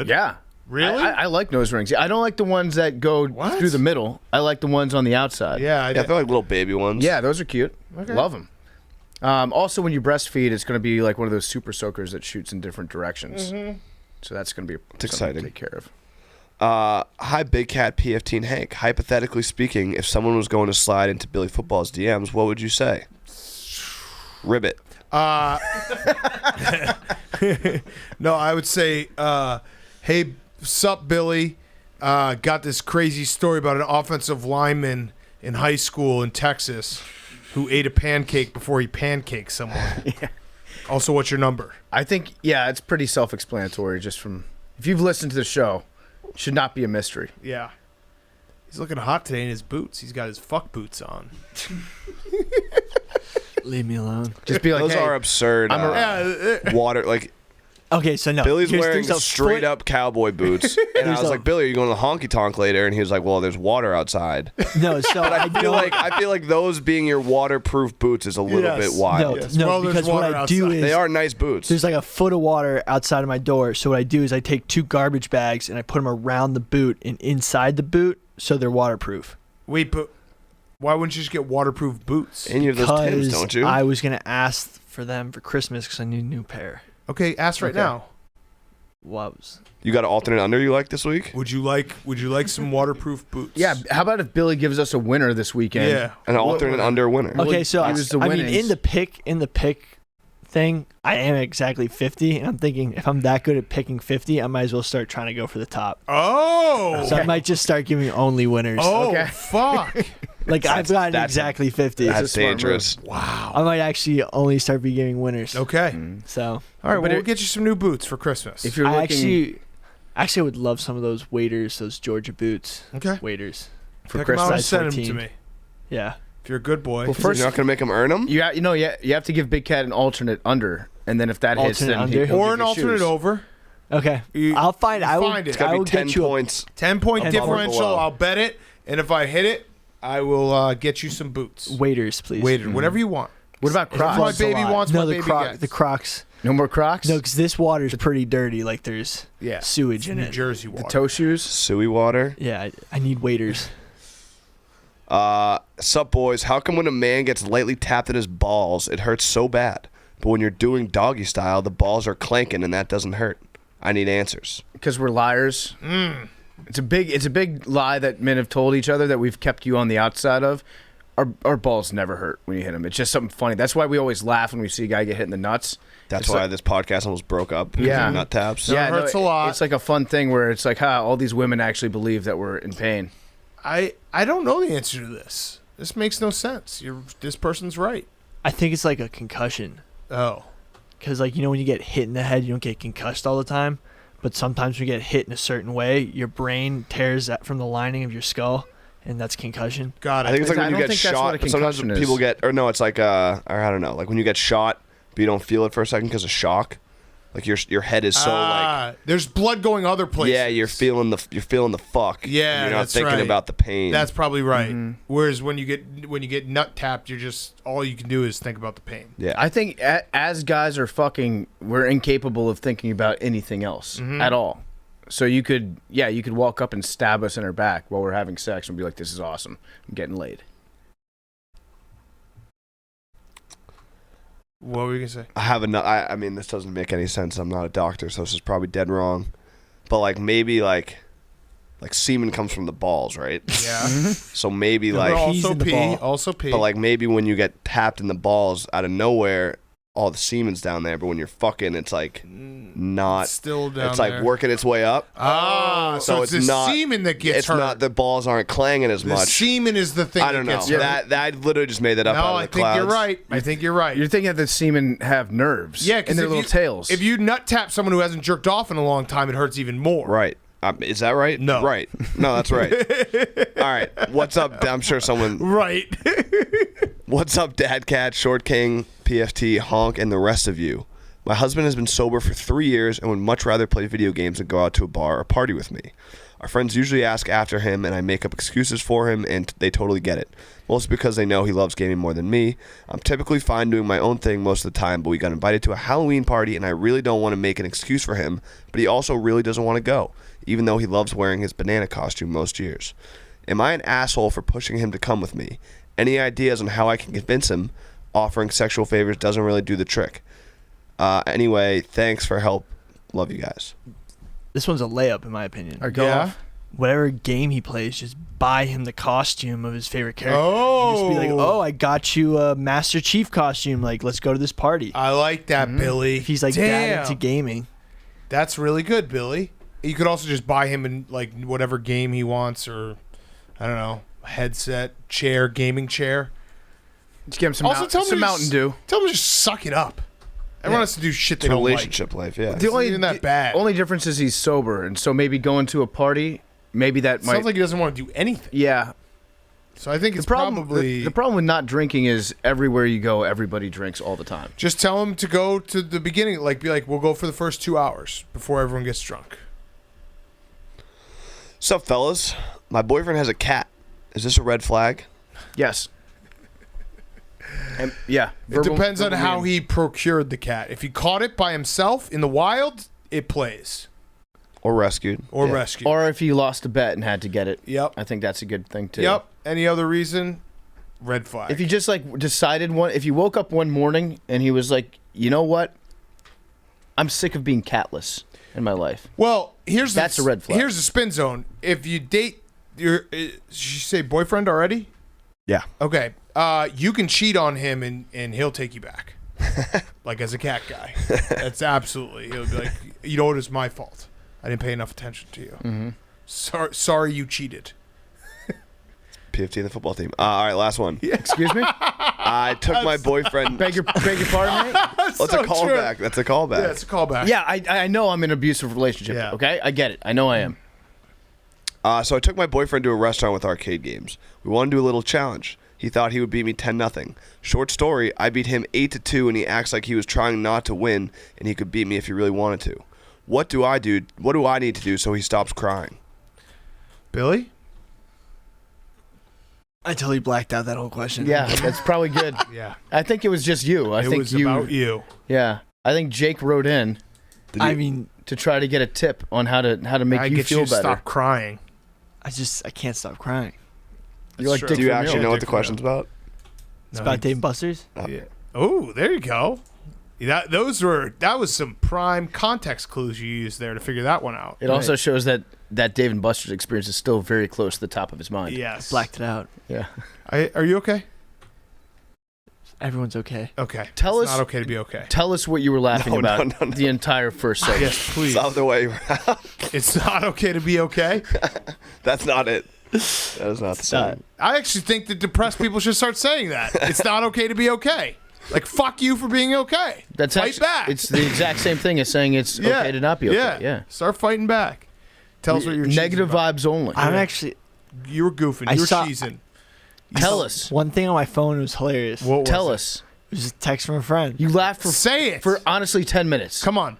Yeah. Really? I like nose rings. I don't like the ones that go through the middle. I like the ones on the outside. Yeah, I feel like little baby ones. Yeah, those are cute. Okay. Love them. Also, when you breastfeed, it's going to be like one of those super soakers that shoots in different directions. Mm-hmm. So that's going to be exciting to take care of. Hi, Big Cat PF Teen Hank. Hypothetically speaking, if someone was going to slide into Billy Football's DMs, what would you say? Ribbit. No, I would say, hey, sup, Billy? Got this crazy story about an offensive lineman in high school in Texas who ate a pancake before he pancaked someone. Yeah. Also, what's your number? I think, it's pretty self-explanatory just from... If you've listened to the show, it should not be a mystery. Yeah. He's looking hot today in his boots. He's got his fuck boots on. Leave me alone. Just be like, Those hey, are absurd. Water, like... Okay, so no. Billy's wearing there's a straight foot- up cowboy boots. And I was like, Billy, are you going to the honky tonk later? And he was like, well, there's water outside. No, so I feel like those being your waterproof boots is a little bit wild. No, because what I do is... They are nice boots. There's like a foot of water outside of my door. So what I do is I take 2 garbage bags and I put them around the boot and inside the boot so they're waterproof. Wait, but why wouldn't you just get waterproof boots? And you have those Tims, don't you? I was going to ask for them for Christmas because I need a new pair. Okay, ask right now. What? You got an alternate under you like this week? Would you like some waterproof boots? Yeah, how about if Billy gives us a winner this weekend? Yeah. An alternate under winner. Okay, so I mean, winnings. in the pick thing, I am exactly 50, and I'm thinking if I'm that good at picking 50, I might as well start trying to go for the top. Oh. So I might just start giving only winners. Oh, Okay. fuck. Like I've gotten exactly 50. That's a smart dangerous. Wow. I might actually only start be giving winners. Okay. So All right, well, But we'll get you some new boots for Christmas. If you're I looking actually would love some of those waders, those Georgia boots. Okay. Waders. for Pick 'em out and Christmas, send them to 14. me. Yeah. If you're a good boy. well, First, first you're not going to make them earn them? you have to give Big Cat an alternate under, and then if that hits, Alternate then under? he'll or give an you alternate shoes. over. Okay. You- I'll find. you I will. find it. It's Got I to will be 10 get you. points. 10-point Above or differential. below. I'll bet it. And if I hit it, I will get you some boots. Waders, please. Wait, whatever you want. What about If my Crocs? baby wants, No, my the baby gets. the Crocs. No more Crocs? No, because this water's pretty dirty. Like there's Yeah. sewage in New it. Jersey The water. toe shoes? Suey water. Yeah, I need waders. Sup, boys. How come when a man gets lightly tapped in his balls, it hurts so bad? But when you're doing doggy style, the balls are clanking and that doesn't hurt? I need answers. Because we're liars. It's a big lie that men have told each other that we've kept you on the outside of. Our balls never hurt when you hit them. It's just something funny. That's why we always laugh when we see a guy get hit in the nuts. That's It's why like- this podcast almost broke up. Yeah. Nut taps. Yeah. hurts a lot. It's like a fun thing where it's like, all these women actually believe that we're in pain. I don't know the answer to this. This makes no sense. This person's right. I think it's like a concussion. Oh. Because, like, when you get hit in the head, you don't get concussed all the time. But sometimes when you get hit in a certain way, your brain tears that from the lining of your skull, and that's concussion. Got it. I think it's like I when you don't get think that's what shot. a But sometimes concussion people is. get, or no, it's like or I don't know, like when you get shot, but you don't feel it for a second because of shock. Like your head is so like, there's blood going other places. yeah, you're feeling the fuck. Yeah, and you're not that's thinking right. about the pain. That's probably right. Mm-hmm. Whereas when you get nut tapped, you're just all you can do is think about the pain. yeah. I think as guys are fucking, we're incapable of thinking about anything else at all. So you could walk up and stab us in our back while we're having sex and be like, "This is awesome. I'm getting laid." What were you gonna say? I have enough. I mean, this doesn't make any sense. I'm not a doctor, so this is probably dead wrong. But like maybe like semen comes from the balls, right? Yeah. So maybe But like, He's also in the pee. ball. Also pee. but like maybe when you get tapped in the balls out of nowhere, all the semen's down there. But when you're fucking, it's like not. It's still down It's like there. working its way up. So it's the not semen that gets It's hurt. not the balls aren't clanging as the much. semen is the thing I don't that know. gets hurt. That I literally just made that up No, out of I the think clouds. you're right. I think you're right. You're thinking that the semen have nerves, Yeah, in their little tails. If you nut tap someone who hasn't jerked off in a long time, it hurts even more. Right. Is that right? No. Right. No, that's right. All right. What's up? I'm sure someone. Right. What's up, Dad Cat, Short King, PFT, Honk, and the rest of you? My husband has been sober for 3 years and would much rather play video games than go out to a bar or party with me. Our friends usually ask after him, and I make up excuses for him, and they totally get it. Mostly because they know he loves gaming more than me. I'm typically fine doing my own thing most of the time, but we got invited to a Halloween party, and I really don't want to make an excuse for him, but he also really doesn't want to go, even though he loves wearing his banana costume most years. Am I an asshole for pushing him to come with me? Any ideas on how I can convince him? Offering sexual favors doesn't really do the trick. Anyway, thanks for help. Love you guys. This one's a layup, in my opinion. Or go Yeah. off. Whatever game he plays, just buy him the costume of his favorite character. Oh. Just be like, oh, I got you a Master Chief costume. Like, let's go to this party. I like that, Billy. If he's like that into gaming. That's really good, Billy. You could also just buy him in like whatever game he wants, or I don't know, headset, chair, gaming chair. Just give him some, Also, tell him some to Mountain just- Dew. Tell him to just suck it up. Everyone has to do shit they It's a don't like. relationship life, yeah. The only even that bad. Only difference is he's sober, and so maybe going to a party, maybe that might. Sounds like he doesn't want to do anything. Yeah. So I think The it's problem, probably the problem with not drinking is everywhere you go, everybody drinks all the time. just tell him to go to the beginning. Like be like, we'll go for the first 2 hours before everyone gets drunk. Sup, fellas? My boyfriend has a cat. Is this a red flag? Yes. And yeah. It depends on how he procured the cat. If he caught it by himself in the wild, it plays Or rescued? or Yeah. rescued. Or if he lost a bet and had to get it. Yep. I think that's a good thing too. Yep. Any other reason? Red flag. If you just like decided if you woke up one morning and he was like, you know what? I'm sick of being catless in my life. Well, That's a red flag. Here's the spin zone. If you date your, did you say boyfriend already? Yeah. Okay. You can cheat on him and he'll take you back, like as a cat guy. That's absolutely. He'll be like, you know what? It's my fault. I didn't pay enough attention to you. Mm-hmm. Sorry, you cheated. PFT and the football team. All right, last one. Excuse me? I took my boyfriend. beg your pardon, mate? That's a callback. That's a callback. Yeah, it's a callback. Yeah, I know I'm in an abusive relationship. Yeah. Okay? I get it. I know I am. So I took my boyfriend to a restaurant with arcade games. We wanted to do a little challenge. He thought he would beat me 10-0. Short story, I beat him 8-2, and he acts like he was trying not to win, and he could beat me if he really wanted to. What do I do? What do I need to do so he stops crying? Billy? I totally blacked out that whole question. Yeah, that's probably good. Yeah. I think it was just you. I It think was about you. Yeah. I think Jake wrote in I mean, to try to get a tip on how to make I you get feel you to better. stop crying. I can't stop crying. You're like That's Dick Do you Vermeil. actually know what Dick the question's about? It's No, about he- Dave and Buster's. Yeah. Oh, there you go. That was some prime context clues you used there to figure that one out. It also shows that Dave and Buster's experience is still very close to the top of his mind. Yes. Blacked it out. Yeah. Are you okay? Everyone's okay. Okay. Tell It's us- not okay to be okay. Tell us what you were laughing No, about no. the entire first segment. Yes, please. It's not the way around. It's not okay to be okay. That's not it. That is not the same. I actually think that depressed people should start saying that. It's not okay to be okay. Like, fuck you for being okay. That's Fight back. It's the exact same thing as saying it's okay to not be okay. Yeah. Start fighting back. Tell us what you're negative vibes only. I'm actually. You were goofing. You were cheesing. Tell us. One thing on my phone was hilarious. What Tell was us. It was a text from a friend. You laughed for Say it. for honestly 10 minutes. Come on.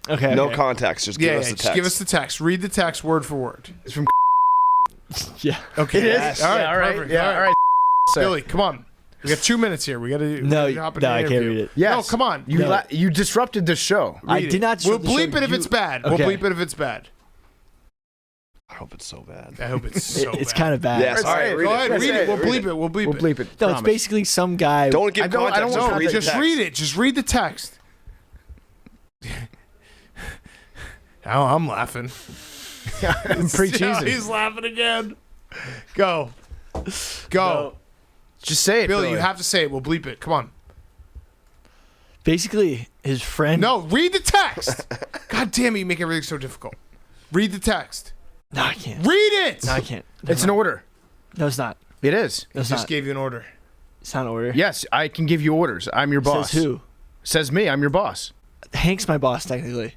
Okay. No context. Just give us the just text. give us the text. Read the text word for word. It's from Yeah. Okay. Yes. All right. Yeah, all right. Perfect. Yeah, all right. Billy, come on. We got 2 minutes here. We got to No, hop in the I can't interview. read it. Yes. No, come on. You disrupted the show. I Read did not. We'll disrupt the bleep show. it if You- it's bad. Okay. We'll bleep it if it's bad. I hope it's so bad. I hope it's so It's bad. kind of bad. Yes. All right, Read go it. ahead. Read Read it. it. We'll Read bleep it. it. We'll bleep We'll it. bleep it. No, it's Promise. basically some guy. Don't give I don't context. want Just read the Just text. read it. Just read the text. Oh, I'm laughing. I'm pre-cheesing. He's laughing again. Go. Go. Just say it, Billy, you have to say it. We'll bleep it. Come on. Basically, his friend. No, read the text. God damn it, you make everything so difficult. Read the text. No, I can't. Read it. No, I can't. It's an order. No, it's not. It is. No, it's Just not. gave you an order. It's not an order. Yes, I can give you orders. I'm your boss. Says who? Says me. I'm your boss. Hank's my boss, technically.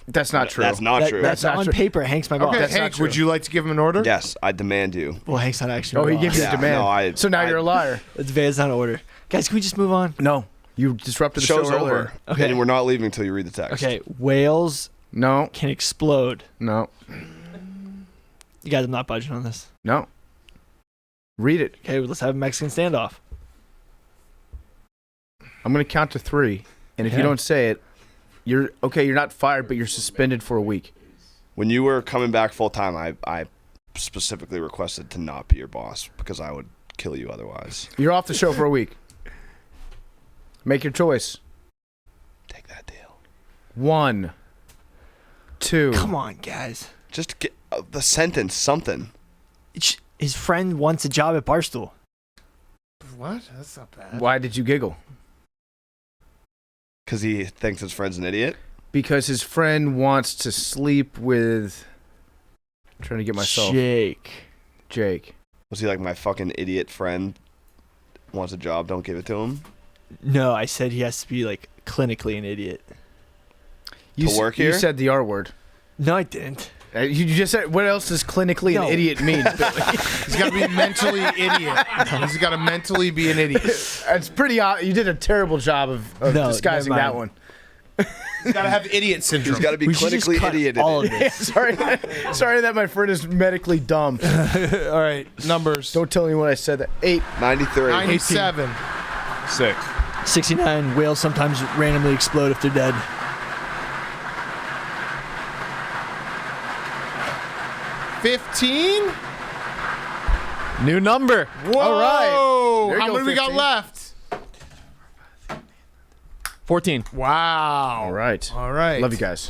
That's not true. That's not true. That's not on true. paper. Hank's my boss. Okay, that's not Hank, true. would you like to give him an order? Yes, I demand you. Well, Hank's not actually. Oh, my he boss. gives you Yeah, a demand. no, so now you're a liar. It's bad. It's not an order. Guys, can we just move on? No, you disrupted the Show's show over. earlier. Okay. And we're not leaving until you read the text. Okay, whales No, can explode. no, You guys, I'm not budging on this. no. Read it. Okay, well, let's have a Mexican standoff. I'm gonna count to 3, and if you Okay. don't say it, you're okay. You're not fired, but you're suspended for a week. When you were coming back full time, I specifically requested to not be your boss because I would kill you otherwise. You're off the show for a week. Make your choice. Take that deal. 1, 2. Come on, guys. Just get the sentence, something. His friend wants a job at Barstool. What? That's not bad. Why did you giggle? Because he thinks his friend's an idiot. Because his friend wants to sleep with. I'm trying to get myself. Jake. Was he like, my fucking idiot friend wants a job, don't give it to him? No, I said he has to be like clinically an idiot. You To work You here? said the R word. No, I didn't. You just said. What else does clinically No. an idiot mean? He's got to be mentally idiot. He's got to mentally be an idiot. It's pretty. You did a terrible job of No, disguising never that mind. one. He's got to have idiot syndrome. He's got to be We should just clinically cut idiot. all of this. sorry that my friend is medically dumb. All right, numbers. Don't tell anyone I said that. 8. 93. 97. 6. 69 whales sometimes randomly explode if they're dead. 15. New number. Whoa! All right. There you How go, many we got 15. left? 14. Wow. All right. All right. Love you guys.